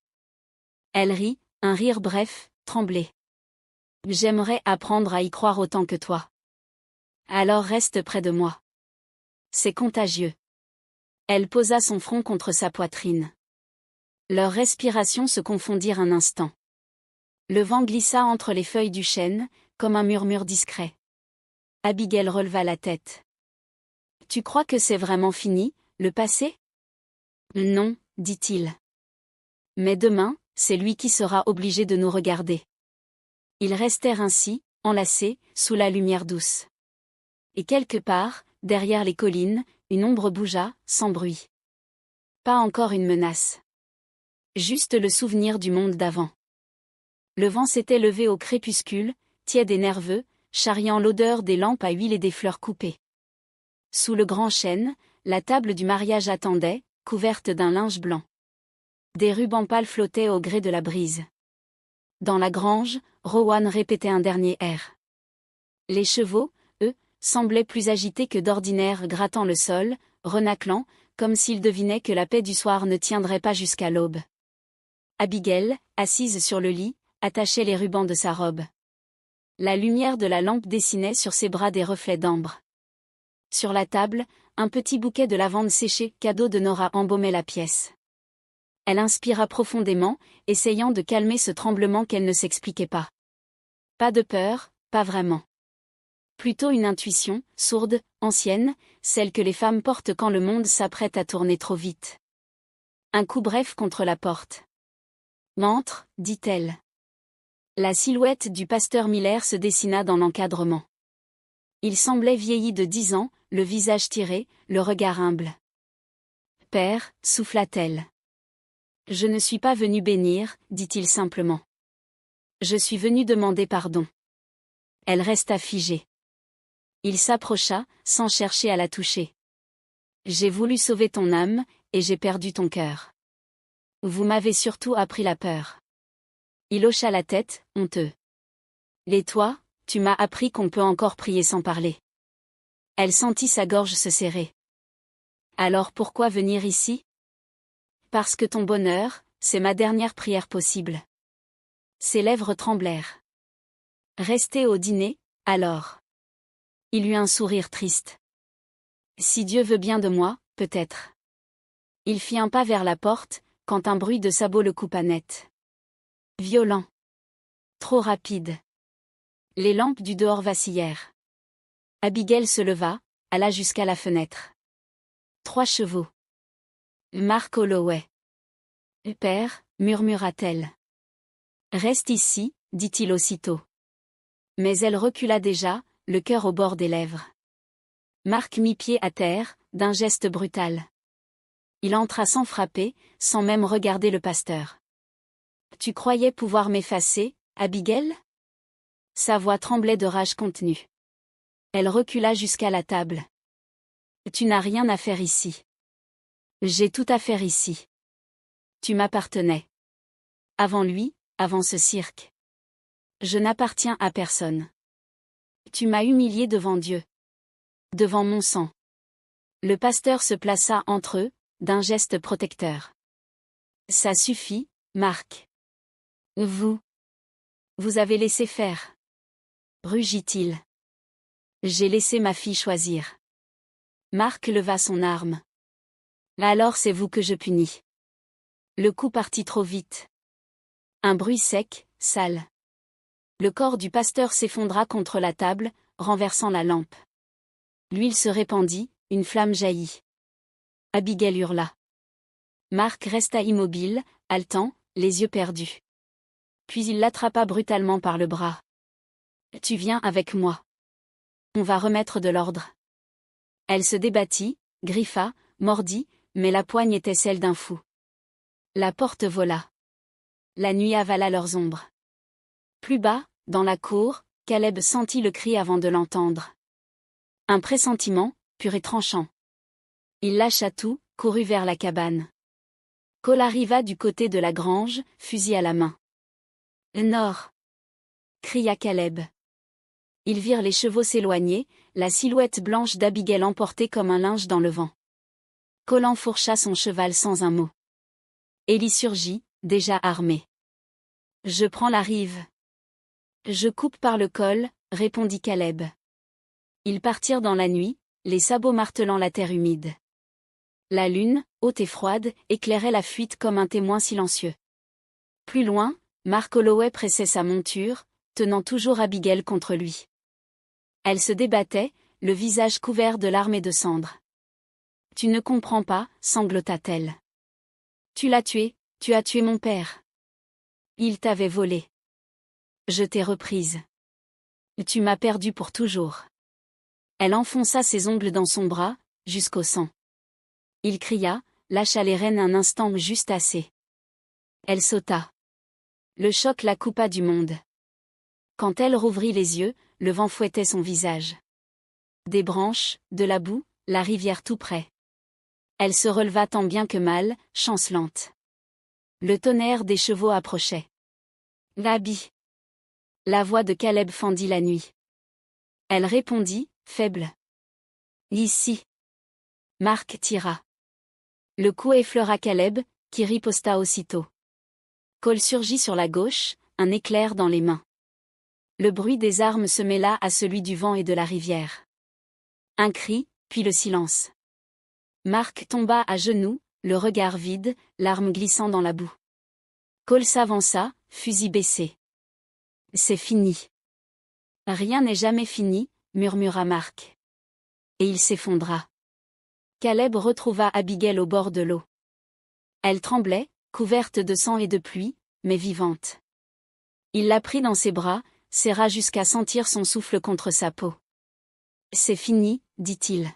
Elle rit, un rire bref, tremblé. J'aimerais apprendre à y croire autant que toi. Alors reste près de moi. C'est contagieux. Elle posa son front contre sa poitrine. Leurs respirations se confondirent un instant. Le vent glissa entre les feuilles du chêne, comme un murmure discret. Abigail releva la tête. Tu crois que c'est vraiment fini, le passé? Non, dit-il. Mais demain, c'est lui qui sera obligé de nous regarder. Ils restèrent ainsi, enlacés, sous la lumière douce. Et quelque part, derrière les collines, une ombre bougea, sans bruit. Pas encore une menace. Juste le souvenir du monde d'avant. Le vent s'était levé au crépuscule, tiède et nerveux, charriant l'odeur des lampes à huile et des fleurs coupées. Sous le grand chêne, la table du mariage attendait, couverte d'un linge blanc. Des rubans pâles flottaient au gré de la brise. Dans la grange, Rowan répétait un dernier air. Les chevaux, eux, semblaient plus agités que d'ordinaire, grattant le sol, renâclant, comme s'ils devinaient que la paix du soir ne tiendrait pas jusqu'à l'aube. Abigail, assise sur le lit, attachait les rubans de sa robe. La lumière de la lampe dessinait sur ses bras des reflets d'ambre. Sur la table, un petit bouquet de lavande séchée, cadeau de Nora, embaumait la pièce. Elle inspira profondément, essayant de calmer ce tremblement qu'elle ne s'expliquait pas. Pas de peur, pas vraiment. Plutôt une intuition, sourde, ancienne, celle que les femmes portent quand le monde s'apprête à tourner trop vite. Un coup bref contre la porte. « Entre, dit-elle. La silhouette du pasteur Miller se dessina dans l'encadrement. Il semblait vieilli de 10 ans, le visage tiré, le regard humble. « Père, souffla-t-elle. Je ne suis pas venu bénir, dit-il simplement. Je suis venu demander pardon. Elle resta figée. Il s'approcha, sans chercher à la toucher. J'ai voulu sauver ton âme, et j'ai perdu ton cœur. Vous m'avez surtout appris la peur. Il hocha la tête, honteux. Et toi, tu m'as appris qu'on peut encore prier sans parler. Elle sentit sa gorge se serrer. Alors pourquoi venir ici? Parce que ton bonheur, c'est ma dernière prière possible. Ses lèvres tremblèrent. Rester au dîner, alors. Il eut un sourire triste. Si Dieu veut bien de moi, peut-être. Il fit un pas vers la porte, quand un bruit de sabots le coupa net. Violent. Trop rapide. Les lampes du dehors vacillèrent. Abigail se leva, alla jusqu'à la fenêtre. 3 chevaux. Mark Holloway. Père, murmura-t-elle. Reste ici, dit-il aussitôt. Mais elle recula déjà, le cœur au bord des lèvres. Marc mit pied à terre, d'un geste brutal. Il entra sans frapper, sans même regarder le pasteur. « Tu croyais pouvoir m'effacer, Abigail ?» Sa voix tremblait de rage contenue. Elle recula jusqu'à la table. « Tu n'as rien à faire ici. »« J'ai tout à faire ici. »« Tu m'appartenais. Avant lui, avant ce cirque. Je n'appartiens à personne. Tu m'as humilié devant Dieu. Devant mon sang. » Le pasteur se plaça entre eux, d'un geste protecteur. « Ça suffit, Marc. Vous avez laissé faire. » Rugit-il. « J'ai laissé ma fille choisir. » Marc leva son arme. « Alors c'est vous que je punis. » Le coup partit trop vite. Un bruit sec, sale. Le corps du pasteur s'effondra contre la table, renversant la lampe. L'huile se répandit, une flamme jaillit. Abigail hurla. Marc resta immobile, haletant, les yeux perdus. Puis il l'attrapa brutalement par le bras. « Tu viens avec moi. On va remettre de l'ordre. » Elle se débattit, griffa, mordit, mais la poigne était celle d'un fou. La porte vola. La nuit avala leurs ombres. Plus bas, dans la cour, Caleb sentit le cri avant de l'entendre. Un pressentiment, pur et tranchant. Il lâcha tout, courut vers la cabane. Cole arriva du côté de la grange, fusil à la main. « Nord !» cria Caleb. Ils virent les chevaux s'éloigner, la silhouette blanche d'Abigail emportée comme un linge dans le vent. Cole enfourcha son cheval sans un mot. Élie surgit, déjà armée. « Je prends la rive. »« Je coupe par le col, » répondit Caleb. Ils partirent dans la nuit, les sabots martelant la terre humide. La lune, haute et froide, éclairait la fuite comme un témoin silencieux. Plus loin, Marc Holloway pressait sa monture, tenant toujours Abigail contre lui. Elle se débattait, le visage couvert de larmes et de cendres. « Tu ne comprends pas, » sanglota-t-elle. « Tu l'as tué, tu as tué mon père. Il t'avait volé. Je t'ai reprise. Tu m'as perdu pour toujours. » Elle enfonça ses ongles dans son bras, jusqu'au sang. Il cria, lâcha les rênes un instant juste assez. Elle sauta. Le choc la coupa du monde. Quand elle rouvrit les yeux, le vent fouettait son visage. Des branches, de la boue, la rivière tout près. Elle se releva tant bien que mal, chancelante. Le tonnerre des chevaux approchait. « L'habit !» La voix de Caleb fendit la nuit. Elle répondit, faible. « Ici !» Marc tira. Le coup effleura Caleb, qui riposta aussitôt. Cole surgit sur la gauche, un éclair dans les mains. Le bruit des armes se mêla à celui du vent et de la rivière. Un cri, puis le silence. Marc tomba à genoux, le regard vide, l'arme glissant dans la boue. Cole s'avança, fusil baissé. « C'est fini. »« Rien n'est jamais fini, » murmura Marc. Et il s'effondra. Caleb retrouva Abigail au bord de l'eau. Elle tremblait, couverte de sang et de pluie, mais vivante. Il la prit dans ses bras, serra jusqu'à sentir son souffle contre sa peau. « C'est fini, » dit-il.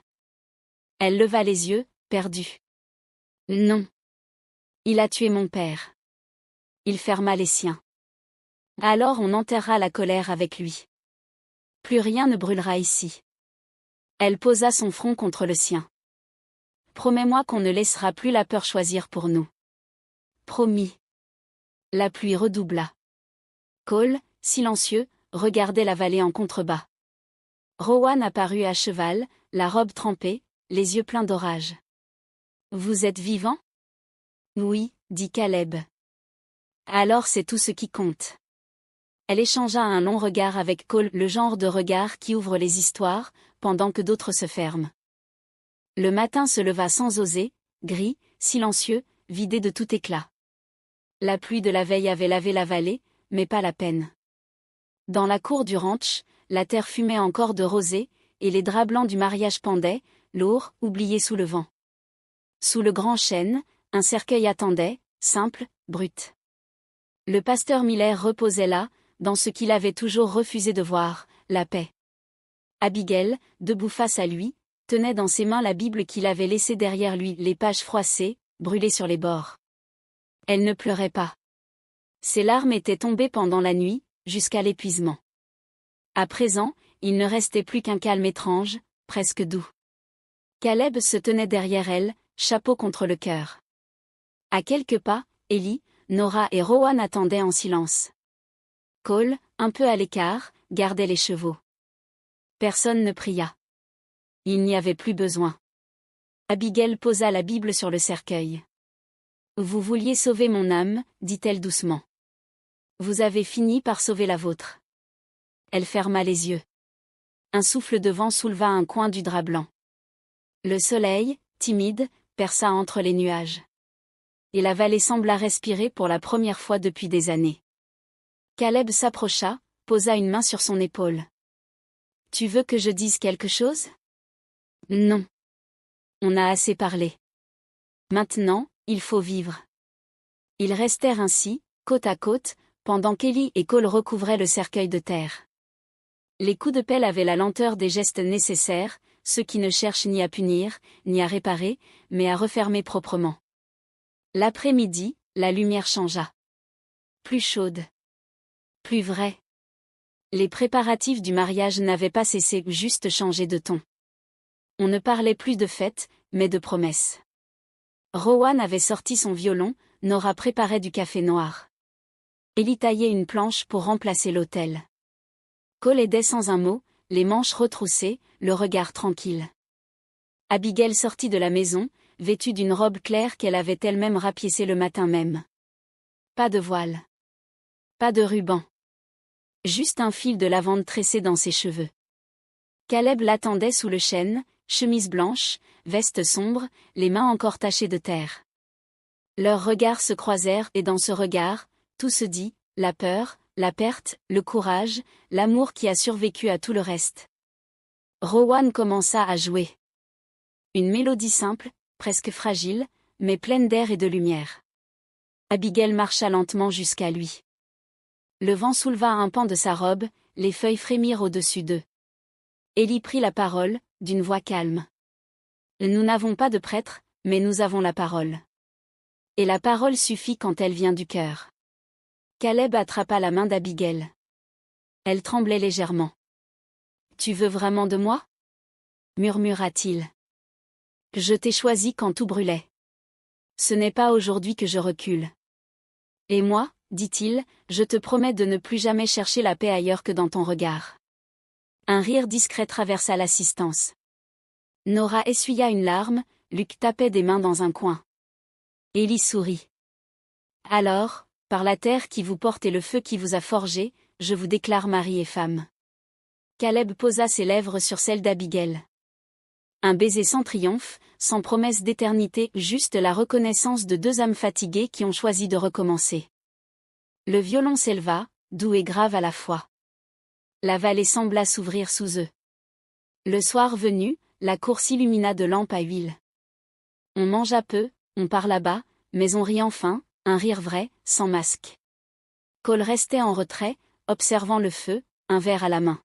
Elle leva les yeux, perdue. « Non. Il a tué mon père. » Il ferma les siens. Alors on enterrera la colère avec lui. Plus rien ne brûlera ici. Elle posa son front contre le sien. « Promets-moi qu'on ne laissera plus la peur choisir pour nous. » Promis. La pluie redoubla. Cole, silencieux, regardait la vallée en contrebas. Rowan apparut à cheval, la robe trempée, les yeux pleins d'orage. « Vous êtes vivant ? » « Oui, » dit Caleb. « Alors c'est tout ce qui compte. » Elle échangea un long regard avec Cole, le genre de regard qui ouvre les histoires, pendant que d'autres se ferment. Le matin se leva sans oser, gris, silencieux, vidé de tout éclat. La pluie de la veille avait lavé la vallée, mais pas la peine. Dans la cour du ranch, la terre fumait encore de rosée, et les draps blancs du mariage pendaient, lourds, oubliés sous le vent. Sous le grand chêne, un cercueil attendait, simple, brut. Le pasteur Miller reposait là, dans ce qu'il avait toujours refusé de voir, la paix. Abigail, debout face à lui, tenait dans ses mains la Bible qu'il avait laissée derrière lui, les pages froissées, brûlées sur les bords. Elle ne pleurait pas. Ses larmes étaient tombées pendant la nuit, jusqu'à l'épuisement. À présent, il ne restait plus qu'un calme étrange, presque doux. Caleb se tenait derrière elle, chapeau contre le cœur. À quelques pas, Ellie, Nora et Rowan attendaient en silence. Cole, un peu à l'écart, gardait les chevaux. Personne ne pria. Il n'y avait plus besoin. Abigail posa la Bible sur le cercueil. « Vous vouliez sauver mon âme, dit-elle doucement. Vous avez fini par sauver la vôtre. » Elle ferma les yeux. Un souffle de vent souleva un coin du drap blanc. Le soleil, timide, perça entre les nuages. Et la vallée sembla respirer pour la première fois depuis des années. Caleb s'approcha, posa une main sur son épaule. « Tu veux que je dise quelque chose ? » « Non. On a assez parlé. Maintenant, il faut vivre. » Ils restèrent ainsi, côte à côte, pendant qu'Ellie et Cole recouvraient le cercueil de terre. Les coups de pelle avaient la lenteur des gestes nécessaires, ceux qui ne cherchent ni à punir, ni à réparer, mais à refermer proprement. L'après-midi, la lumière changea. Plus chaude. Plus vraie. Les préparatifs du mariage n'avaient pas cessé, juste changé de ton. On ne parlait plus de fête, mais de promesses. Rowan avait sorti son violon, Nora préparait du café noir. Ellie taillait une planche pour remplacer l'autel. Cole aidait sans un mot, les manches retroussées, le regard tranquille. Abigail sortit de la maison, vêtue d'une robe claire qu'elle avait elle-même rapiécée le matin même. Pas de voile. Pas de ruban. Juste un fil de lavande tressé dans ses cheveux. Caleb l'attendait sous le chêne, chemise blanche, veste sombre, les mains encore tachées de terre. Leurs regards se croisèrent et dans ce regard, tout se dit, la peur, la perte, le courage, l'amour qui a survécu à tout le reste. Rowan commença à jouer. Une mélodie simple, presque fragile, mais pleine d'air et de lumière. Abigail marcha lentement jusqu'à lui. Le vent souleva un pan de sa robe, les feuilles frémirent au-dessus d'eux. Ellie prit la parole, d'une voix calme. « Nous n'avons pas de prêtre, mais nous avons la parole. Et la parole suffit quand elle vient du cœur. » Caleb attrapa la main d'Abigail. Elle tremblait légèrement. « Tu veux vraiment de moi ?» murmura-t-il. « Je t'ai choisi quand tout brûlait. Ce n'est pas aujourd'hui que je recule. Et moi, dit-il, je te promets de ne plus jamais chercher la paix ailleurs que dans ton regard. » Un rire discret traversa l'assistance. Nora essuya une larme, Luc tapait des mains dans un coin. Ellie sourit. « Alors, par la terre qui vous porte et le feu qui vous a forgé, je vous déclare mari et femme. » Caleb posa ses lèvres sur celles d'Abigail. Un baiser sans triomphe, sans promesse d'éternité, juste la reconnaissance de deux âmes fatiguées qui ont choisi de recommencer. Le violon s'éleva, doux et grave à la fois. La vallée sembla s'ouvrir sous eux. Le soir venu, la cour s'illumina de lampes à huile. On mangea peu, on parla bas, mais on rit enfin, un rire vrai, sans masque. Cole restait en retrait, observant le feu, un verre à la main.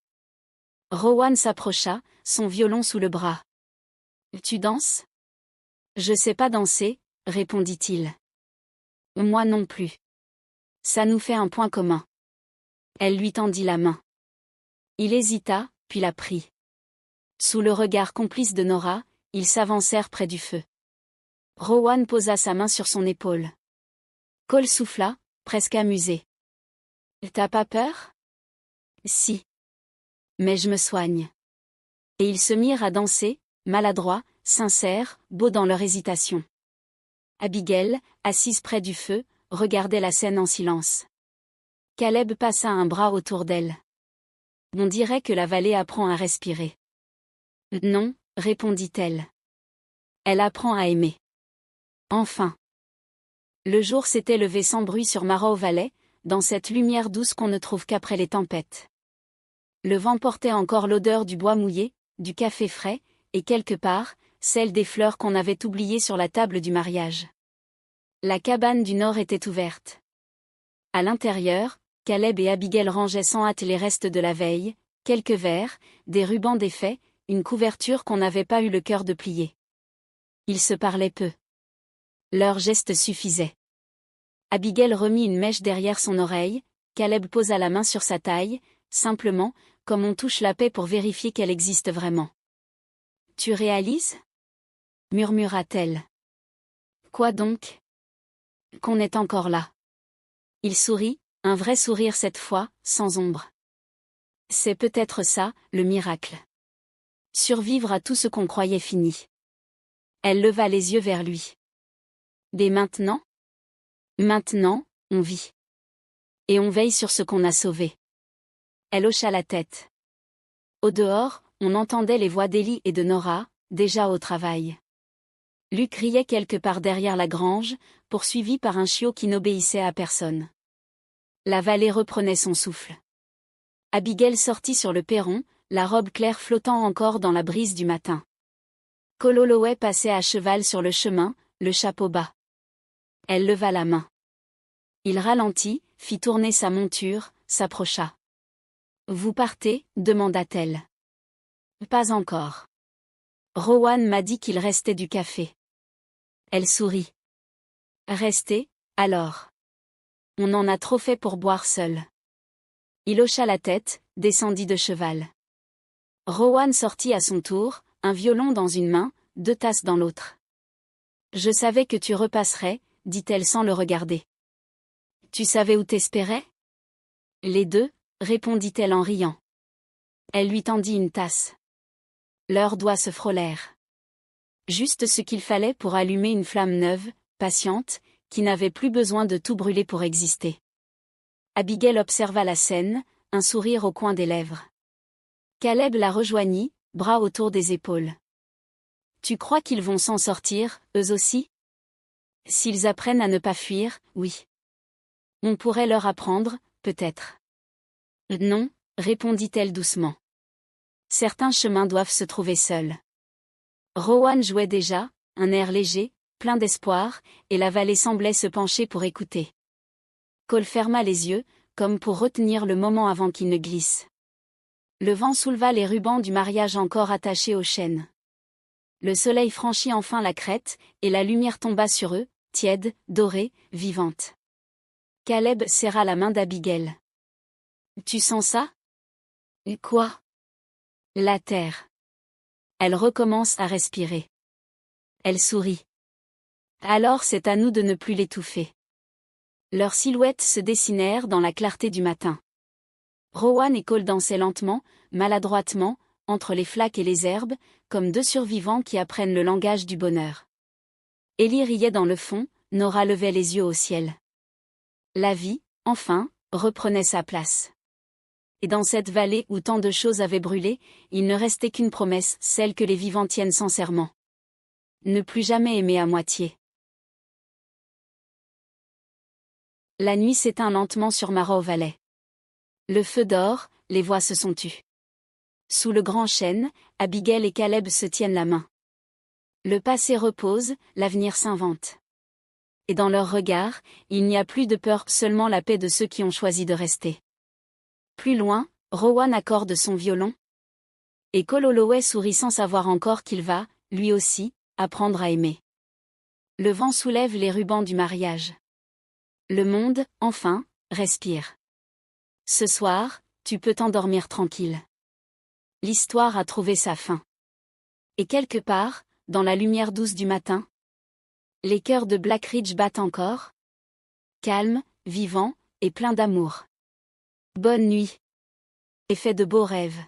Rowan s'approcha, son violon sous le bras. « Tu danses ? » ?»« Je sais pas danser, » répondit-il. « Moi non plus. Ça nous fait un point commun. » Elle lui tendit la main. Il hésita, puis la prit. Sous le regard complice de Nora, ils s'avancèrent près du feu. Rowan posa sa main sur son épaule. Cole souffla, presque amusé. « T'as pas peur ? » ?»« Si. Mais je me soigne. » Et ils se mirent à danser, maladroits, sincères, beaux dans leur hésitation. Abigail, assise près du feu, regardait la scène en silence. Caleb passa un bras autour d'elle. On dirait que la vallée apprend à respirer. « Non, » répondit-elle. Elle apprend à aimer. Enfin. Le jour s'était levé sans bruit sur Marrow Valley, dans cette lumière douce qu'on ne trouve qu'après les tempêtes. Le vent portait encore l'odeur du bois mouillé, du café frais, et quelque part, celle des fleurs qu'on avait oubliées sur la table du mariage. La cabane du nord était ouverte. À l'intérieur, Caleb et Abigail rangeaient sans hâte les restes de la veille, quelques verres, des rubans défaits, une couverture qu'on n'avait pas eu le cœur de plier. Ils se parlaient peu. Leurs gestes suffisaient. Abigail remit une mèche derrière son oreille, Caleb posa la main sur sa taille, simplement, comme on touche la paix pour vérifier qu'elle existe vraiment. « Tu réalises » murmura-t-elle. « Quoi donc ? Qu'on est encore là. » Il sourit, un vrai sourire cette fois, sans ombre. C'est peut-être ça, le miracle. Survivre à tout ce qu'on croyait fini. Elle leva les yeux vers lui. Dès maintenant ? Maintenant, on vit. Et on veille sur ce qu'on a sauvé. Elle hocha la tête. Au dehors, on entendait les voix d'Élie et de Nora, déjà au travail. Luc riait quelque part derrière la grange, poursuivi par un chiot qui n'obéissait à personne. La vallée reprenait son souffle. Abigail sortit sur le perron, la robe claire flottant encore dans la brise du matin. Kololoé passait à cheval sur le chemin, le chapeau bas. Elle leva la main. Il ralentit, fit tourner sa monture, s'approcha. « Vous partez » demanda-t-elle. « Pas encore. Rowan m'a dit qu'il restait du café. » Elle sourit. « Restez, alors. On en a trop fait pour boire seul. » Il hocha la tête, descendit de cheval. Rowan sortit à son tour, un violon dans une main, 2 tasses dans l'autre. « Je savais que tu repasserais, » dit-elle sans le regarder. « Tu savais où t'espérais ?» Les deux, répondit-elle en riant. Elle lui tendit une tasse. Leurs doigts se frôlèrent. Juste ce qu'il fallait pour allumer une flamme neuve, patiente, qui n'avait plus besoin de tout brûler pour exister. Abigail observa la scène, un sourire au coin des lèvres. Caleb la rejoignit, bras autour des épaules. « Tu crois qu'ils vont s'en sortir, eux aussi ? S'ils apprennent à ne pas fuir, oui. On pourrait leur apprendre, peut-être. » Non, répondit-elle doucement. Certains chemins doivent se trouver seuls. Rowan jouait déjà, un air léger, plein d'espoir, et la vallée semblait se pencher pour écouter. Cole ferma les yeux, comme pour retenir le moment avant qu'il ne glisse. Le vent souleva les rubans du mariage encore attachés aux chênes. Le soleil franchit enfin la crête, et la lumière tomba sur eux, tiède, dorée, vivante. Caleb serra la main d'Abigail. « Tu sens ça ? » « Quoi ? » « La terre. » Elle recommence à respirer. Elle sourit. « Alors c'est à nous de ne plus l'étouffer. » Leurs silhouettes se dessinèrent dans la clarté du matin. Rowan et Cole dansaient lentement, maladroitement, entre les flaques et les herbes, comme 2 survivants qui apprennent le langage du bonheur. Élie riait dans le fond, Nora levait les yeux au ciel. La vie, enfin, reprenait sa place. Et dans cette vallée où tant de choses avaient brûlé, il ne restait qu'une promesse, celle que les vivants tiennent sans serment. Ne plus jamais aimer à moitié. La nuit s'éteint lentement sur Marrow Valley. Le feu dort, les voix se sont tues. Sous le grand chêne, Abigail et Caleb se tiennent la main. Le passé repose, l'avenir s'invente. Et dans leurs regards, il n'y a plus de peur, seulement la paix de ceux qui ont choisi de rester. Plus loin, Rowan accorde son violon. Et Kololoé sourit sans savoir encore qu'il va, lui aussi, apprendre à aimer. Le vent soulève les rubans du mariage. Le monde, enfin, respire. Ce soir, tu peux t'endormir tranquille. L'histoire a trouvé sa fin. Et quelque part, dans la lumière douce du matin, les cœurs de Black Ridge battent encore. Calmes, vivants, et pleins d'amour. Bonne nuit. Et fais de beaux rêves.